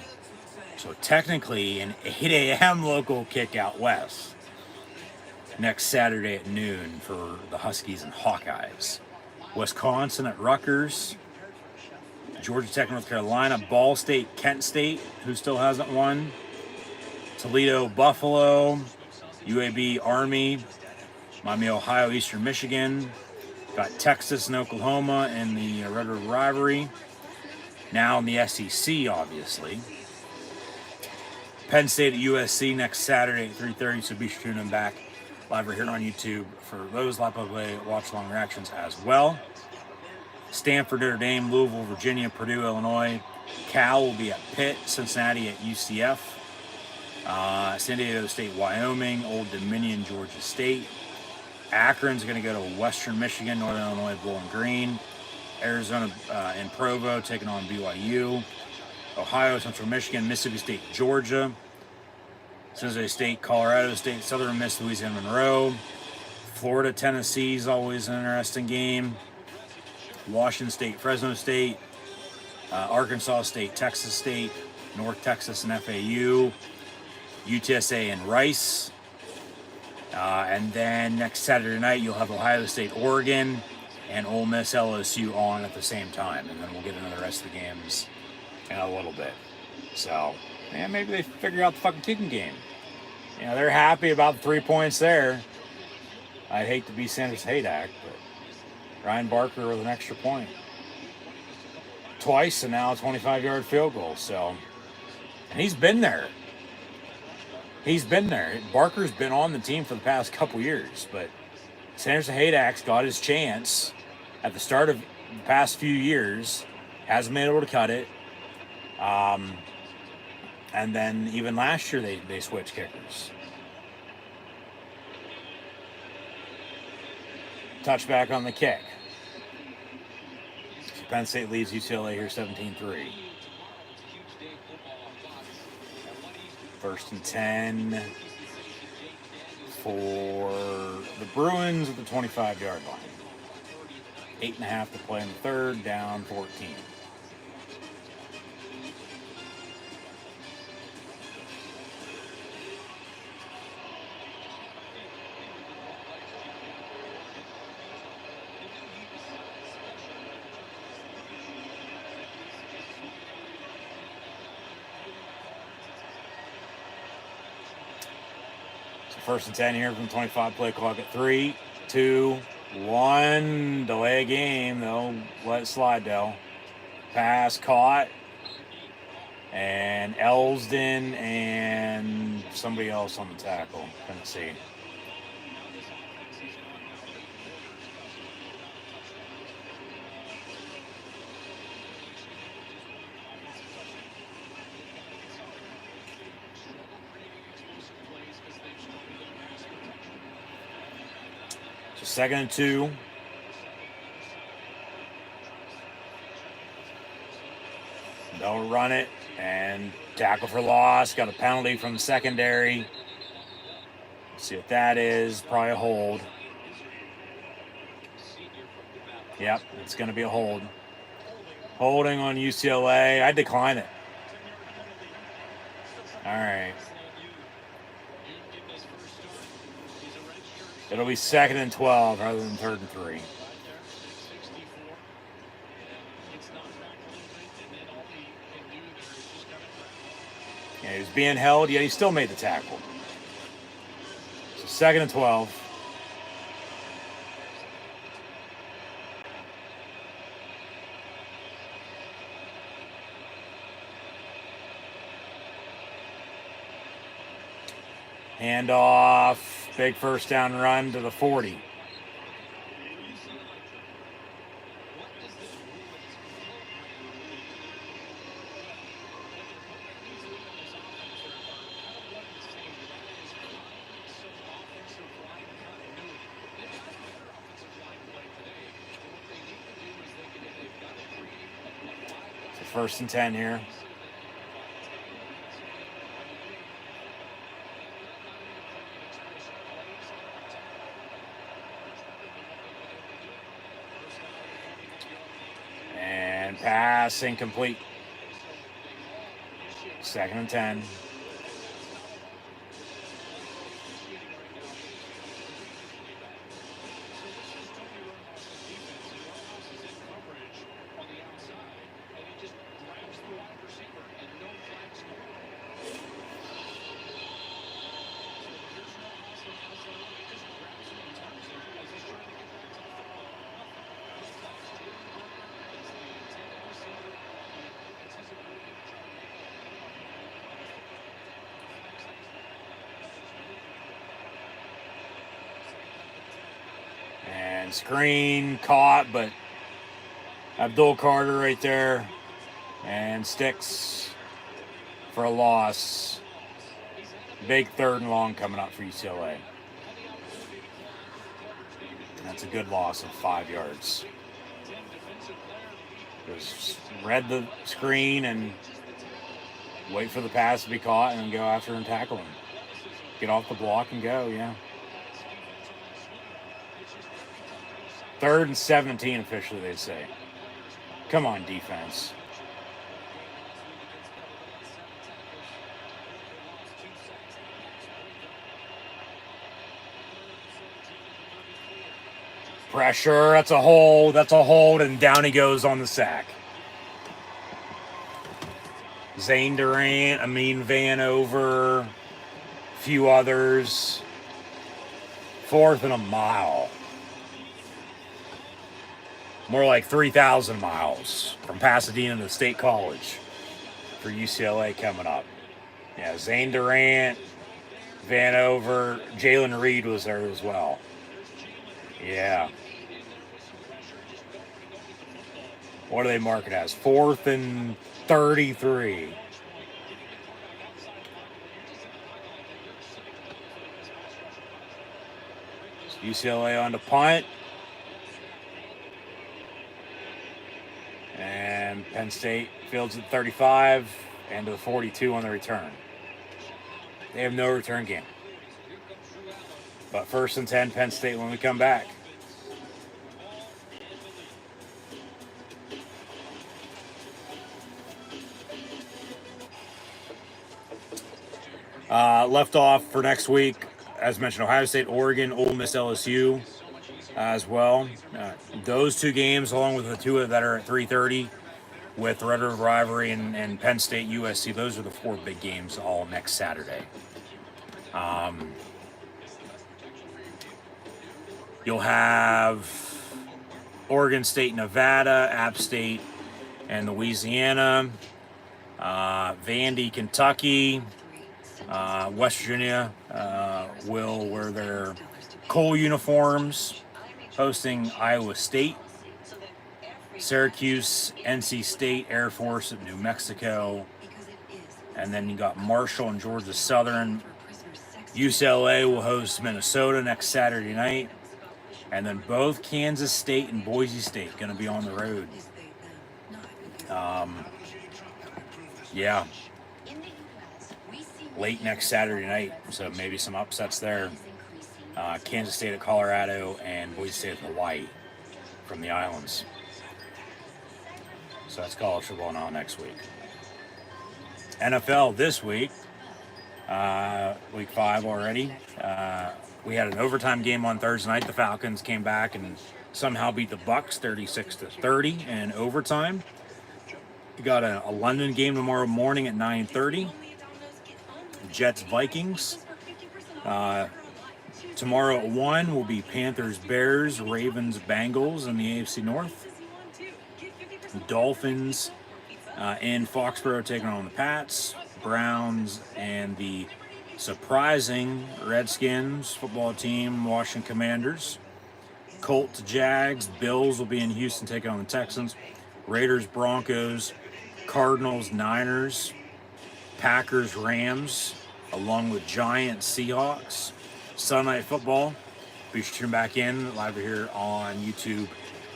So technically an 8 a.m. local kick out west. Next Saturday at noon for the Huskies and Hawkeyes. Wisconsin at Rutgers. Georgia Tech, North Carolina. Ball State, Kent State, who still hasn't won. Toledo, Buffalo. UAB, Army. Miami, Ohio, Eastern Michigan. Got Texas and Oklahoma in the Red River Rivalry. Now in the SEC, obviously. Penn State at USC next Saturday at 3:30, so be sure to tune in back live right here on YouTube for those live play watch-along reactions as well. Stanford, Notre Dame, Louisville, Virginia, Purdue, Illinois. Cal will be at Pitt, Cincinnati at UCF. San Diego State, Wyoming, Old Dominion, Georgia State. Akron's going to go to Western Michigan, Northern Illinois, Bowling Green. Arizona and Provo taking on BYU. Ohio, Central Michigan, Mississippi State, Georgia. San Jose State, Colorado State, Southern Miss, Louisiana Monroe. Florida, Tennessee is always an interesting game. Washington State, Fresno State. Arkansas State, Texas State. North Texas and FAU. UTSA and Rice. And then next Saturday night, you'll have Ohio State, Oregon, and Ole Miss, LSU on at the same time. And then we'll get into the rest of the games in a little bit. So, yeah, maybe they figure out the fucking kicking game. You know, they're happy about the 3 points there. I'd hate to be Sanders Haydak, but Ryan Barker with an extra point. Twice, and now a 25-yard field goal. So, and he's been there. He's been there. Barker's been on the team for the past couple years, but Sanders Haydak's got his chance at the start of the past few years. Hasn't been able to cut it. And then even last year they switched kickers. Touchback on the kick. So Penn State leads UCLA here 17-3. 1st and 10 for the Bruins at the 25-yard line. 8.5 to play in the third, down 14. So 1st and 10 here from 25, play clock at 3, 2, 1. Delay a game. They'll let it slide, though. Pass caught. And Elsden and somebody else on the tackle. Couldn't see. So 2nd and 2. They'll run it and tackle for loss. Got a penalty from the secondary. See what that is. Probably a hold. Yep, it's going to be a hold. Holding on UCLA. I decline it. All right. It'll be 2nd and 12 rather than 3rd and 3. Yeah, he was being held, yet he still made the tackle. So 2nd and 12. Hand off. Big 1st down run to the 40. So 1st and 10 here. Pass incomplete. 2nd and 10. Screen caught, but Abdul Carter right there, and sticks for a loss. Big 3rd and long coming up for UCLA. That's a good loss of 5 yards. Just read the screen and wait for the pass to be caught and then go after and tackle him. Get off the block and go, yeah. 3rd and 17 officially, they say. Come on, defense. Pressure. That's a hold. That's a hold. And down he goes on the sack. Zane Durant, Amin Vanover, a few others. 4th and a mile. More like 3,000 miles from Pasadena to State College for UCLA coming up. Yeah, Zane Durant, Vanover, Jalen Reed was there as well. Yeah. What do they mark it as? 4th and 33. UCLA on the punt. And Penn State fields at 35 and to the 42 on the return. They have no return game. But 1st and 10, Penn State when we come back. Left off for next week, as mentioned, Ohio State, Oregon, Ole Miss, LSU as well. Those 2 games, along with the 2 that are at 3:30, with Red River Rivalry and Penn State, USC, those are the 4 big games all next Saturday. You'll have Oregon State, Nevada, App State, and Louisiana, Vandy, Kentucky, West Virginia will wear their Cole uniforms, hosting Iowa State, Syracuse, NC State, Air Force at New Mexico, and then you got Marshall and Georgia Southern. UCLA will host Minnesota next Saturday night, and then both Kansas State and Boise State going to be on the road. Yeah. Late next Saturday night, so maybe some upsets there. Kansas State at Colorado and Boise State at Hawaii from the islands. So that's college football now next week. NFL this week, week 5 already. We had an overtime game on Thursday night. The Falcons came back and somehow beat the Bucs 36-30 in overtime. We got a London game tomorrow morning at 9:30. Jets Vikings. Tomorrow at 1 will be Panthers Bears, Ravens Bengals in the AFC North. Dolphins in Foxborough taking on the Pats. Browns and the surprising Redskins football team, Washington Commanders. Colts Jags. Bills will be in Houston taking on the Texans. Raiders Broncos. Cardinals Niners. Packers Rams, along with Giants Seahawks. Sunday Night Football. Be sure to tune back in live here on YouTube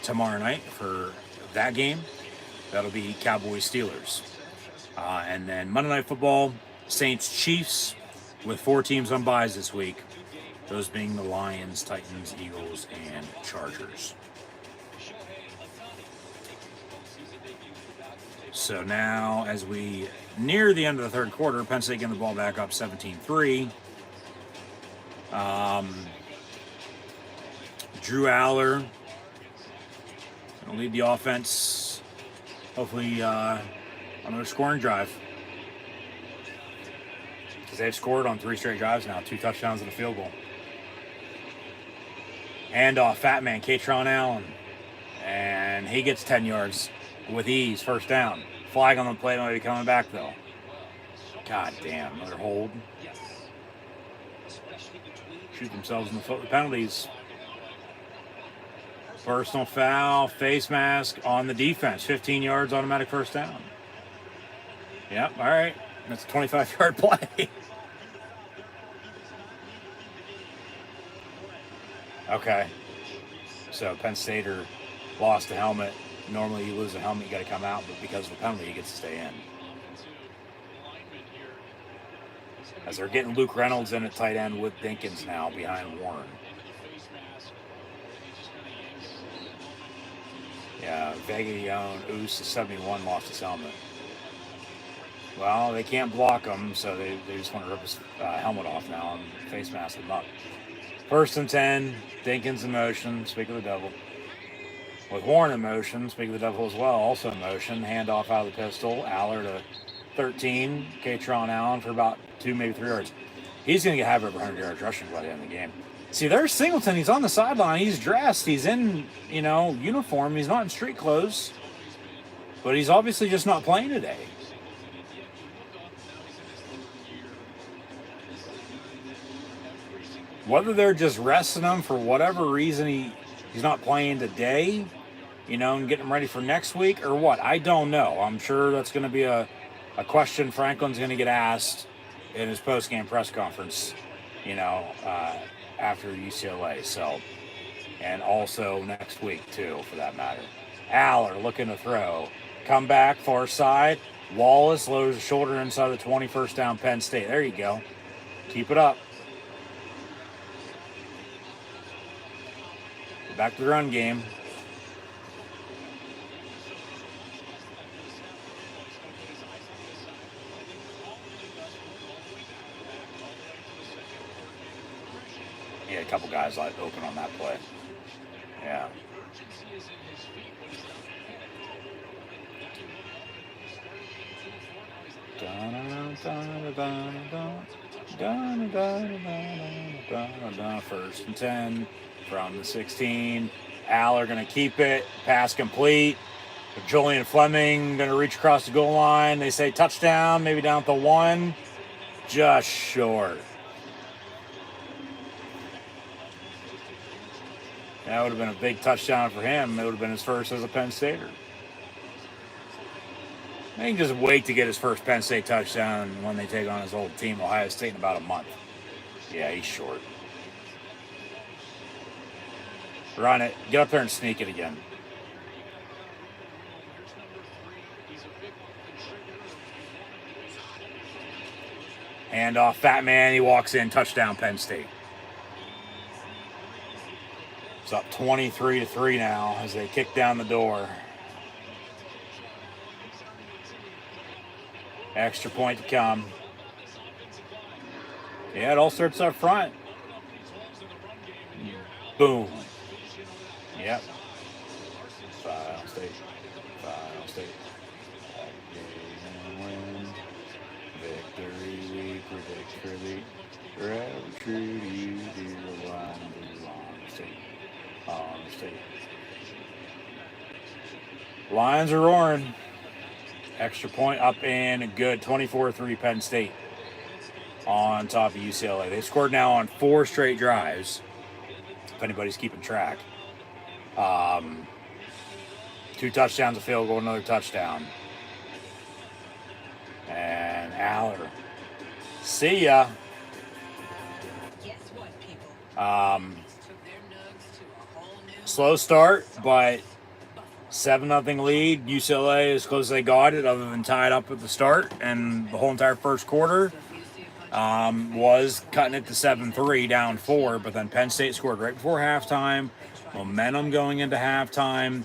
tomorrow night for that game. That'll be Cowboys Steelers. And then Monday Night Football, Saints Chiefs, with 4 teams on byes this week. Those being the Lions, Titans, Eagles, and Chargers. So now, as we near the end of the 3rd quarter, Penn State getting the ball back up 17-3. Drew Aller going to lead the offense, hopefully on their scoring drive. Because they've scored on 3 straight drives now, 2 touchdowns and a field goal. And fat man, Katron Allen. And he gets 10 yards with ease, 1st down. Flag on the play, might be coming back though. God damn, another hold. Shoot themselves in the foot with penalties. Personal foul, face mask on the defense. 15 yards, automatic 1st down. Yep, all right. That's a 25-yard play. Okay. So Penn Stater lost a helmet. Normally you lose a helmet, you got to come out, but because of the penalty, he gets to stay in. As they're getting Luke Reynolds in at tight end with Dinkins now behind Warren. Yeah, Vegayon Oos, 71, lost his helmet. Well, they can't block him, so they just want to rip his helmet off now and face mask him up. First and 10, Dinkins in motion, speak of the devil. With Warren in motion, speak of the devil as well, also in motion. Handoff out of the pistol, Aller to 13, Katron Allen for about 2, maybe 3 yards. He's going to have over 100 yards rushing by the end of the game. See, there's Singleton. He's on the sideline. He's dressed. He's in, uniform. He's not in street clothes. But he's obviously just not playing today. Whether they're just resting him for whatever reason he's not playing today, and getting him ready for next week or what, I don't know. I'm sure that's going to be a question Franklin's going to get asked in his post-game press conference, after UCLA. So, and also next week too, for that matter. Aller looking to throw. Come back, far side. Wallace lowers the shoulder inside the 21st down Penn State. There you go. Keep it up. Back to the run game. Yeah, a couple guys like open on that play. Yeah. First and 10 from the 16. Aller going to keep it. Pass complete. Julian Fleming going to reach across the goal line. They say touchdown, maybe down to 1. Just short. That would have been a big touchdown for him. It would have been his first as a Penn Stater. He can just wait to get his first Penn State touchdown when they take on his old team, Ohio State, in about a month. Yeah, he's short. Run it. Get up there and sneak it again. Hand off, fat man. He walks in. Touchdown, Penn State. It's up 23-3 now as they kick down the door. Extra point to come. Yeah, it all starts up front. Boom. Yep. Ohio State. Ohio State. Win. Victory week. Victory. True to you, dear Ohio State. Lions are roaring. Extra point up and good. 24-3 Penn State on top of UCLA. They've scored now on 4 straight drives, if anybody's keeping track. 2 touchdowns, a field goal, another touchdown. And Aller. See ya. Guess what, people? Slow start, but 7-0 lead. UCLA as close as they got it, other than tied up at the start, and the whole entire first quarter was cutting it to 7-3, down 4. But then Penn State scored right before halftime. Momentum going into halftime.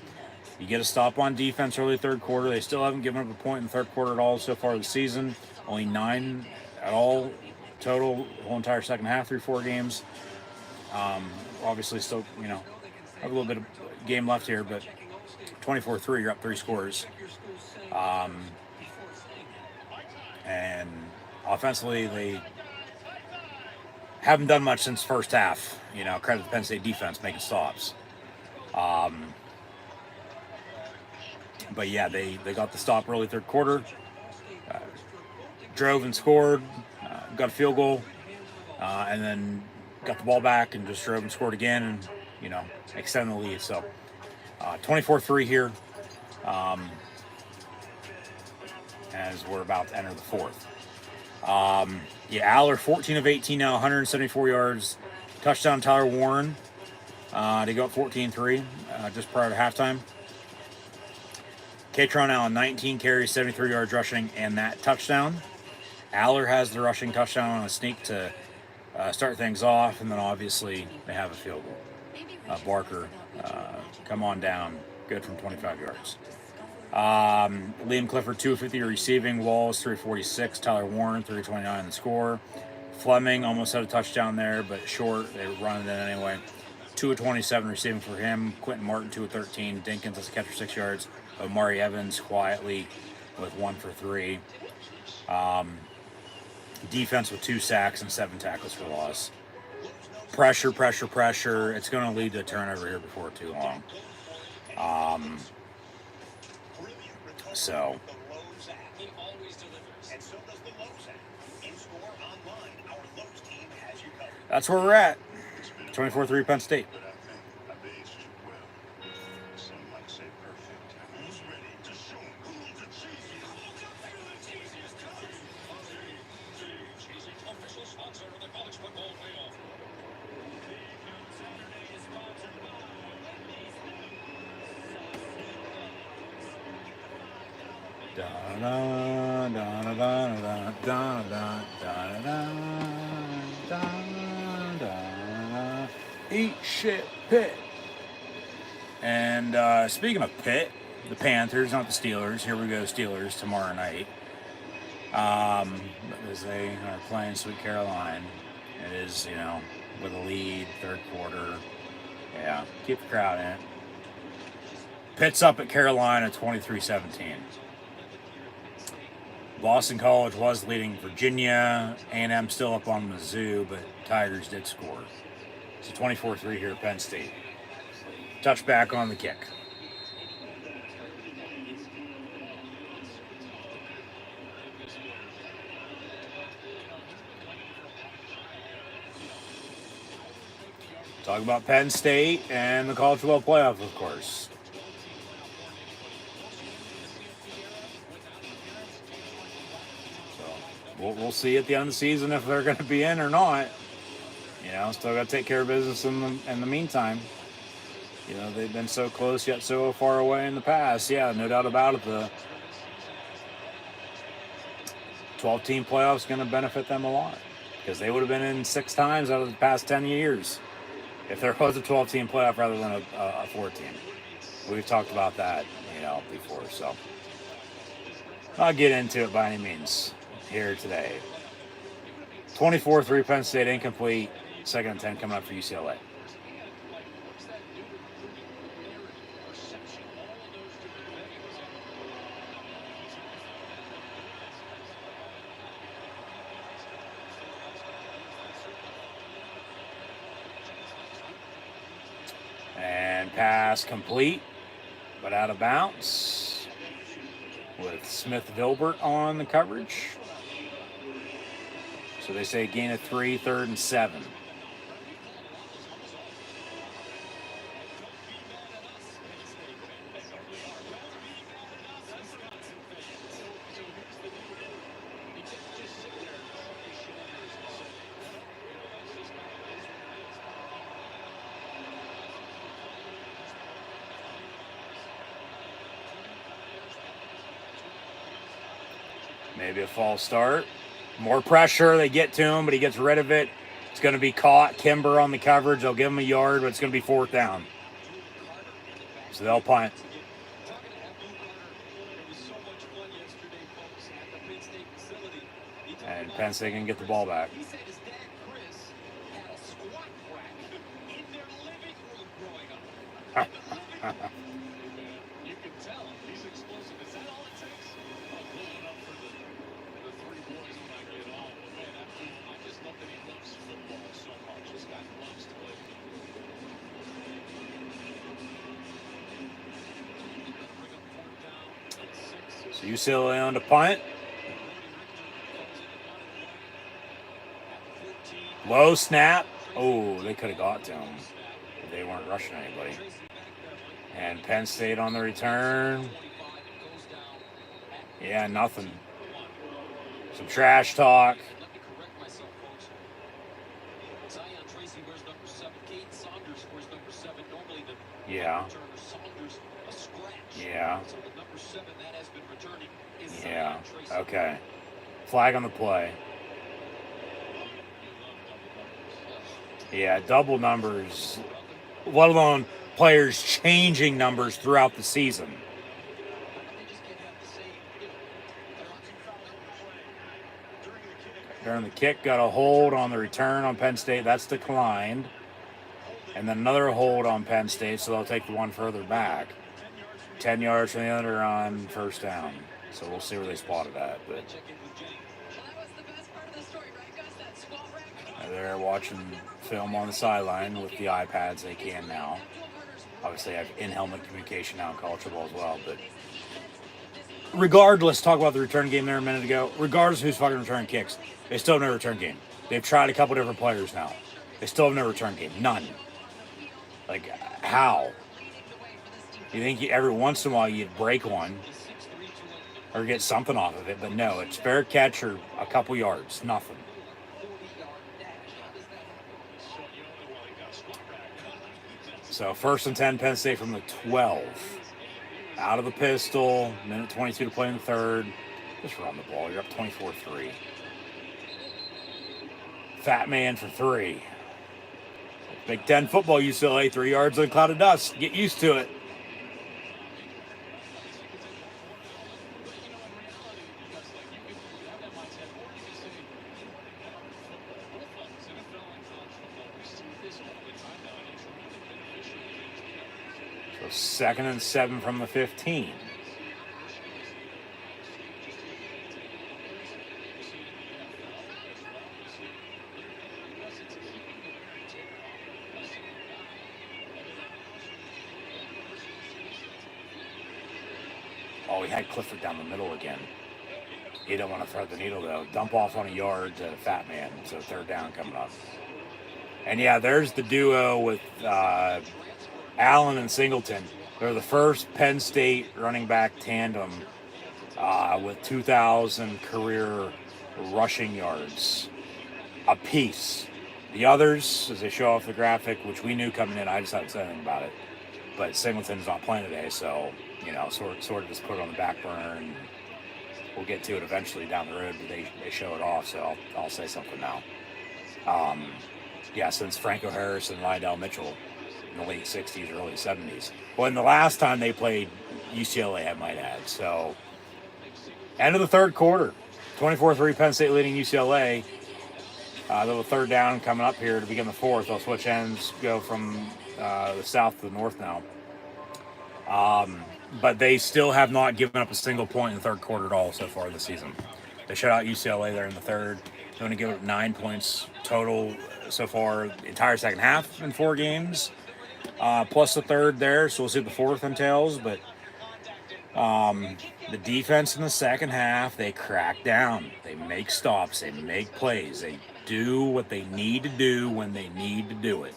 You get a stop on defense early third quarter. They still haven't given up a point in the third quarter at all so far this season. Only 9 at all total, the whole entire second half through 4 games. Obviously still, have a little bit of game left here, but 24-3, you're up 3 scores. And offensively, they haven't done much since first half. Credit the Penn State defense making stops. But yeah, they got the stop early third quarter. Drove and scored. Got a field goal. And then got the ball back and just drove and scored again and, extended the lead. So 24-3 here. As we're about to enter the fourth. Aller 14 of 18 now, 174 yards. Touchdown Tyler Warren to go up 14-3 just prior to halftime. Katron Allen 19 carries, 73 yards rushing, and that touchdown. Aller has the rushing touchdown on a sneak to start things off, and then obviously they have a field goal. Barker, come on down, good from 25 yards. Liam Clifford 250 receiving, Wallace 346, Tyler Warren 329 the score. Fleming almost had a touchdown there, but short. They were running it anyway. 2 of 27 receiving for him. Quentin Martin, 2 of 13. Dinkins as a catcher, 6 yards. Omari Evans quietly with 1 for 3. Defense with 2 sacks and 7 tackles for loss. Pressure. It's going to lead to a turnover here before too long. So that's where we're at. 24-3 Penn State. Some might say perfect. Who's ready to show who the cheese is? Official sponsor of the college football playoff. Eat shit, Pitt. And speaking of Pitt, the Panthers, not the Steelers. Here we go, Steelers tomorrow night. As they are playing Sweet Caroline, it is, with a lead, third quarter. Yeah, keep the crowd in it. Pitt's up at Carolina 23-17. Boston College was leading Virginia. A&M still up on Mizzou, but Tigers did score. So 24-3 here at Penn State. Touchback on the kick. Talk about Penn State and the College Football Playoff, of course. We'll see at the end of the season if they're going to be in or not. Still got to take care of business in the meantime. They've been so close yet so far away in the past. Yeah, no doubt about it. The 12-team playoff is going to benefit them a lot because they would have been in 6 times out of the past 10 years if there was a 12-team playoff rather than a 4-team. We've talked about that, before. So I'll get into it by any means here today. 24-3 Penn State incomplete. 2nd and 10 coming up for UCLA. And pass complete, but out of bounds with Smith-Vilbert on the coverage. So they say gain of 3, 3rd and 7. Maybe a false start. More pressure. They get to him, but he gets rid of it. It's going to be caught. Kimber on the coverage. They'll give him a yard, but it's going to be 4th down. So they'll punt. And Penn State can get the ball back. So UCLA on the punt. Low snap. Oh, they could have got to him, but they weren't rushing anybody. And Penn State on the return. Yeah, nothing. Some trash talk. Yeah. Yeah. Yeah. Okay. Flag on the play. Yeah, double numbers, let alone players changing numbers throughout the season. during the kick, got a hold on the return on Penn State. That's declined. And then another hold on Penn State, so they'll take the one further back. 10 yards from the other on first down. So we'll see where they spot it at. But Well, that was the best part of the story, right, Gus? That squat rack. they're watching film on the sideline with the iPads they can now. Obviously, I have in-helmet communication now in college football as well. But regardless, talk about the return game there a minute ago. Regardless of who's fucking returning kicks, they still have no return game. They've tried a couple different players now. They still have no return game. None. Like, how? You think every once in a while you'd break one or get something off of it, but no, it's fair catch or a couple yards, nothing. So 1st and 10, Penn State from the 12. Out of the pistol, minute 22 to play in the third. Just run the ball, you're up 24-3. Fat man for 3. Big Ten football, UCLA, 3 yards in a cloud of dust. Get used to it. So 2nd and 7 from the 15. Oh, he had Clifford down the middle again. He don't want to thread the needle, though. Dump off on a yard to Fat Man. So 3rd down coming up. And, yeah, there's the duo with Allen and Singleton. They're the first Penn State running back tandem with 2,000 career rushing yards apiece. The others, as they show off the graphic, which we knew coming in, I just hadn't said anything about it. But Singleton's not playing today, so, you know, sort of just put it on the back burner, and we'll get to it eventually down the road, but they show it off, so I'll say something now. Yeah, since Franco Harris and Lydell Mitchell in the late 60s, early 70s. Well, and the last time they played UCLA, I might add. So, end of the third quarter. 24-3 Penn State leading UCLA. Little 3rd down coming up here to begin the 4th. They'll switch ends, go from the south to the north now. But they still have not given up a single point in the 3rd quarter at all so far this season. They shut out UCLA there in the 3rd. They're going to give up 9 points total so far, the entire second half in 4 games, plus the 3rd there. So we'll see what the 4th entails. But the defense in the second half, they crack down. They make stops. They make plays. They do what they need to do when they need to do it.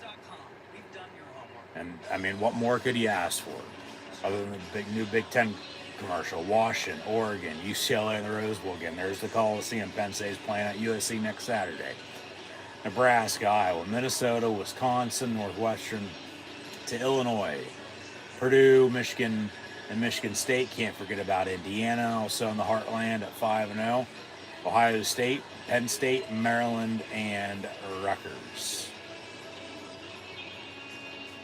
And, I mean, what more could you ask for other than the new Big Ten commercial? Washington, Oregon, UCLA in the Rose Bowl again. There's the Coliseum. Penn State's playing at USC next Saturday. Nebraska, Iowa, Minnesota, Wisconsin, Northwestern to Illinois. Purdue, Michigan, and Michigan State. Can't forget about Indiana, also in the heartland at 5-0. Ohio State, Penn State, Maryland, and Rutgers.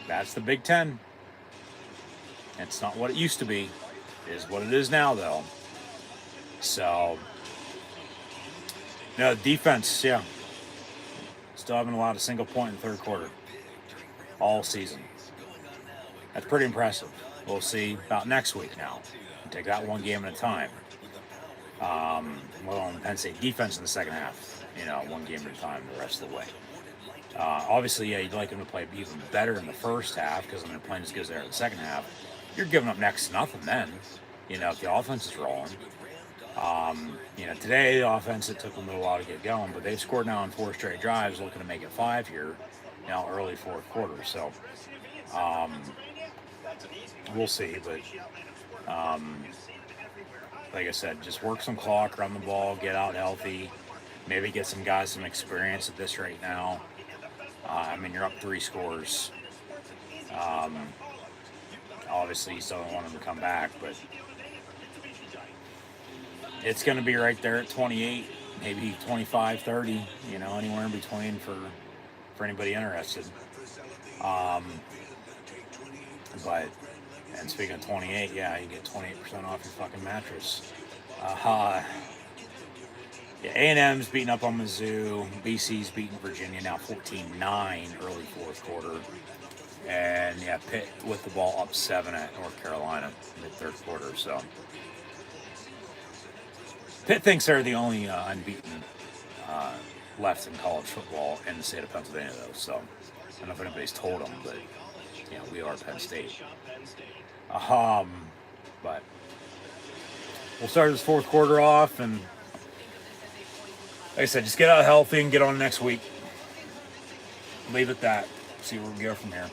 That's the Big Ten. It's not what it used to be. It is what it is now, though. So, no, defense, yeah. Still haven't allowed a single point in the 3rd quarter. All season. That's pretty impressive. We'll see about next week now. We'll take that one game at a time. Well, on Penn State defense in the second half, you know, one game at a time the rest of the way. Obviously, yeah, you'd like them to play even better in the first half because when they're playing as good as they are in the second half, you're giving up next to nothing then, you know, if the offense is rolling. You know, today, the offense, it took them a little while to get going, but they've scored now on 4 straight drives, looking to make it 5 here, now early 4th quarter. So, we'll see, but like I said, just work some clock, run the ball, get out healthy, maybe get some guys some experience at this right now. I mean, you're up 3 scores. Obviously, you still don't want them to come back, but it's going to be right there at 28, maybe 25, 30, you know, anywhere in between for anybody interested. But, and speaking of 28, yeah, you get 28% off your fucking mattress. Yeah, A&M's beating up on Mizzou. BC's beating Virginia now 14-9 early fourth quarter. And yeah, Pitt with the ball up 7 at North Carolina mid third quarter. So Pitt thinks they're the only unbeaten left in college football in the state of Pennsylvania, though. So I don't know if anybody's told them, but we are Penn State. But we'll start this fourth quarter off, and like I said, just get out healthy and get on next week. Leave it that. See where we go from here.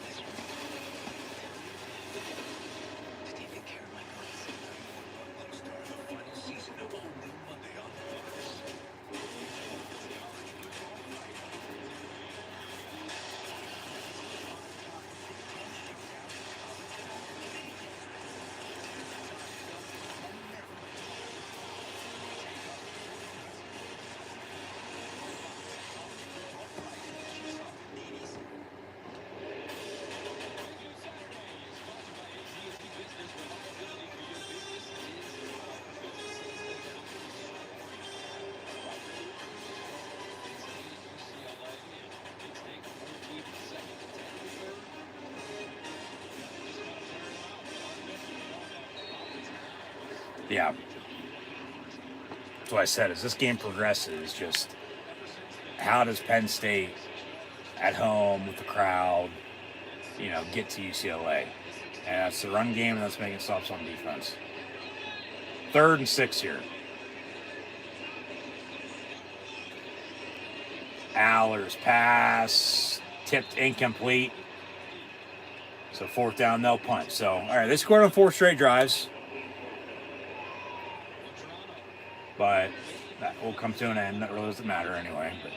Yeah. That's what I said. As this game progresses, just how does Penn State at home with the crowd, get to UCLA? And that's the run game, and that's making stops on defense. 3rd and 6 here. Aller's pass tipped incomplete. So 4th down, they'll punt. So, all right, they scored on 4 straight drives. But that will come to an end. That really doesn't matter anyway. But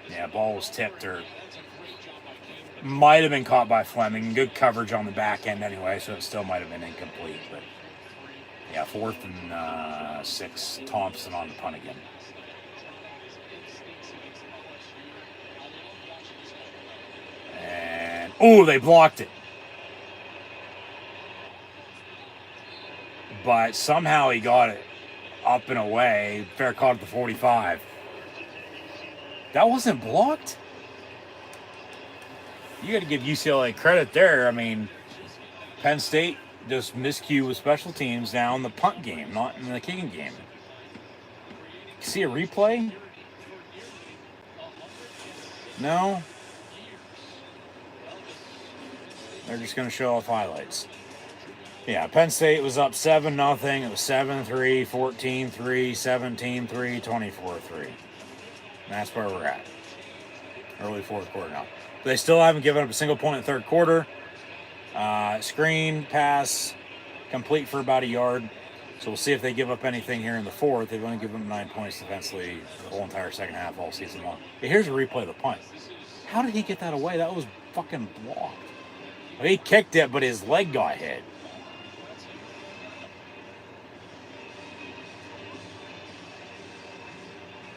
yeah, ball was tipped or might have been caught by Fleming. Good coverage on the back end anyway, so it still might have been incomplete. But yeah, 4th and 6. Thompson on the punt again. And they blocked it. But somehow he got it up and away. Fair caught at the 45. That wasn't blocked? You got to give UCLA credit there. I mean, Penn State just miscued with special teams now in the punt game, not in the kicking game. See a replay? No? They're just going to show off highlights. Yeah, Penn State was up 7-0. It was 7-3, 14-3, 17-3, 24-3. And that's where we're at. Early fourth quarter now. They still haven't given up a single point in the third quarter. Screen, pass, complete for about a yard. So we'll see if they give up anything here in the fourth. They've only given them 9 points defensively the whole entire second half all season long. But here's a replay of the punt. How did he get that away? That was fucking blocked. I mean, he kicked it, but his leg got hit.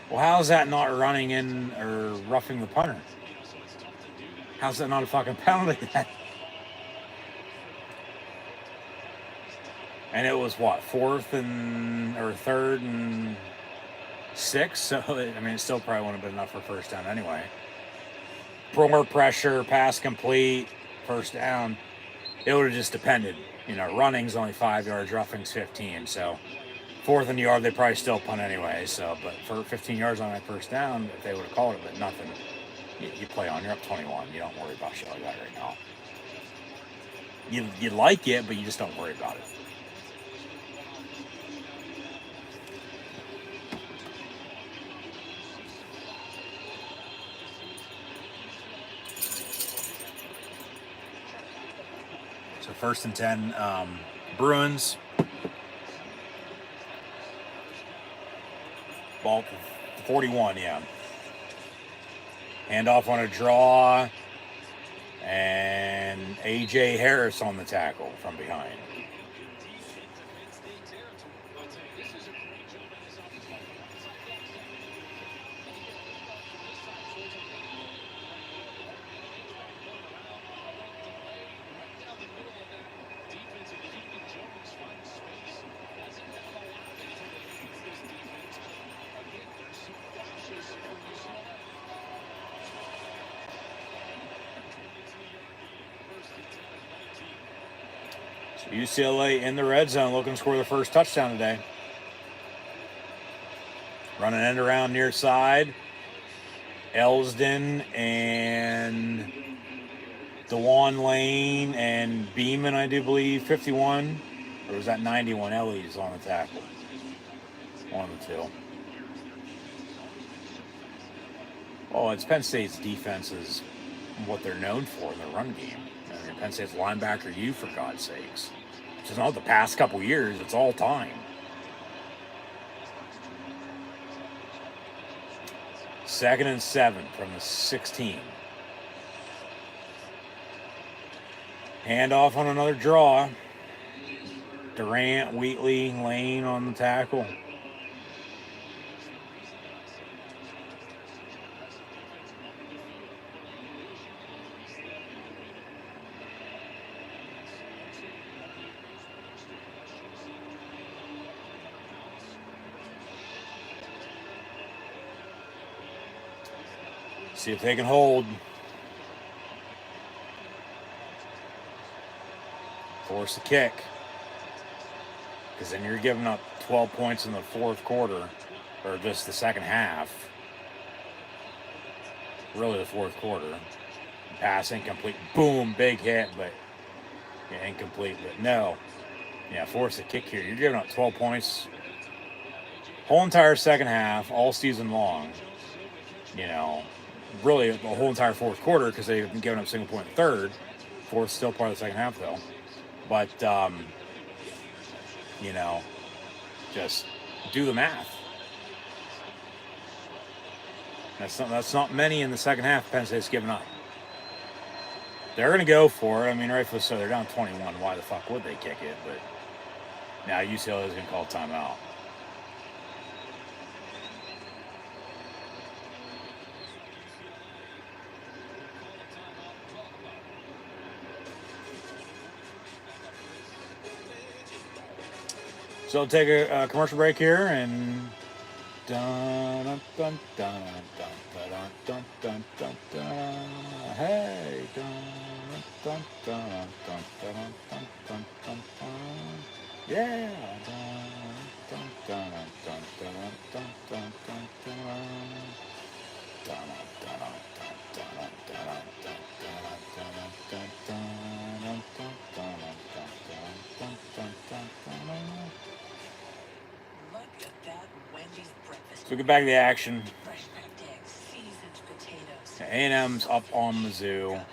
Well, how's that not running in or roughing the punter? How's that not a fucking penalty? And it was what, 3rd and 6? So, I mean, it still probably wouldn't have been enough for first down anyway. More pressure, pass complete, first down. It would have just depended. Running's only 5 yards, roughing's 15, so 4th and yard, they probably still punt anyway. So, but for 15 yards on that first down, if they would have called it, but nothing. You play on. You're up 21. You don't worry about shit like that right now. You like it, but you just don't worry about it. So 1st and 10, Bruins. Ball 41, yeah. Handoff on a draw. And A.J. Harris on the tackle from behind. UCLA in the red zone looking to score their first touchdown today. Running end around near side. Elsden and DeJuan Lane and Beeman, I do believe, 51. Or was that 91? Ellie's on the tackle. One of the two. Oh, it's Penn State's defense is what they're known for in the run game. I mean, Penn State's linebacker you, for God's sakes. Which is not the past couple years, it's all time. Second and 7 from the 16. Handoff on another draw. Durant, Wheatley, Lane on the tackle. See if they can hold. Force the kick. Because then you're giving up 12 points in the fourth quarter. Or just the second half. Really the fourth quarter. Pass incomplete. Boom. Big hit. But yeah, incomplete. But no. Yeah, force the kick here. You're giving up 12 points. Whole entire second half. All season long. You know. Really the whole entire fourth quarter because they've been giving up single point in the third. Fourth still part of the second half though. But you know, just do the math. That's not many in the second half. Penn State's giving up. They're going to go for it. I mean, rightfully so. They're down 21. Why the fuck would they kick it? But now UCLA is going to call timeout. So I'll take a commercial break here and dun dun dun dun dun dun dun dun dun. Hey, dun dun dun dun dun dun dun dun dun. Yeah, dun dun dun dun dun dun dun dun dun. Dun dun dun dun dun dun dun dun dun dun. So we get back to the action. A&M's up on Mizzou.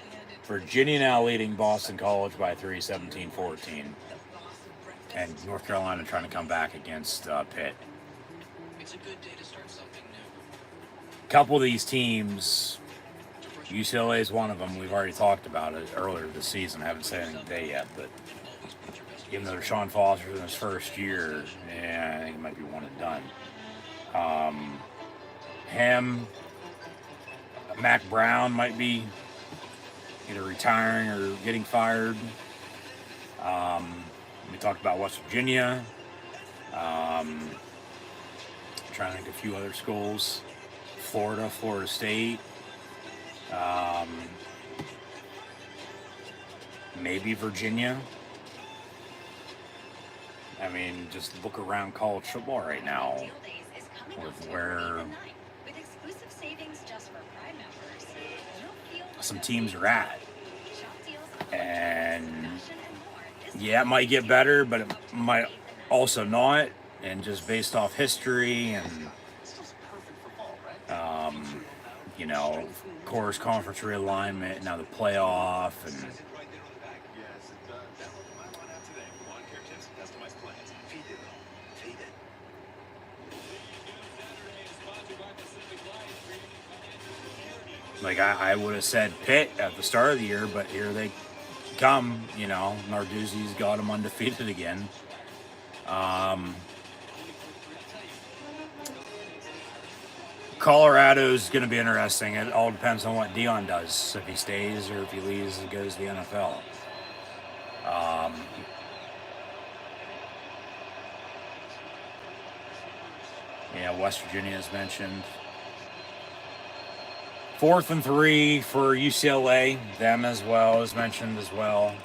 Virginia now leading Boston College by 3, 17-14. And North Carolina trying to come back against Pitt. It's a good day to start something new. A couple of these teams, UCLA is one of them. We've already talked about it earlier this season. I haven't said anything today yet, but even though Sean Foster's in his first year, yeah, I think it might be one and done. Mac Brown might be either retiring or getting fired. We talked about West Virginia. Trying to think of a few other schools. Florida State. Maybe Virginia. I mean, just look around college football right now with where some teams are at. And yeah, it might get better, but it might also not. And just based off history and, you know, of course, conference realignment, now the playoff, and like I would have said Pitt at the start of the year, but here they come, you know. Narduzzi's got them undefeated again. Colorado's going to be interesting. It all depends on what Dion does, if he stays or if he leaves and goes to the NFL. Yeah, West Virginia is mentioned. 4th and 3 for UCLA. Them as well is mentioned as well.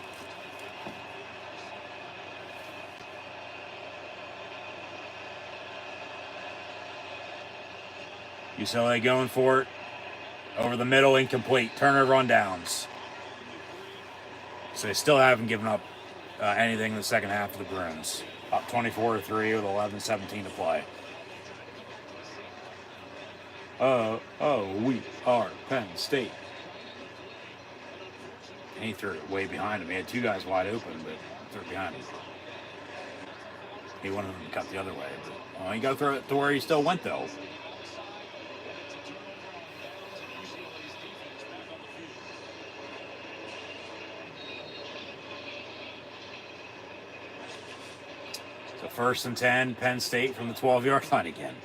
UCLA going for it. Over the middle, incomplete. Turnover on downs. So they still haven't given up anything in the second half of the Bruins. Up 24-3 with 11:17 to play. We are Penn State. And he threw it way behind him. He had two guys wide open, but threw it behind him. He wanted them to cut the other way. But, you got to throw it to where he still went, though. So 1st and 10, Penn State from the 12-yard line again.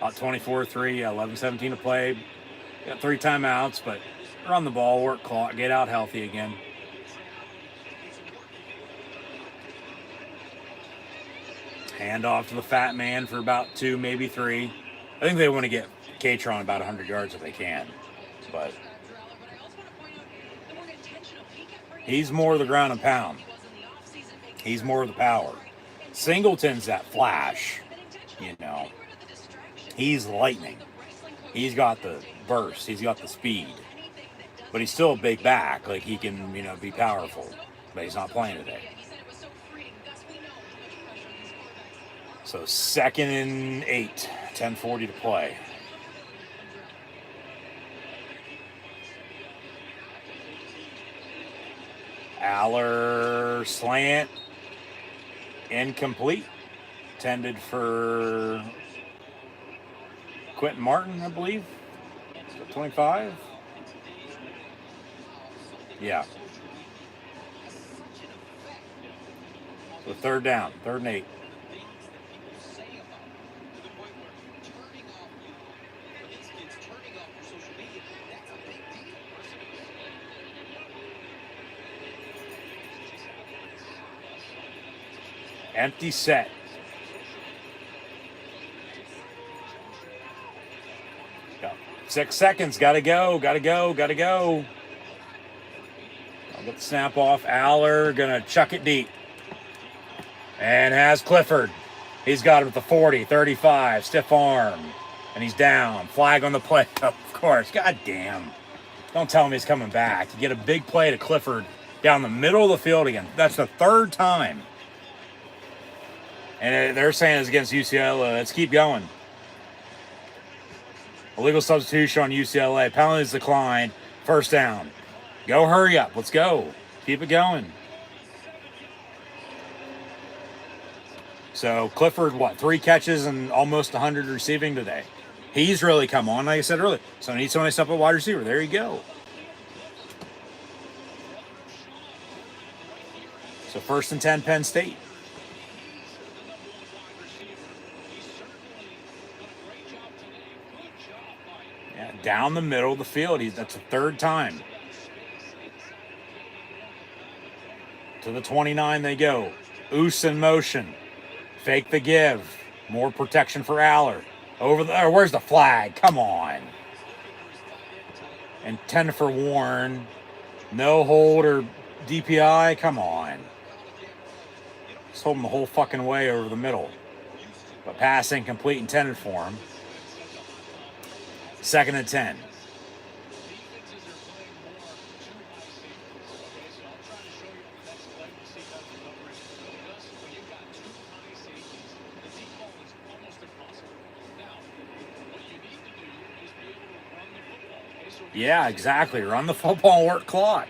Up 24-3, 11:17 to play. Got 3 timeouts, but run the ball, work clock, get out healthy again. Hand off to the fat man for about 2, maybe 3. I think they want to get Katron about 100 yards if they can. But he's more of the ground and pound. He's more of the power. Singleton's that flash, you know. He's lightning. He's got the burst. He's got the speed. But he's still a big back. Like, he can, be powerful. But he's not playing today. So 2nd and 8. 10:40 to play. Aller slant. Incomplete. Intended for Quentin Martin, I believe. 25. Yeah. So 3rd down. 3rd and 8. Empty set. Got 6 seconds. Gotta go. I'll get the snap off. Aller gonna chuck it deep. And has Clifford. He's got him at the 40, 35, stiff arm. And he's down. Flag on the play. Of course. God damn. Don't tell him he's coming back. You get a big play to Clifford down the middle of the field again. That's the 3rd time. And they're saying it's against UCLA. Let's keep going. Illegal substitution on UCLA. Penalties declined. 1st down. Go, hurry up. Let's go. Keep it going. So Clifford, 3 catches and almost 100 receiving today. He's really come on, like I said earlier. So I need somebody to step up wide receiver. There you go. So 1st and 10, Penn State. Yeah, down the middle of the field. That's the 3rd time. To the 29 they go. Oos in motion. Fake the give. More protection for Aller. Over there. Where's the flag? Come on. Intended for Warren. No hold or DPI. Come on. Just hold him the whole fucking way over the middle. But pass incomplete, intended for him. 2nd and 10. Yeah, exactly. Run the football, work clock.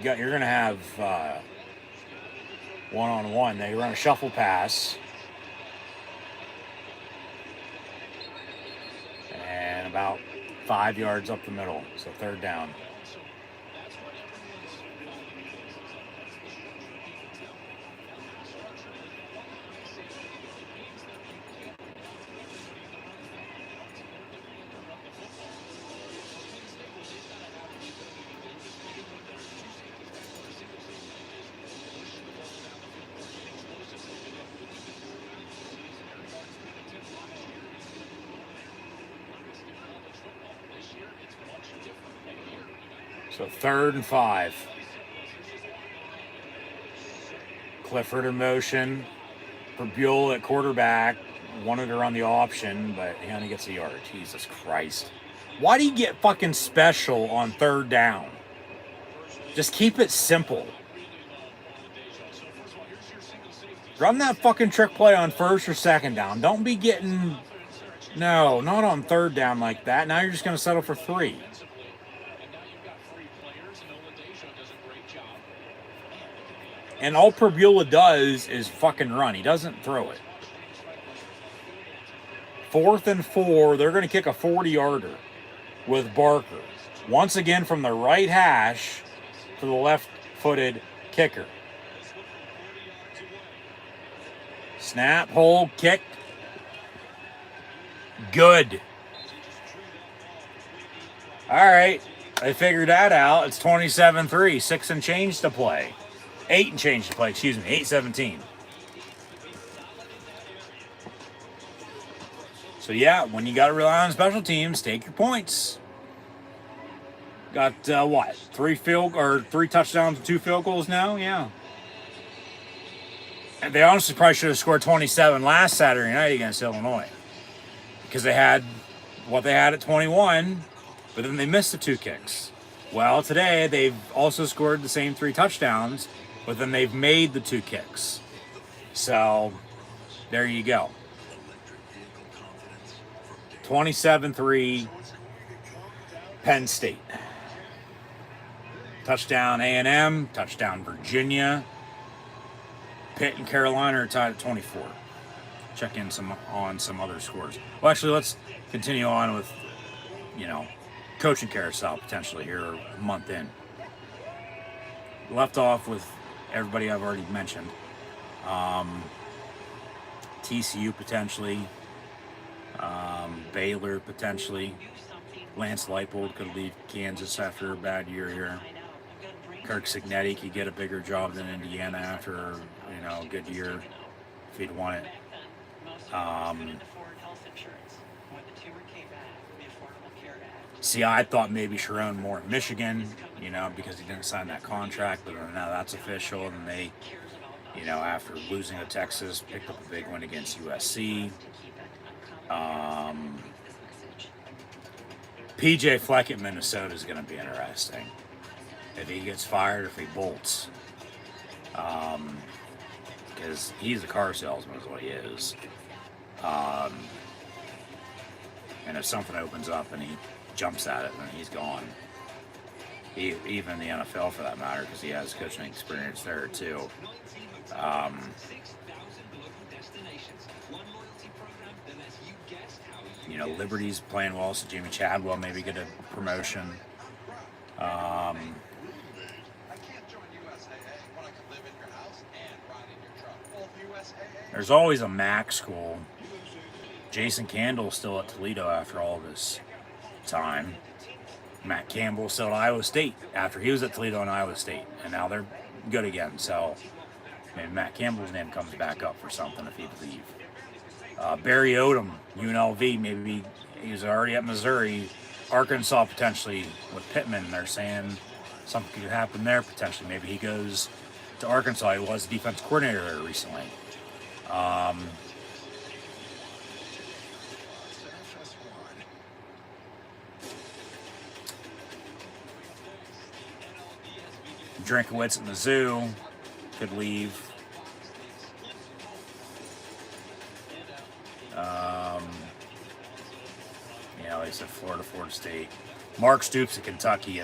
You're going to have one-on-one. They run a shuffle pass. And about 5 yards up the middle. So 3rd down. So 3rd and 5. Clifford in motion. Buell at quarterback. Wanted to run the option, but he only gets a yard. Jesus Christ. Why do you get fucking special on third down? Just keep it simple. Run that fucking trick play on first or second down. Don't be getting... No, not on third down like that. Now you're just going to settle for 3. And all Perbula does is fucking run. He doesn't throw it. 4th and 4. They're going to kick a 40-yarder with Barker. Once again from the right hash to the left-footed kicker. Snap, hold, kick. Good. All right. They figured that out. It's 27-3. 6 and change to play. 8 and change to play, excuse me. 8-17. So, yeah, when you got to rely on special teams, take your points. Got, what? 3 touchdowns and 2 field goals now? Yeah. And they honestly probably should have scored 27 last Saturday night against Illinois. Because they had what they had at 21, but then they missed the 2 kicks. Well, today they've also scored the same 3 touchdowns, but then they've made the 2 kicks. So, there you go. 27-3, Penn State. Touchdown A&M, touchdown Virginia. Pitt and Carolina are tied at 24. Check in on some other scores. Well, actually, let's continue on with, coaching carousel potentially here a month in. Left off with everybody I've already mentioned. TCU potentially. Baylor potentially. Lance Leipold could leave Kansas after a bad year here. Kirk Cignetti could get a bigger job than Indiana after, a good year if he'd won it. See, I thought maybe Sharon more at Michigan, because he didn't sign that contract, but now that's official. And they, after losing to Texas, picked up a big win against USC. PJ Fleck at Minnesota is going to be interesting. If he gets fired, if he bolts. Because he's a car salesman is what he is. And if something opens up and he jumps at it, then he's gone. Even in the NFL for that matter, because he has coaching experience there too. Liberty's playing well, so Jamie Chadwell maybe get a promotion. There's always a MAC school. Jason Candle's still at Toledo after all this time. Matt Campbell's still at Iowa State after he was at Toledo and Iowa State. And now they're good again. So maybe Matt Campbell's name comes back up for something if he'd leave. Barry Odom, UNLV, maybe he's already at Missouri. Arkansas potentially with Pittman. They're saying something could happen there potentially. Maybe he goes to Arkansas. He was defense coordinator there recently. Drinkowitz at Mizzou could leave. Like I said, Florida State. Mark Stoops at Kentucky.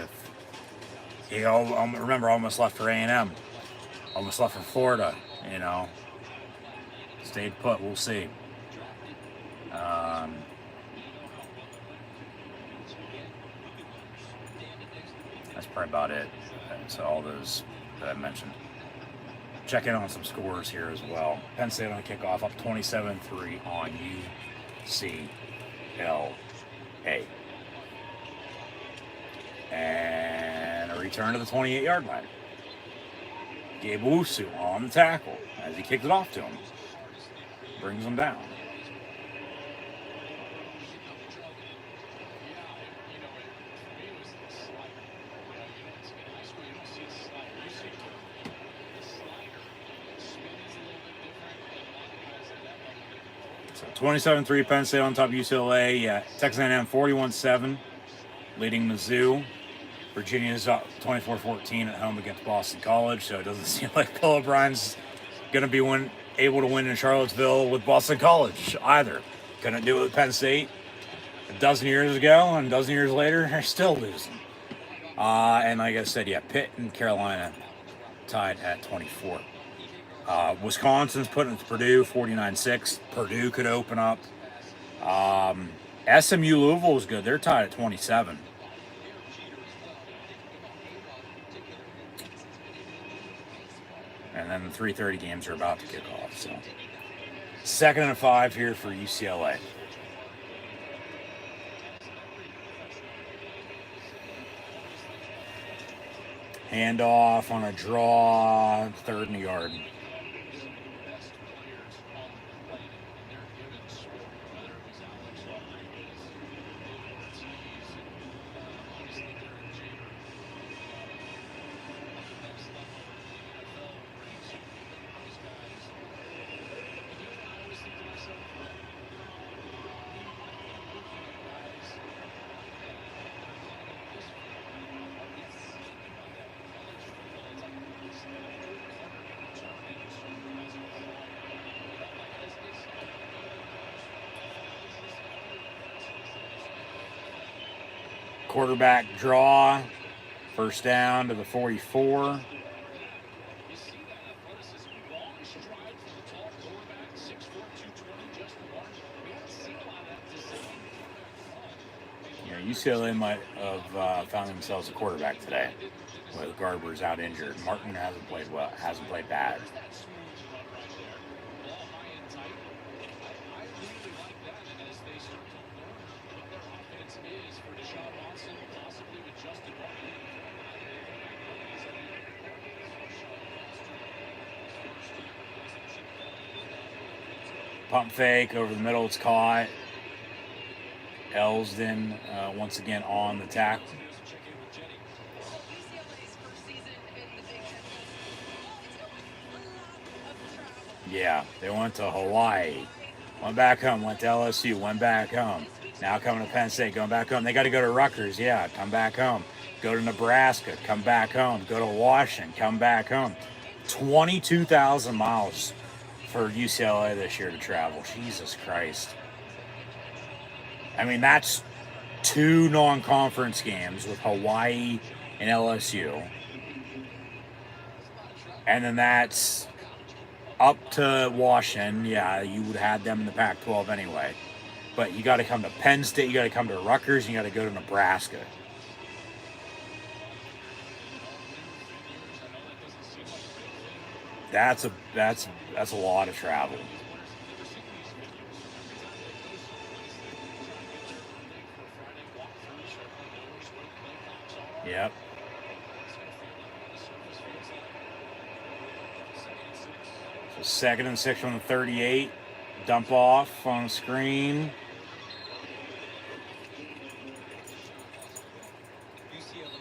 He almost left for A&M. Almost left for Florida, Stayed put, we'll see. That's probably about it. So all those that I mentioned. Check in on some scores here as well. Penn State on the kickoff, up 27-3 on UCLA. And a return to the 28-yard line. Gabe Owusu on the tackle as he kicked it off to him. Brings him down. So 27-3 Penn State on top of UCLA. Yeah, Texas A&M 41-7, leading Mizzou. Virginia's up 24-14 at home against Boston College. So it doesn't seem like Bill O'Brien's going to be able to win in Charlottesville with Boston College either. Couldn't do it with Penn State a dozen years ago, and a dozen years later, they're still losing. And like I said, yeah, Pitt and Carolina tied at 24. Wisconsin's putting it to Purdue 49-6. Purdue could open up. SMU Louisville is good. They're tied at 27. And then the 3:30 games are about to kick off. So 2nd and 5 here for UCLA. Handoff on a draw, 3rd and a yard. Quarterback draw, 1st down to the 44. You know, UCLA might have found themselves a quarterback today with Garber's out injured. Martin hasn't played well, hasn't played bad. Pump fake over the middle, it's caught. Elsden once again on the tackle. Yeah, they went to Hawaii, went back home, went to LSU, went back home. Now coming to Penn State, going back home. They got to go to Rutgers, yeah, come back home. Go to Nebraska, come back home. Go to Washington, come back home. 22,000 miles for UCLA this year to travel. Jesus Christ. I mean, that's 2 non-conference games with Hawaii and LSU. And then that's up to Washington. Yeah, you would have had them in the Pac-12 anyway. But you got to come to Penn State, you got to come to Rutgers, and you got to go to Nebraska. That's a lot of travel. Yep. So 2nd and 6 on the 38. Dump off on the screen.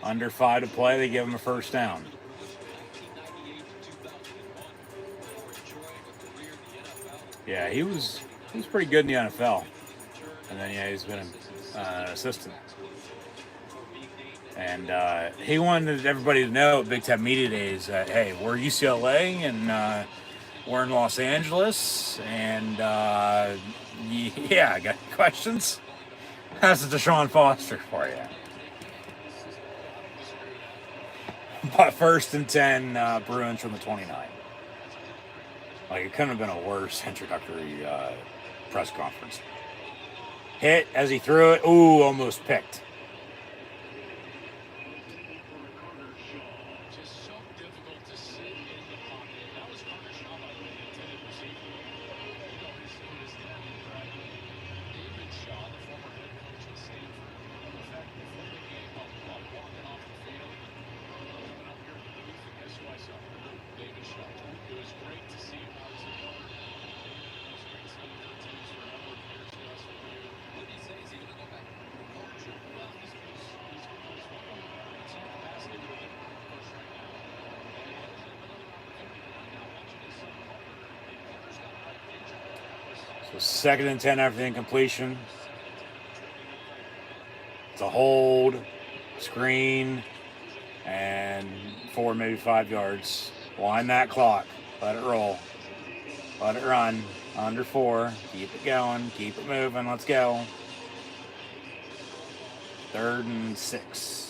Under 5 to play, they give him a 1st down. Yeah, he was pretty good in the NFL. And then, yeah, he's been an assistant. And he wanted everybody to know at Big Ten Media Days that, hey, we're UCLA and we're in Los Angeles. And, yeah, got questions? That's a Deshaun Foster for you. But 1st and 10, Bruins from the 29. Like, it couldn't have been a worse introductory press conference. Hit as he threw it. Ooh, almost picked. So 2nd and 10 after the incompletion. It's a hold, screen, and 4, maybe 5 yards. Wind that clock. Let it roll. Let it run. Under 4. Keep it going. Keep it moving. Let's go. 3rd and 6.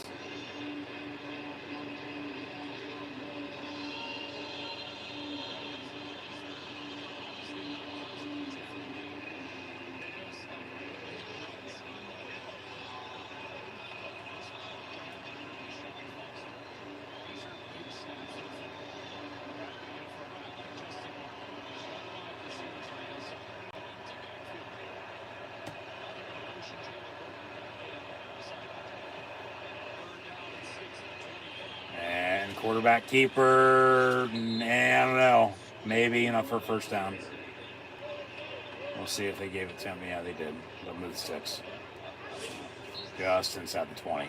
Quarterback keeper, I don't know. Maybe enough for a first down. We'll see if they gave it to him. Yeah, they did. They'll move the sticks. Just inside the 20.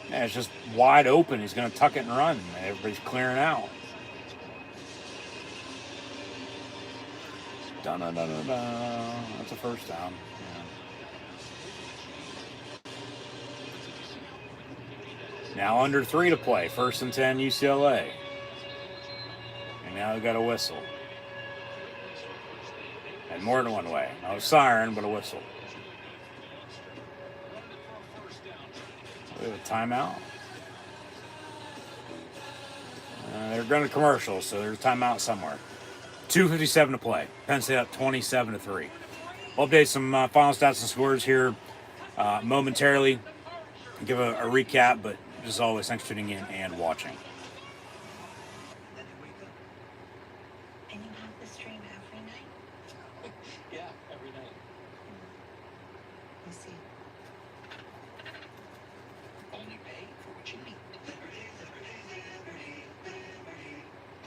Yeah, it's just wide open. He's going to tuck it and run. Everybody's clearing out. Dun-dun-dun-dun-dun. That's a first down. Now under 3 to play. 1st and 10 UCLA. And now we got a whistle. And more than one way. Not a siren, but a whistle. We have a timeout. They're going to commercial, so there's a timeout somewhere. 2:57 to play. Penn State up 27-3. We'll update some final stats and scores here momentarily. Give a recap, but as always, thanks for tuning in and watching. Then they wake up. And you have the stream every night? Yeah, every night. You see. Only pay for what you need.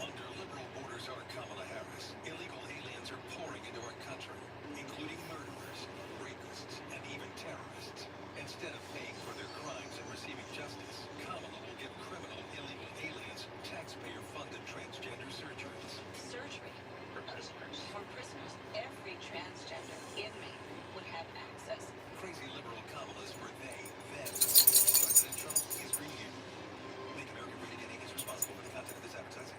Under liberal borders are Kamala Harris. Illegal aliens are pouring into our country, including murderers, rapists, and even terrorists. Instead of paying for their crimes and receiving justice, Kamala will give criminal illegal aliens taxpayer-funded transgender surgeries. Surgery for prisoners. For prisoners, every transgender inmate would have access. Crazy liberal Kamala's for they, them. President Trump is for you. Make America Great Again is responsible for the content of this advertising.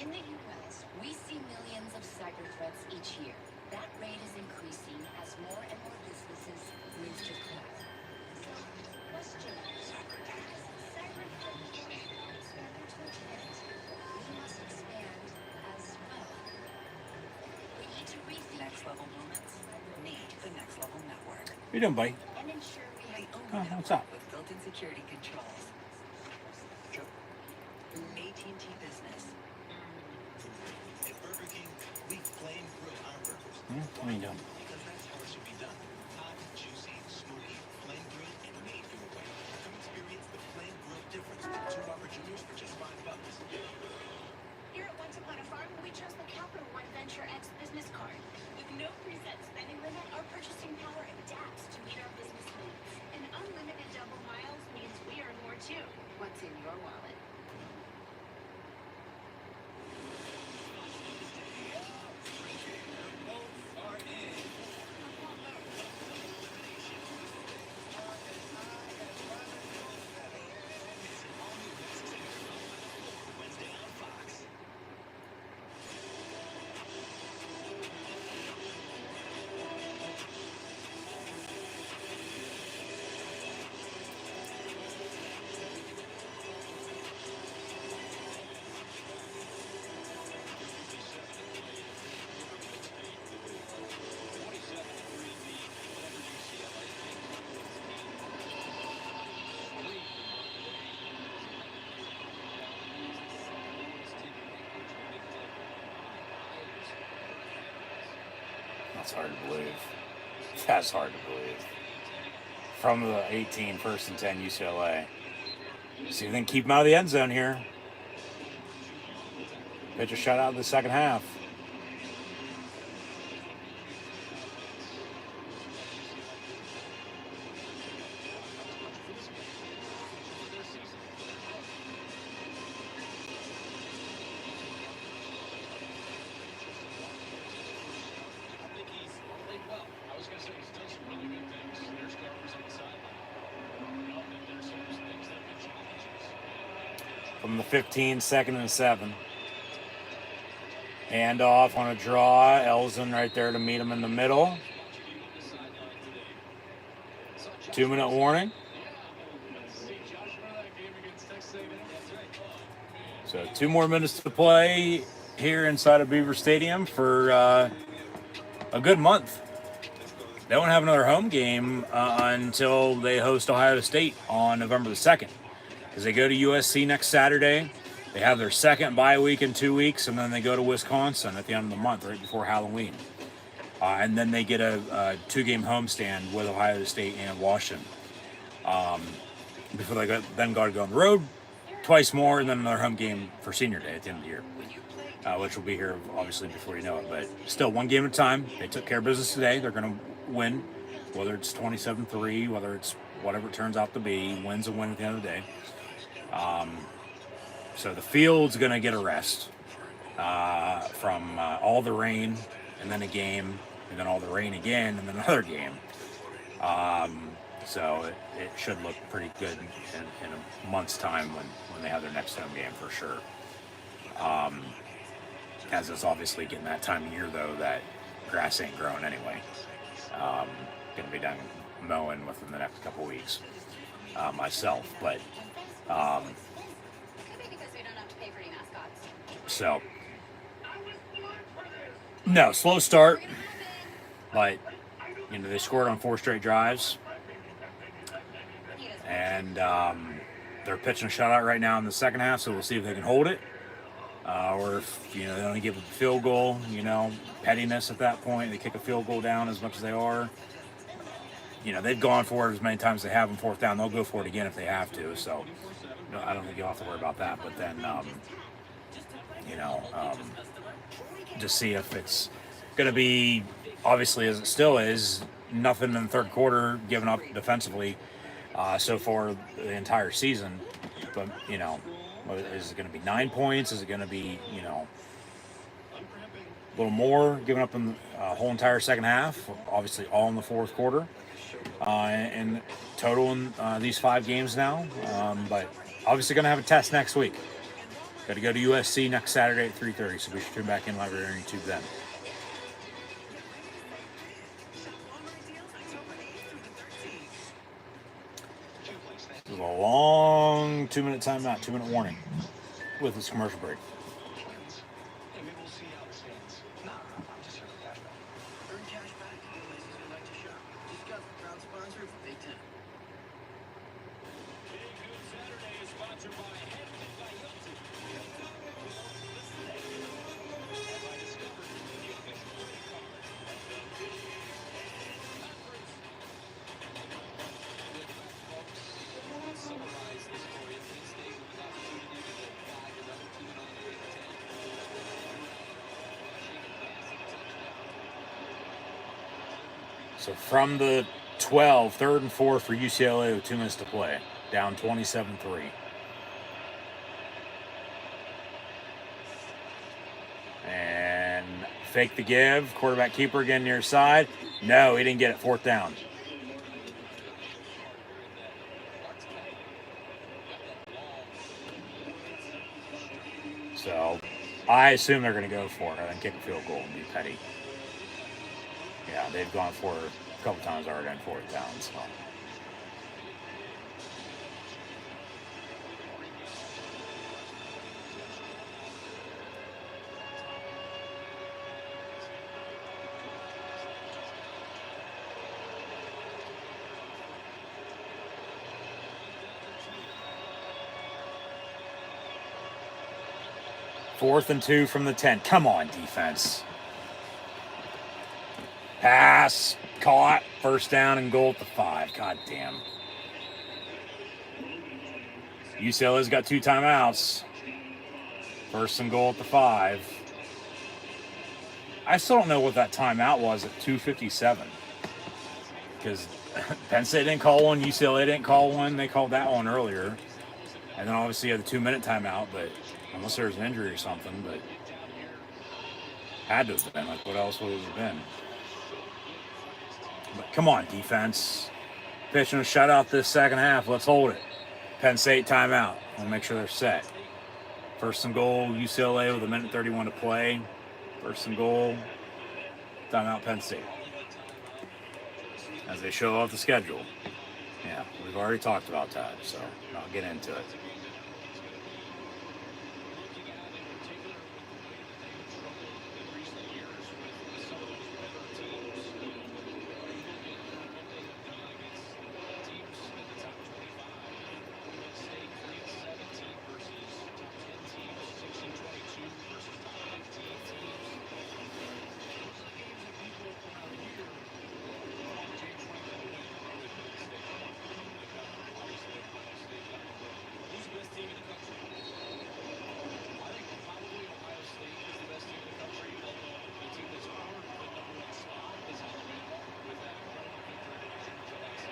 In the U.S., we see millions of cyber threats each year. That rate is increasing as more and more businesses move to cloud. So, question, cyber threats. We must expand as well. We need to rethink Next level moments need the Next Level Network. What you doing, buddy? and ensure we have The only what's network up? with built-in security controls. AT&T Business. At Burger King, we flame grill our burgers What are you doing? because that's how it should be done. Hot, juicy, smoky, flame grilled, and made your way. Come experience the flame grill difference with 2 opportunities for just $5. Here at Once Upon a Farm, we chose the Capital One Venture X business card. With no preset spending limit, our purchasing power adapts to meet our business needs. And unlimited double miles means we earn more too. what's in your wallet. That's hard to believe. That's hard to believe. From the 18, 1st and 10 UCLA. See if they can keep him out of the end zone here. Pitch a shutout in the second half. from the 15, 2nd and 7. Hand off on a draw. Elson right there to meet him in the middle. 2-minute warning. So 2 more minutes to play here inside of Beaver Stadium for a good month. They won't have another home game until they host Ohio State on November the 2nd. Because they go to USC next Saturday. They have their second bye week in 2 weeks, and then they go to Wisconsin at the end of the month, right before Halloween. And then they get a 2-game homestand with Ohio State and Washington. Before they then got to go on the road twice more, and then another home game for Senior Day at the end of the year, which will be here obviously before you know it. But still, 1 game at a time. They took care of business today. They're going to win, whether it's 27-3, whether it's whatever it turns out to be. Win's a win at the end of the day. So the field's going to get a rest from all the rain, and then a game, and then all the rain again, and then another game. So it should look pretty good in a month's time when they have their next home game for sure. As it's obviously getting that time of year, though, that grass ain't growing anyway. Going to be done mowing within the next couple weeks myself. But so, no, slow start. But, you know, they scored on 4 straight drives. And they're pitching a shutout right now in the second half, so we'll see if they can hold it. Or if, you know, they only give a field goal, you know, pettiness at that point. They kick a field goal down as much as they are. You know, they've gone for it as many times as they have on 4th down. They'll go for it again if they have to. So, you know, I don't think you'll have to worry about that. But then, just see if it's going to be, obviously, as it still is, nothing in the third quarter given up defensively so far the entire season. But, you know, is it going to be 9 points? Is it going to be, you know, a little more given up in the whole entire second half? Obviously, all in the fourth quarter. And total in these 5 games now. But obviously going to have a test next week. Got to go to USC next Saturday at 3:30, so we should tune back in live on YouTube then. This is a long 2-minute timeout, 2-minute warning with this commercial break. So from the 12, 3rd and 4 for UCLA with 2 minutes to play, down 27-3. And fake the give, quarterback keeper again near side. No, he didn't get it, 4th down. So I assume they're going to go for it and kick a field goal and be petty. Yeah, they've gone for it a couple times already on 4th down. So. Fourth and 2 from the 10. Come on, defense. Pass, caught, 1st down and goal at the 5. God damn. UCLA's got 2 timeouts. 1st and goal at the 5. I still don't know what that timeout was at 2:57. Because Penn State didn't call one, UCLA didn't call one. They called that one earlier. And then obviously you had the 2-minute timeout, but unless there was an injury or something, but had to have been. Like, what else would it have been? But come on, defense. Pitching a shutout this second half. Let's hold it. Penn State timeout. We'll make sure they're set. First and goal, UCLA with 1:31 to play. First and goal, timeout Penn State. As they show off the schedule. Yeah, we've already talked about that, so I'll get into it.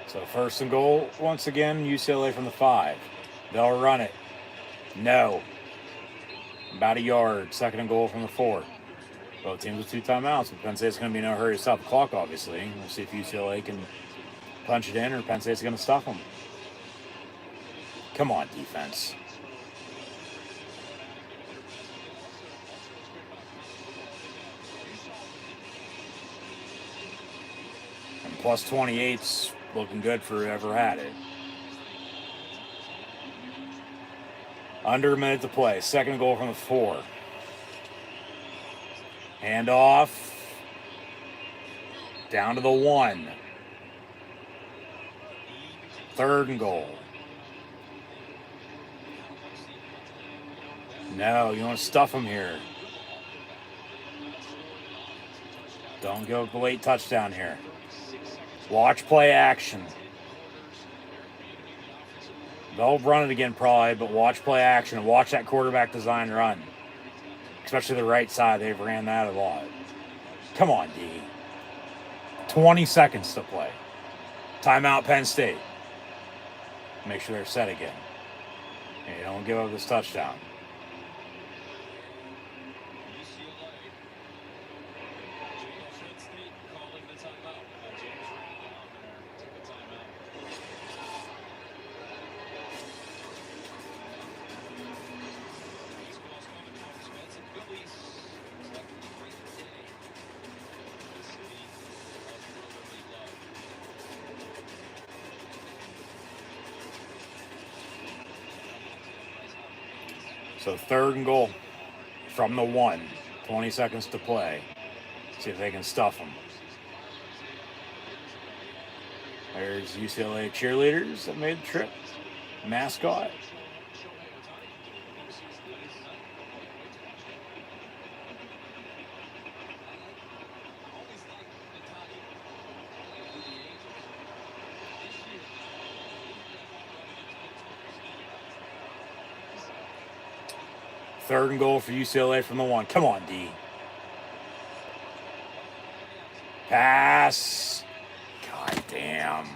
So first and goal, once again, UCLA from the 5. They'll run it. No. About a yard. Second and goal from the 4. Both teams with 2 timeouts. But Penn State's going to be in no hurry to stop the clock, obviously. We'll see if UCLA can punch it in or Penn State's going to stuff them. Come on, defense. And plus 28's looking good for whoever had it. Under a minute to play. Second goal from the 4. Handoff. Down to the 1. Third and goal. No, you want to stuff them here. Don't go with the late touchdown here. Watch play action. They'll run it again probably, but watch play action and watch that quarterback design run. Especially the right side. They've ran that a lot. Come on, D. 20 seconds to play. Timeout Penn State. Make sure they're set again. And you don't give up this touchdown. So third and goal from the 1. 20 seconds to play. See if they can stuff them. There's UCLA cheerleaders that made the trip. Mascot. Third and goal for UCLA from the 1. Come on, D. Pass. God damn.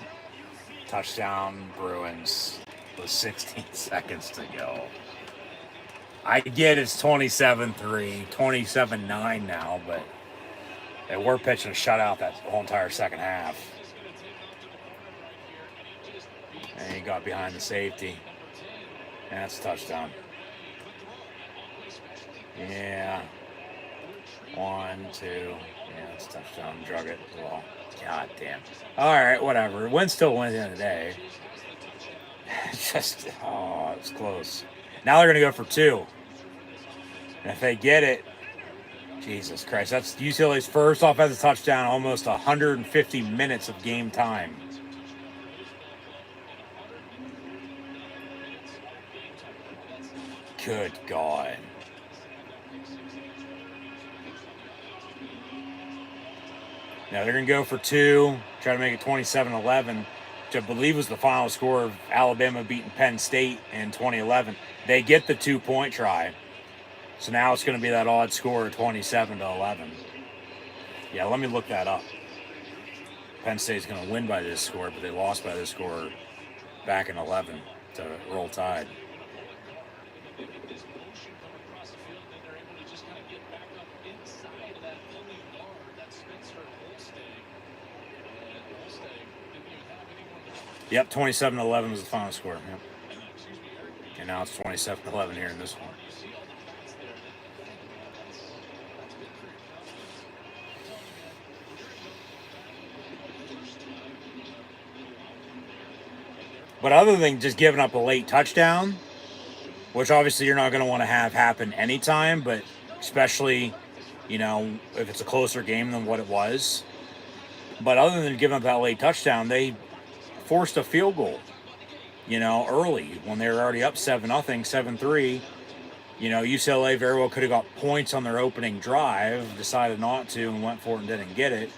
Touchdown, Bruins. With 16 seconds to go. I get it's 27-3, 27-9 now, but they were pitching a shutout that whole entire second half. And he got behind the safety. And that's a touchdown. Yeah. 1, 2. Yeah, it's a touchdown. Drug it as well. God damn. All right, whatever. Win still wins at the end of the day. Just, oh, it was close. Now they're going to go for 2. And if they get it, Jesus Christ, that's UCLA's first offensive touchdown, almost 150 minutes of game time. Good God. Now they're going to go for 2, try to make it 27-11, which I believe was the final score of Alabama beating Penn State in 2011. They get the 2-point try. So now it's going to be that odd score of 27-11. Yeah, let me look that up. Penn State's going to win by this score, but they lost by this score back in 11 to roll Tide. Yep, 27-11 was the final score. Yep. And now it's 27-11 here in this one. But other than just giving up a late touchdown, which obviously you're not going to want to have happen anytime, but especially, if it's a closer game than what it was. But other than giving up that late touchdown, they forced a field goal, early when they were already up 7-0, 7-3. UCLA very well could have got points on their opening drive, decided not to, and went for it and didn't get it.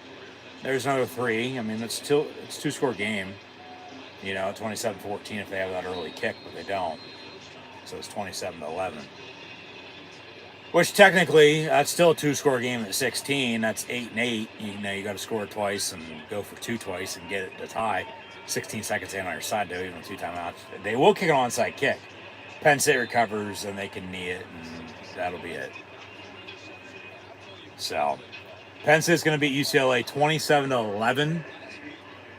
There's another 3. I mean, it's a 2-score game. 27-14 if they have that early kick, but they don't. So it's 27-11. Which technically, that's still a 2-score game at 16. That's 8-8. You got to score twice and go for 2 twice and get it to tie. 16 seconds in on your side, though, even with 2 timeouts. They will kick an onside kick. Penn State recovers, and they can knee it, and that'll be it. So, Penn State's going to beat UCLA 27-11.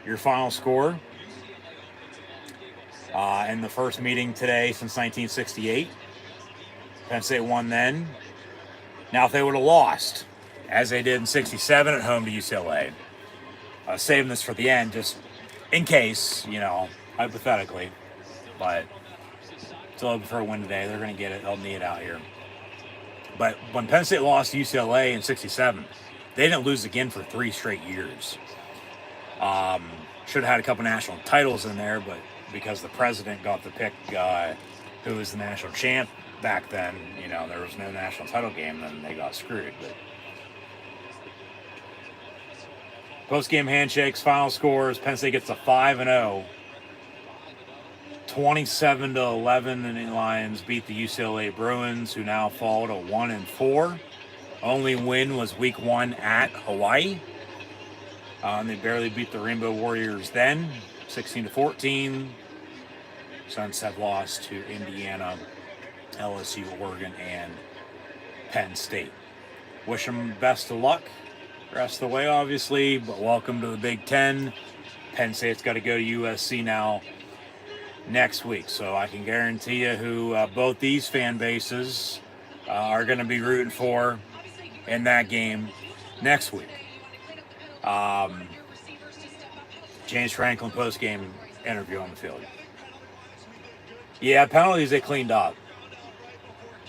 Your final score. In the first meeting today since 1968. Penn State won then. Now, if they would have lost, as they did in 67 at home to UCLA, saving this for the end, just in case, hypothetically, but still hoping for a win today. They're going to get it. They'll knee it out here. But when Penn State lost to UCLA in 67, they didn't lose again for 3 straight years. Should have had a couple national titles in there, but because the president got to pick who was the national champ back then, there was no national title game, then they got screwed. But post-game handshakes, final scores, Penn State gets a 5-0. 27-11, and the Lions beat the UCLA Bruins, who now fall to 1-4. Only win was week 1 at Hawaii. And they barely beat the Rainbow Warriors then, 16-14. Suns have lost to Indiana, LSU, Oregon, and Penn State. Wish them best of luck the rest of the way, obviously, but welcome to the Big Ten. Penn State's got to go to USC now next week, so I can guarantee you who both these fan bases are going to be rooting for in that game next week. James Franklin post-game interview on the field. Yeah, penalties they cleaned up.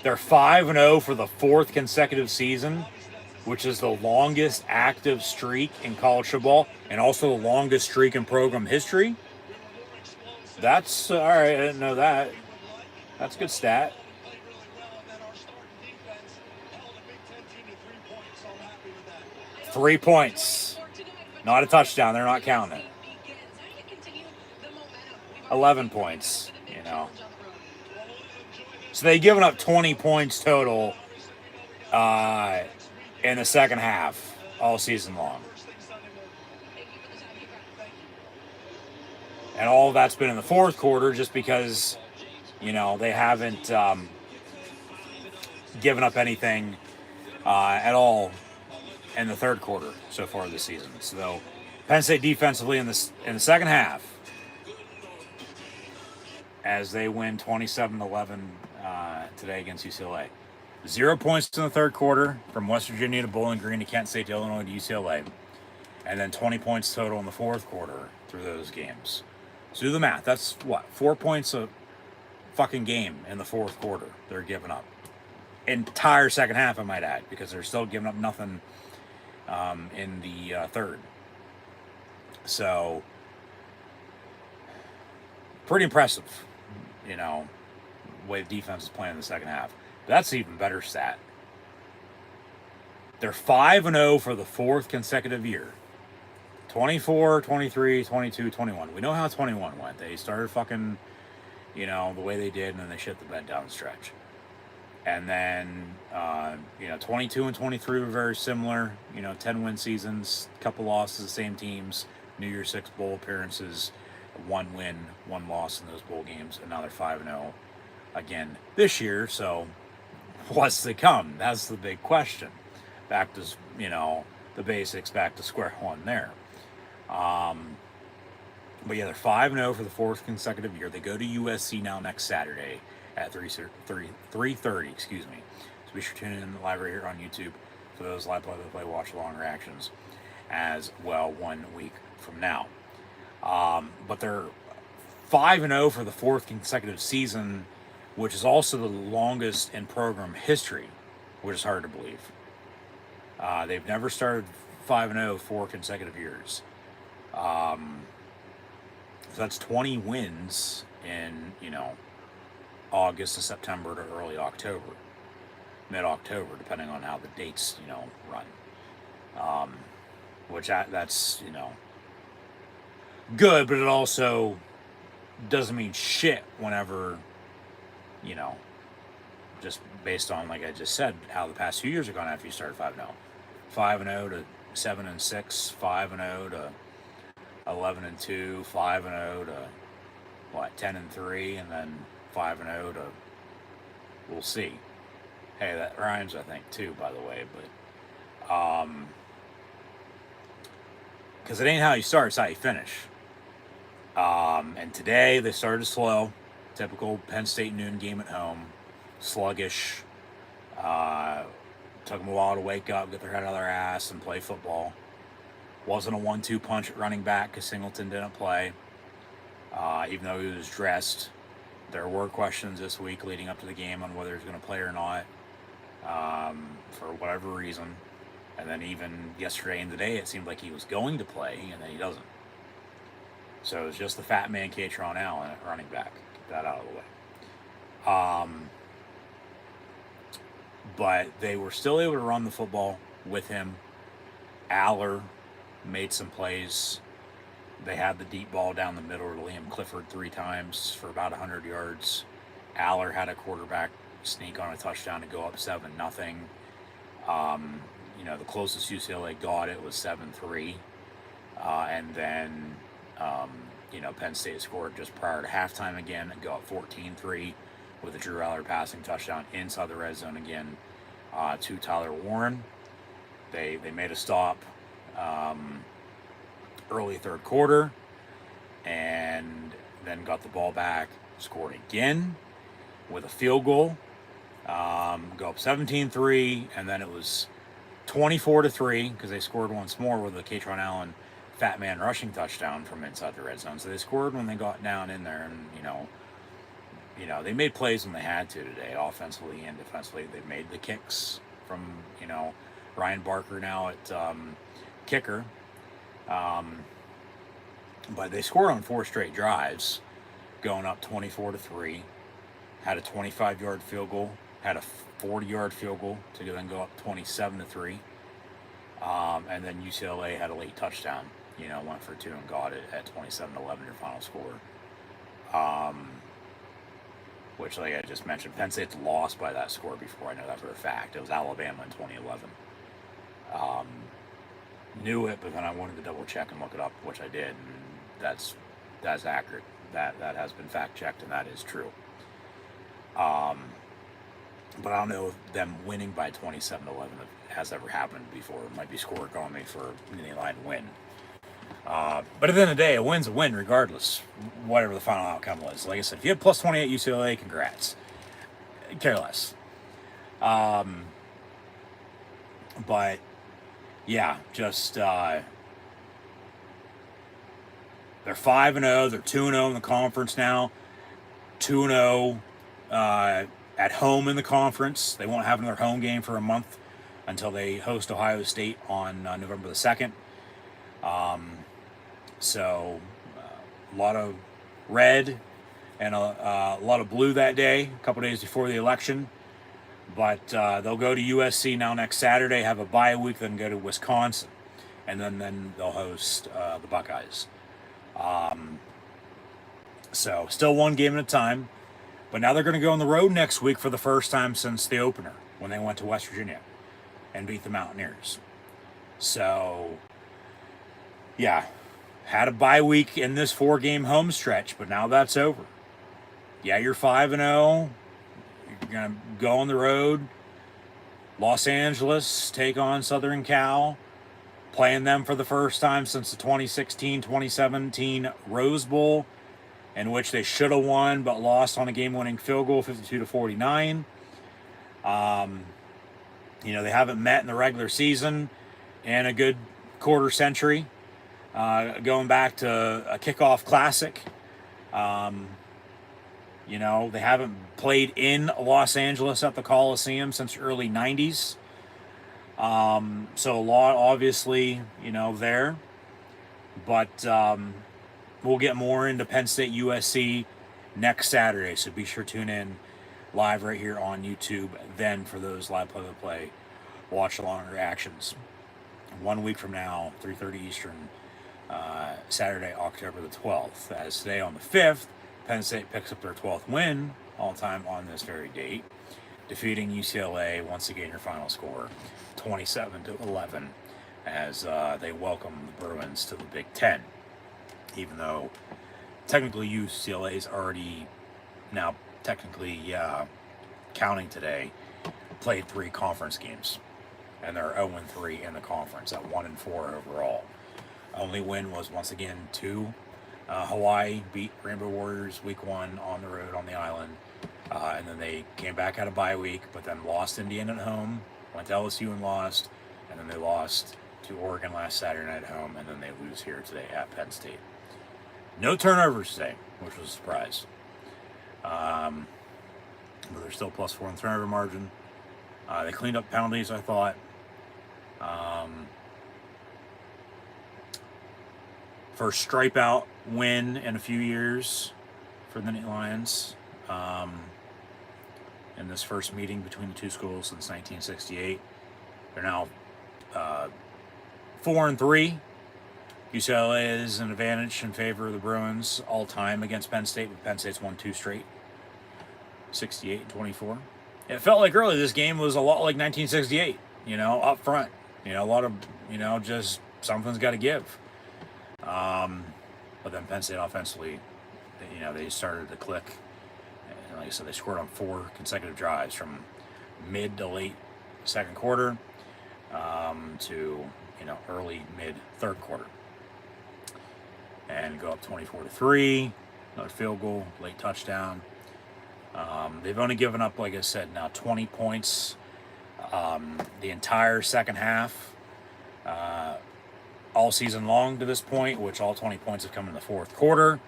They're 5-0 for the 4th consecutive season, which is the longest active streak in college football and also the longest streak in program history. That's all right. I didn't know that. That's a good stat. Three points. Not a touchdown. They're not counting it. 11 points, So they've given up 20 points total in the second half all season long. And all of that's been in the fourth quarter just because, they haven't given up anything at all in the third quarter so far this season. So Penn State defensively in the second half, as they win 27-11 today against UCLA. 0 points in the third quarter from West Virginia to Bowling Green to Kent State to Illinois to UCLA. And then 20 points total in the fourth quarter through those games. So do the math. That's 4 points a fucking game in the fourth quarter they're giving up. Entire second half, I might add, because they're still giving up nothing in the third. So, pretty impressive, the way the defense is playing in the second half. That's an even better stat. They're 5-0 for the 4th consecutive year. 24, 23, 22, 21. We know how 21 went. They started fucking, the way they did, and then they shit the bed down the stretch. And then, 22 and 23 were very similar. 10-win seasons, couple losses, the same teams, New Year's Six bowl appearances, 1 win, 1 loss in those bowl games, and now they're 5-0 again this year. So, what's to come? That's the big question. Back to, the basics, back to square one there. But yeah, they're 5-0 for the 4th consecutive year. They go to USC now next Saturday. at 3:30. Excuse me. So be sure to tune in live right here on YouTube for those live play watch along reactions as well 1 week from now. But they're 5-0 for the fourth consecutive season, which is also the longest in program history, which is hard to believe. They've never started 5-0 4 consecutive years. So that's 20 wins in, August to September to early October, mid-October, depending on how the dates, run. Which that's, good, but it also doesn't mean shit whenever, just based on, like I just said, how the past few years are gone after you started 5-0. 5-0 to 7-6, 5-0 to 11-2, 5-0 to 10-3, and then 5-0 to, we'll see. Hey, that rhymes, I think, too, by the way, but because it ain't how you start, it's how you finish. And today they started slow, typical Penn State noon game at home, sluggish. Took them a while to wake up, get their head out of their ass, and play football. Wasn't a 1-2 punch at running back because Singleton didn't play, even though he was dressed. There were questions this week leading up to the game on whether he was going to play or not, for whatever reason. And then even yesterday and today, it seemed like he was going to play, and then he doesn't. So it's just the fat man, Katron Allen, at running back. Get that out of the way. But they were still able to run the football with him. Aller made some plays. They had the deep ball down the middle to Liam Clifford 3 times for about 100 yards. Aller had a quarterback sneak on a touchdown to go up 7-0. The closest UCLA got it was 7-3. And then, Penn State scored just prior to halftime again and go up 14-3 with a Drew Aller passing touchdown inside the red zone again to Tyler Warren. They made a stop early third quarter and then got the ball back, scored again with a field goal, go up 17-3, and then it was 24-3 because they scored once more with a Katron Allen fat man rushing touchdown from inside the red zone. So they scored when they got down in there, and they made plays when they had to today, offensively and defensively. They made the kicks from Ryan Barker now at kicker, but they scored on 4 straight drives, going up 24-3. Had a 25-yard field goal, had a 40-yard field goal to then go up 27-3. And then UCLA had a late touchdown, went for 2 and got it at 27-11, your final score. Which, like I just mentioned, Penn State's lost by that score before. I know that for a fact. It was Alabama in 2011. Knew it, but then I wanted to double check and look it up, which I did, and that's accurate. That has been fact checked, and that is true. But I don't know if them winning by 27-11 has ever happened before. It might be score economy for any line win. But at the end of the day, a win's a win regardless, whatever the final outcome was. Like I said, if you had plus 28 UCLA, congrats. Care less. But yeah, just they're 5-0. They're 2-0 in the conference now. 2-0 at home in the conference. They won't have another home game for a month until they host Ohio State on November the 2nd. So a lot of red and a lot of blue that day, a couple days before the election. But they'll go to USC now next Saturday, have a bye week, then go to Wisconsin. And then they'll host the Buckeyes. So still one game at a time. But now they're going to go on the road next week for the first time since the opener, when they went to West Virginia and beat the Mountaineers. So, yeah, had a bye week in this 4-game home stretch, but now that's over. Yeah, you're 5-0. You're going to go on the road. Los Angeles, take on Southern Cal, playing them for the first time since the 2016-2017 Rose Bowl. in which they should have won but lost on a game-winning field goal, 52-49. They haven't met in the regular season in a good quarter century, going back to a kickoff classic. They haven't played in Los Angeles at the Coliseum since early 90s. So a lot, obviously, there. But we'll get more into Penn State USC next Saturday. So be sure to tune in live right here on YouTube then for those live play-by-play watch-along reactions. 1 week from now, 3:30 Eastern, Saturday, October the 12th. As today on the 5th, Penn State picks up their 12th win all-time on this very date, defeating UCLA, once again your final score, 27-11, as they welcome the Bruins to the Big Ten. Even though technically UCLA is already now counting today, played 3 conference games, and they're 0-3 in the conference at 1-4 overall. Only win was once again 2. Hawaii beat Rainbow Warriors week 1 on the road on the island, and then they came back out of bye week, but then lost Indiana at home, went to LSU and lost, and then they lost to Oregon last Saturday night at home, and then they lose here today at Penn State. No turnovers today, which was a surprise. But they're still +4 in turnover margin. They cleaned up penalties, I thought. First stripe-out win in a few years for the Nittany Lions in this first meeting between the two schools since 1968. They're now 4-3. UCLA is an advantage in favor of the Bruins all-time against Penn State, but Penn State's won 2 straight, 68-24. It felt like early this game was a lot like 1968, up front. A lot of, just something's got to give. But then Penn State offensively, they started to click. And like I said, they scored on 4 consecutive drives from mid to late second quarter to, early mid third quarter. And go up 24-3, another field goal, late touchdown. They've only given up, like I said, now 20 points the entire second half. All season long to this point, which all 20 points have come in the fourth quarter,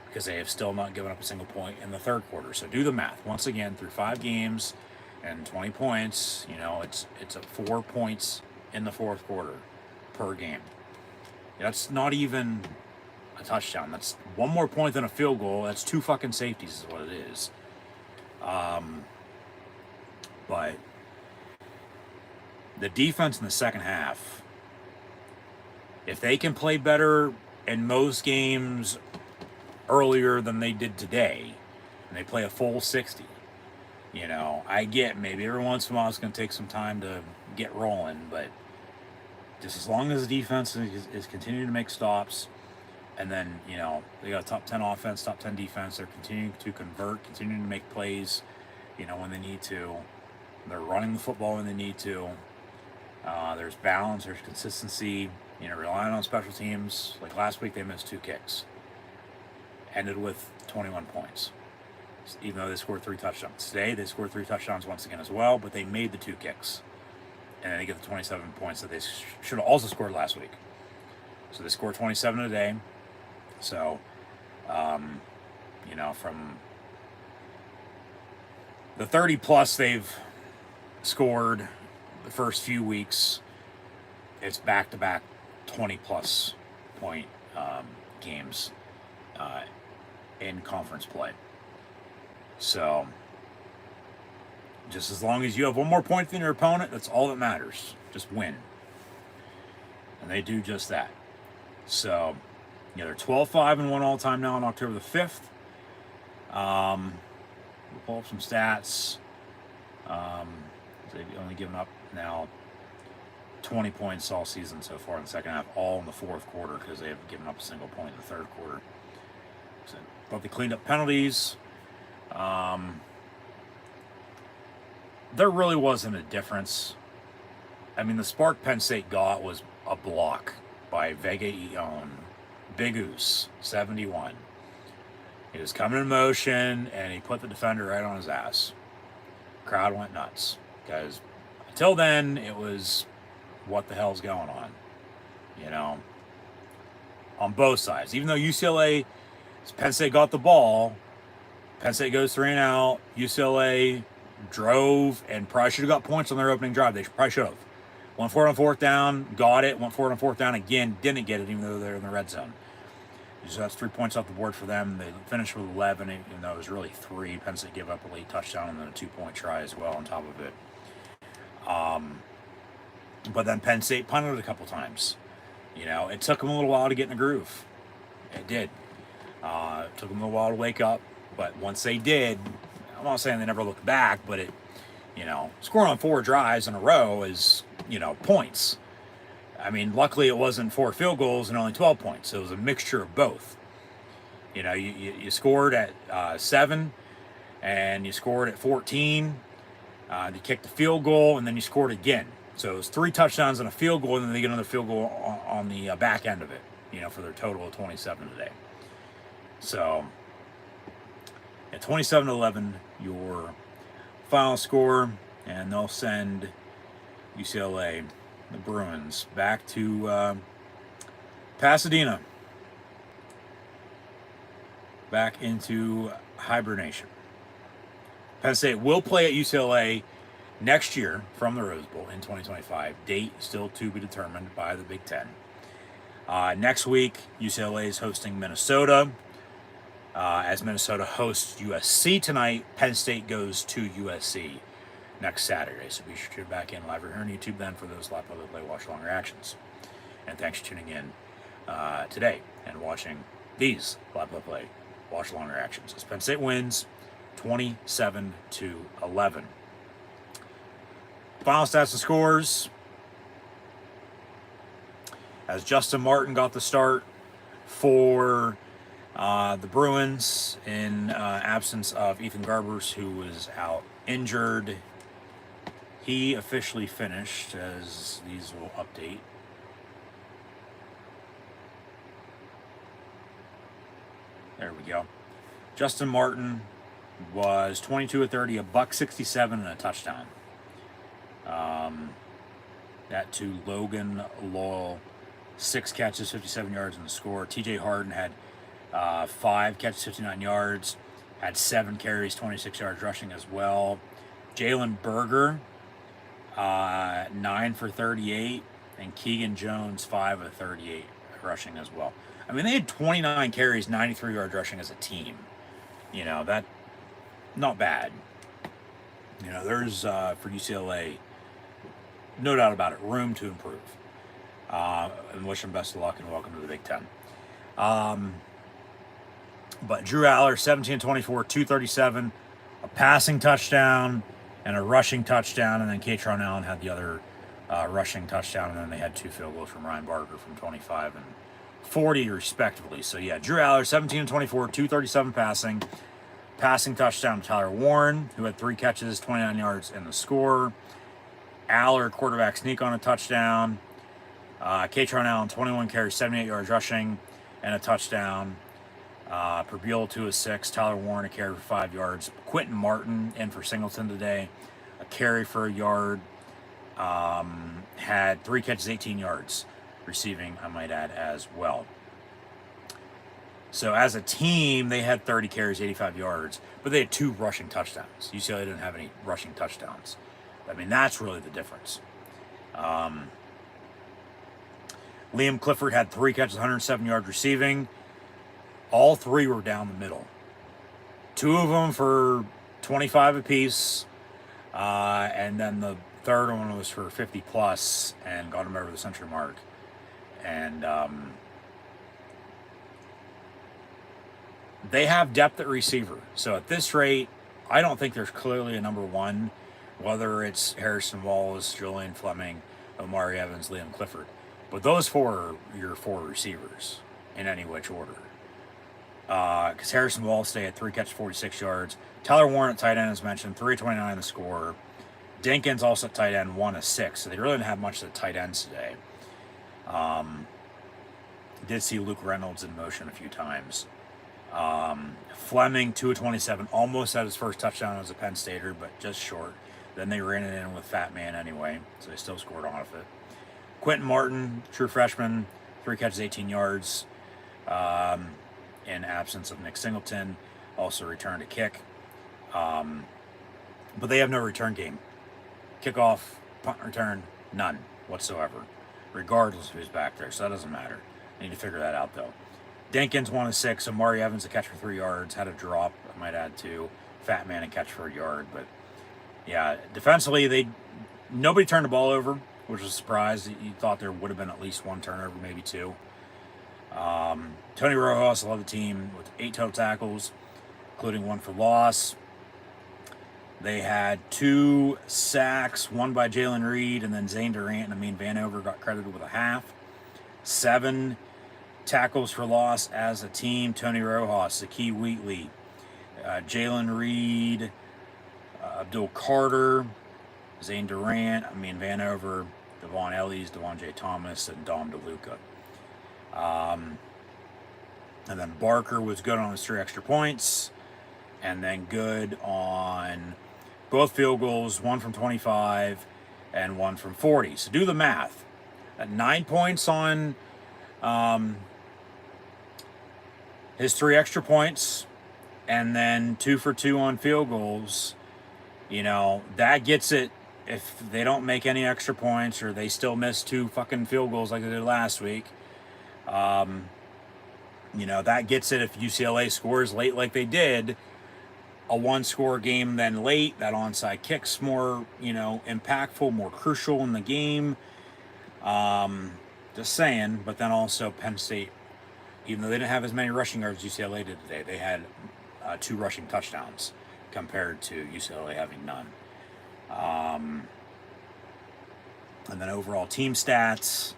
because they have still not given up a single point in the third quarter. So do the math. Once again, through 5 games and 20 points, it's at 4 points in the fourth quarter per game. That's not even a touchdown. That's 1 more point than a field goal. That's 2 fucking safeties is what it is. But the defense in the second half, if they can play better in most games earlier than they did today, and they play a full 60, I get maybe every once in a while it's going to take some time to get rolling, but just as long as the defense is continuing to make stops, and then, they got a top 10 offense, top 10 defense, they're continuing to convert, continuing to make plays, when they need to. They're running the football when they need to. There's balance, there's consistency, relying on special teams. Like last week, they missed 2 kicks. Ended with 21 points, even though they scored 3 touchdowns. Today, they scored 3 touchdowns once again as well, but they made the 2 kicks. And they get the 27 points that they should have also scored last week. So they scored 27 today. So, from the 30 plus they've scored the first few weeks, it's back-to-back 20 plus point games in conference play. So just as long as you have 1 more point than your opponent, that's all that matters. Just win. And they do just that. So they're 12-5-1 all time now on October the 5th. We'll pull up some stats. They've only given up now 20 points all season so far in the second half, all in the fourth quarter, because they haven't given up a single point in the third quarter. So, but they cleaned up penalties. There really wasn't a difference. I mean, the spark Penn State got was a block by Vega Ion, Big Oos, 71. He was coming in motion, and he put the defender right on his ass. Crowd went nuts because until then it was, what the hell's going on, you know, on both sides. Even though UCLA, Penn State got the ball, Penn State goes 3 and out. UCLA drove and probably should have got points on their opening drive. They probably should have. Went for it on 4th down, got it. Went for it on 4th down again, didn't get it even though they're in the red zone. So that's 3 points off the board for them. They finished with 11, even though it was really 3. Penn State gave up a late touchdown and then a 2-point try as well on top of it. But then Penn State punted a couple times. You know, it took them a little while to get in the groove. It did. It took them a little while to wake up. But once they did, I'm not saying they never looked back, but it, you know, scoring on 4 drives in a row is, you know, points. I mean, luckily it wasn't 4 field goals and only 12 points. It was a mixture of both. You know, you scored at 7 and you scored at 14. You kicked a field goal and then you scored again. So it was 3 touchdowns and a field goal, and then they get another field goal on the back end of it, you know, for their total of 27 today. So at 27-11, your final score, and they'll send UCLA, the Bruins, back to Pasadena, back into hibernation. Penn State will play at UCLA next year from the Rose Bowl in 2025. Date still to be determined by the Big Ten. Next week, UCLA is hosting Minnesota. As Minnesota hosts USC tonight, Penn State goes to USC next Saturday. So be sure to tune back in live here on YouTube then for those live play watch long reactions. And thanks for tuning in today and watching these live play watch long reactions as Penn State wins 27-11. Final stats and scores. As Justin Martin got the start for the Bruins in absence of Ethan Garbers, who was out injured. He officially finished, as these will update. There we go. Justin Martin was 22 of 30, a $167 and a touchdown. That to Logan Lowell, 6 catches, 57 yards in the score. TJ Harden had 5 catches, 59 yards, had 7 carries, 26 yards rushing as well. Jalen Berger, 9 for 38, and Keegan Jones, 5 of 38 rushing as well. I mean, they had 29 carries, 93 yards rushing as a team. You know, that, not bad. You know, there's, for UCLA, no doubt about it, room to improve. And wish them best of luck and welcome to the Big Ten. But Drew Aller, 17-24, 237, a passing touchdown and a rushing touchdown, and then Katron Allen had the other rushing touchdown, and then they had 2 field goals from Ryan Barker from 25 and 40 respectively. So yeah, Drew Aller, 17-24, 237 passing touchdown to Tyler Warren, who had 3 catches, 29 yards in the score. Aller, quarterback sneak on a touchdown. Katron Allen, 21 carries, 78 yards rushing, and a touchdown. Perbuel, 2 of 6. Tyler Warren, a carry for 5 yards. Quentin Martin in for Singleton today, a carry for a yard. Had 3 catches, 18 yards receiving, I might add, as well. So as a team, they had 30 carries, 85 yards, but they had 2 rushing touchdowns. UCLA didn't have any rushing touchdowns. I mean, that's really the difference. Liam Clifford had 3 catches, 107 yards receiving. All 3 were down the middle. 2 of them for 25 apiece, and then the third one was for 50 plus and got him over the century mark. And they have depth at receiver. So at this rate, I don't think there's clearly a number 1, whether it's Harrison Wallace, Julian Fleming, Omari Evans, Liam Clifford. But those 4 are your 4 receivers in any which order. Because Harrison Wallace today had 3 catches, 46 yards. Tyler Warren at tight end, as mentioned, 329 the score. Dinkins also at tight end, 1 of 6. So they really didn't have much of the tight ends today. Did see Luke Reynolds in motion a few times. Fleming, 2 of 27, almost had his first touchdown as a Penn Stater, but just short. Then they ran it in with Fat Man anyway, so they still scored off it. Quentin Martin, true freshman, 3 catches, 18 yards, in absence of Nick Singleton, also returned a kick. But they have no return game. Kickoff, punt return, none whatsoever, regardless of who's back there, so that doesn't matter. Need to figure that out, though. Dinkins, 1 of 6. Amari Evans, a catch for 3 yards. Had a drop, I might add, too. Fat Man, a catch for a yard. But, yeah, defensively, nobody turned the ball over, which was a surprise. You thought there would have been at least 1 turnover, maybe 2. Tony Rojas led the team with 8 total tackles, including 1 for loss. They had 2 sacks, 1 by Jalen Reed, and then Zane Durant and Amin Vanover got credited with a half. 7 tackles for loss as a team. Tony Rojas, Zakee Wheatley, Jalen Reed, Abdul Carter, Zane Durant, Amin Vanover, Devon Ellies, Devon J. Thomas, and Dom DeLuca. And then Barker was good on his 3 extra points, and then good on both field goals, 1 from 25 and 1 from 40. So do the math. At 9 points on his 3 extra points, and then 2 for 2 on field goals, that gets it. If they don't make any extra points or they still miss 2 fucking field goals like they did last week, that gets it. If UCLA scores late like they did, a 1-score game then late, that onside kick's more, impactful, more crucial in the game. Just saying. But then also Penn State, even though they didn't have as many rushing yards as UCLA did today, they had 2 rushing touchdowns compared to UCLA having none. And then overall team stats.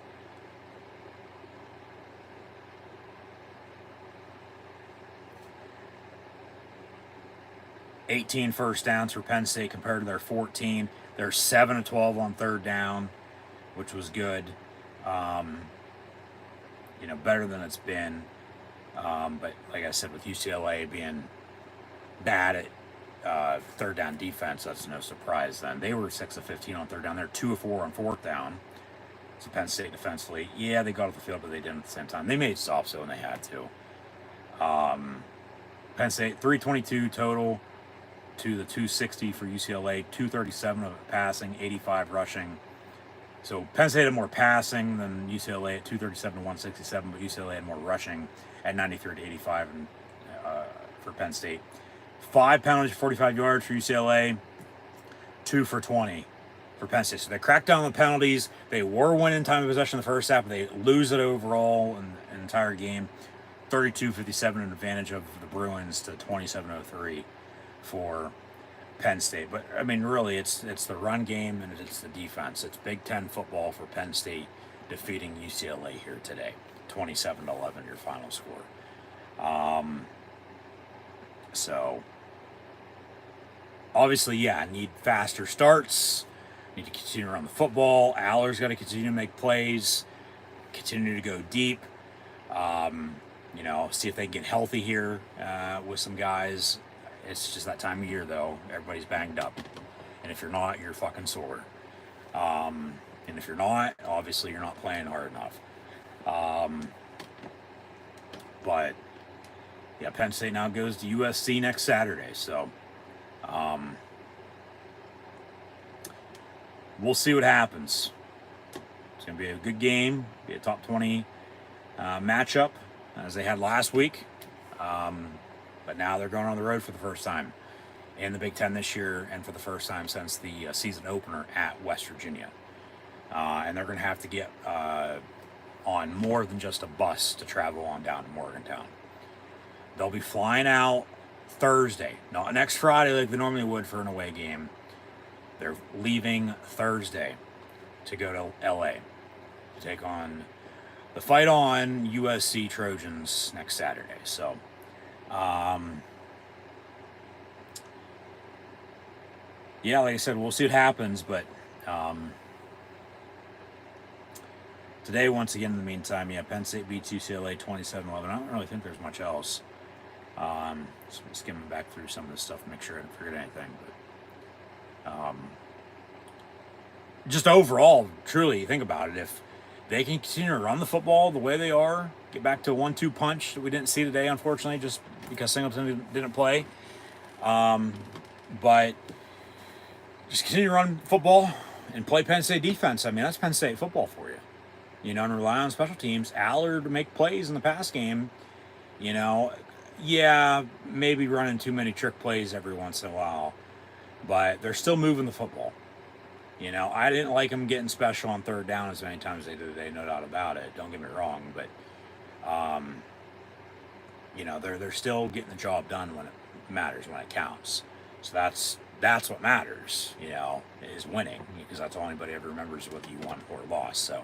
$18 first downs for Penn State compared to their 14. They're 7 of 12 on third down, which was good. Better than it's been. But like I said, with UCLA being bad at third down defense, that's no surprise then. They were 6 of 15 on third down. They're 2 of 4 on fourth down. So Penn State defensively, yeah, they got off the field, but they didn't at the same time. They made stops, though, when they had to. Penn State, 322 total to the 260 for UCLA, 237 of it passing, 85 rushing. So Penn State had more passing than UCLA at 237 to 167, but UCLA had more rushing at 93 to 85 for Penn State. 5 penalties for 45 yards for UCLA, 2 for 20 for Penn State. So they cracked down on the penalties. They were winning time of possession in the first half, but they lose it overall in the entire game. 32-57 in advantage of the Bruins to 27-03 for Penn State. But, I mean, really, it's the run game and it's the defense. It's Big Ten football for Penn State defeating UCLA here today. 27-11, your final score. So, obviously, yeah, need faster starts. Need to continue to run the football. Aller's got to continue to make plays. Continue to go deep. See if they can get healthy here with some guys. It's just that time of year, though. Everybody's banged up. And if you're not, you're fucking sore. And if you're not, obviously you're not playing hard enough. But, yeah, Penn State now goes to USC next Saturday. So, we'll see what happens. It's going to be a good game. Be a top 20 matchup, as they had last week. But now they're going on the road for the first time in the Big Ten this year, and for the first time since the season opener at West Virginia. And they're going to have to get on more than just a bus to travel on down to Morgantown. They'll be flying out Thursday, not next Friday like they normally would for an away game. They're leaving Thursday to go to LA to take on the fight on USC Trojans next Saturday. So, yeah, like I said, we'll see what happens, but today, once again, in the meantime, yeah, Penn State beats UCLA 27-11. I don't really think there's much else Skimming back through some of this stuff, make sure I didn't forget anything. But just overall, truly, think about it. If they can continue to run the football the way they are, get back to a 1-2 punch that we didn't see today, unfortunately, just because Singleton didn't play. But just continue to run football and play Penn State defense. I mean, that's Penn State football for you. You know, and rely on special teams. Allard to make plays in the pass game. You know, yeah, maybe running too many trick plays every once in a while. But they're still moving the football. You know, I didn't like them getting special on third down as many times as they did today, no doubt about it. Don't get me wrong. But, you know, they're still getting the job done when it matters, when it counts. So that's what matters, you know, is winning, because that's all anybody ever remembers, whether you won or lost. So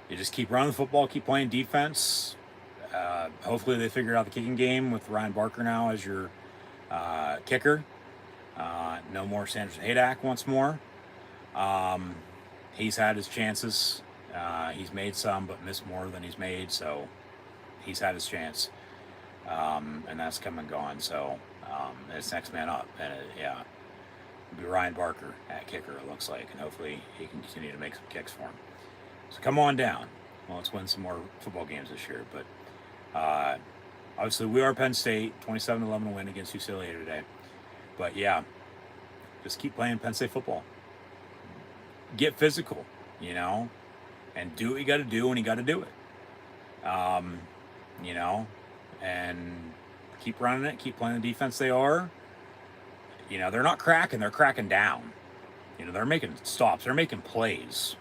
you just keep running the football, keep playing defense. Hopefully they figure out the kicking game with Ryan Barker now as your kicker. No more Sanders Hadak once more. He's had his chances. He's made some, but missed more than he's made, so he's had his chance. And that's come and gone. So it's next man up, and it'll be Ryan Barker at kicker, it looks like, and hopefully he can continue to make some kicks for him. So come on down. Well, let's win some more football games this year. But obviously we are Penn State, 27-11 win against UCLA today. But yeah, just keep playing Penn State football. Get physical, you know, and do what you got to do when you got to do it. You know, and keep running it, keep playing the defense they are. You know, they're not cracking, they're cracking down. You know, they're making stops, they're making plays.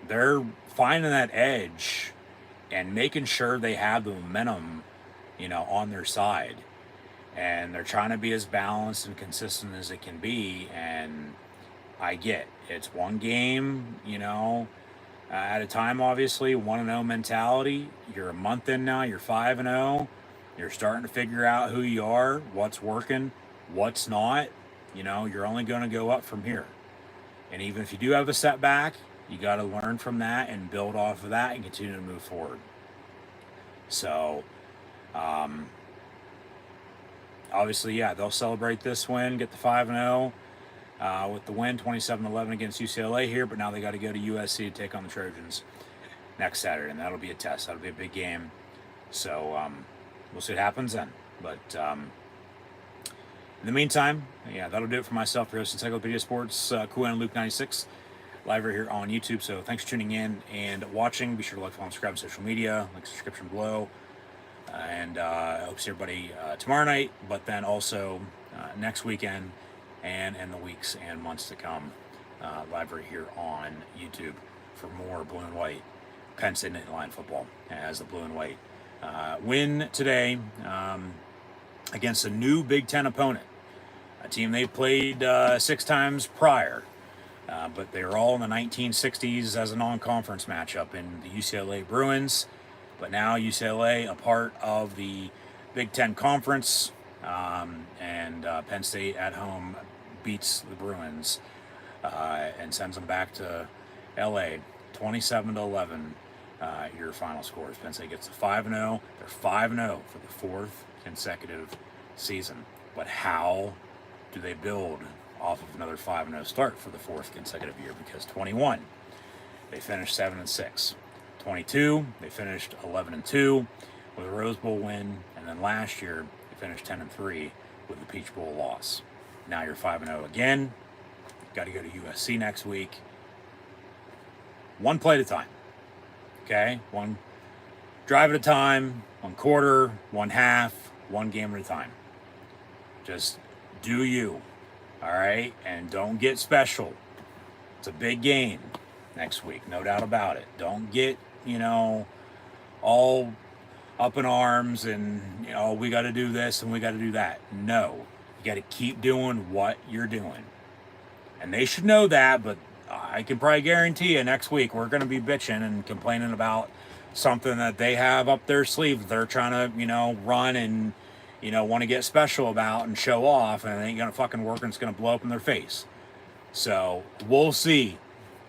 They're finding that edge and making sure they have the momentum, you know, on their side. And they're trying to be as balanced and consistent as it can be. And I get it's one game, you know, at a time, obviously, 1-0 mentality. You're a month in now, you're 5-0. You're starting to figure out who you are, what's working, what's not. You know, you're only going to go up from here. And even if you do have a setback, you got to learn from that and build off of that and continue to move forward. So, obviously, yeah, they'll celebrate this win, get the 5-0 with the win, 27-11 against UCLA here. But now they got to go to USC to take on the Trojans next Saturday, and that'll be a test. That'll be a big game. So we'll see what happens then. But in the meantime, yeah, that'll do it for myself, your host, Encyclopedia Sports, Cool and Luke 96, live right here on YouTube. So thanks for tuning in and watching. Be sure to like, follow, and subscribe to social media. Link subscription below. And I hope to see everybody tomorrow night, but then also next weekend and in the weeks and months to come, live right here on YouTube for more blue and white Penn State Nittany football as the blue and white win today against a new Big Ten opponent, a team they played 6 times prior, but they were all in the 1960s as a non-conference matchup in the UCLA Bruins. But now UCLA, a part of the Big Ten Conference, and Penn State at home beats the Bruins and sends them back to LA, 27-11. Your final scores. Penn State gets to 5-0. They're 5-0 for the 4th consecutive season. But how do they build off of another 5-0 start for the 4th consecutive year? Because 21, they finished 7-6. 22, they finished 11-2 with a Rose Bowl win, and then last year they finished 10-3 with the Peach Bowl loss. Now you're 5-0 again. Got to go to USC next week. One play at a time. Okay, one drive at a time, one quarter, one half, one game at a time. Just do you, all right? And don't get special. It's a big game next week, no doubt about it. Don't get, you know, all up in arms and, you know, we got to do this and we got to do that. No, you got to keep doing what you're doing. And they should know that, but I can probably guarantee you next week we're going to be bitching and complaining about something that they have up their sleeve that they're trying to, you know, run and, you know, want to get special about and show off, and it ain't going to fucking work and it's going to blow up in their face. So we'll see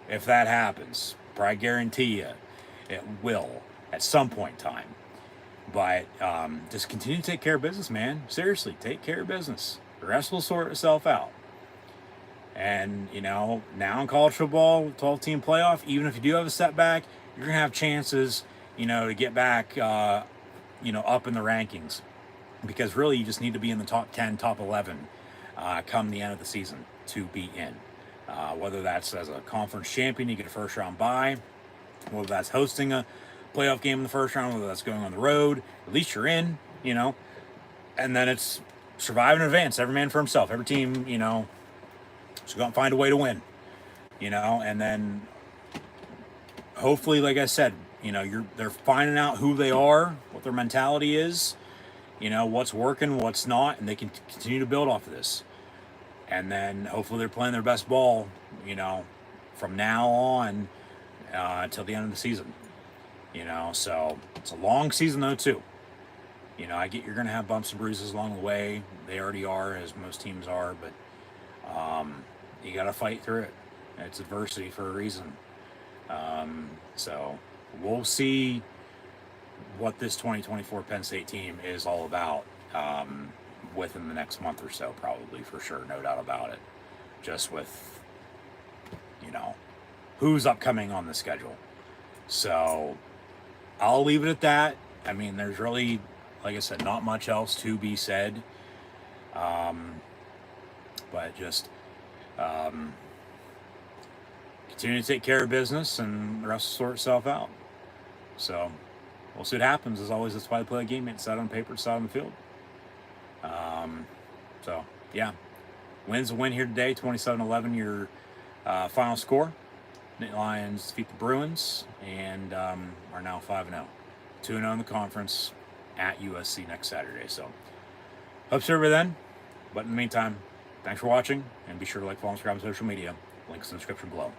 if that happens. Probably guarantee you it will at some point in time. But just continue to take care of business, man. Seriously, take care of business. The rest will sort itself out. And, now in college football, 12-team playoff, even if you do have a setback, you're going to have chances, to get back, up in the rankings. Because really, you just need to be in the top 10, top 11 come the end of the season to be in. Whether that's as a conference champion, you get a first-round bye. Whether that's hosting a playoff game in the first round, whether that's going on the road, at least you're in, And then it's survive and advance. Every man for himself. Every team, just go out and find a way to win, And then hopefully, like I said, they're finding out who they are, what their mentality is, what's working, what's not, and they can continue to build off of this. And then hopefully they're playing their best ball, from now on till the end of the season. So it's a long season though too. I get you're going to have bumps and bruises along the way. They already are, as most teams are, but you got to fight through it. It's adversity for a reason. So we'll see what this 2024 Penn State team is all about within the next month or so, probably, for sure, no doubt about it. Just with, who's upcoming on the schedule. So I'll leave it at that. I mean, there's really, like I said, not much else to be said. But just continue to take care of business, and the rest will sort itself out. So we'll see what happens. As always, that's why I play a game. It's out on paper, it's out on the field. So, yeah. Win's a win here today, 27-11, your final score. Nittany Lions defeat the Bruins and are now 5-0. 2-0 in the conference at USC next Saturday. So, hope to see everybody then. But in the meantime, thanks for watching, and be sure to like, follow, and subscribe on social media. Links in the description below.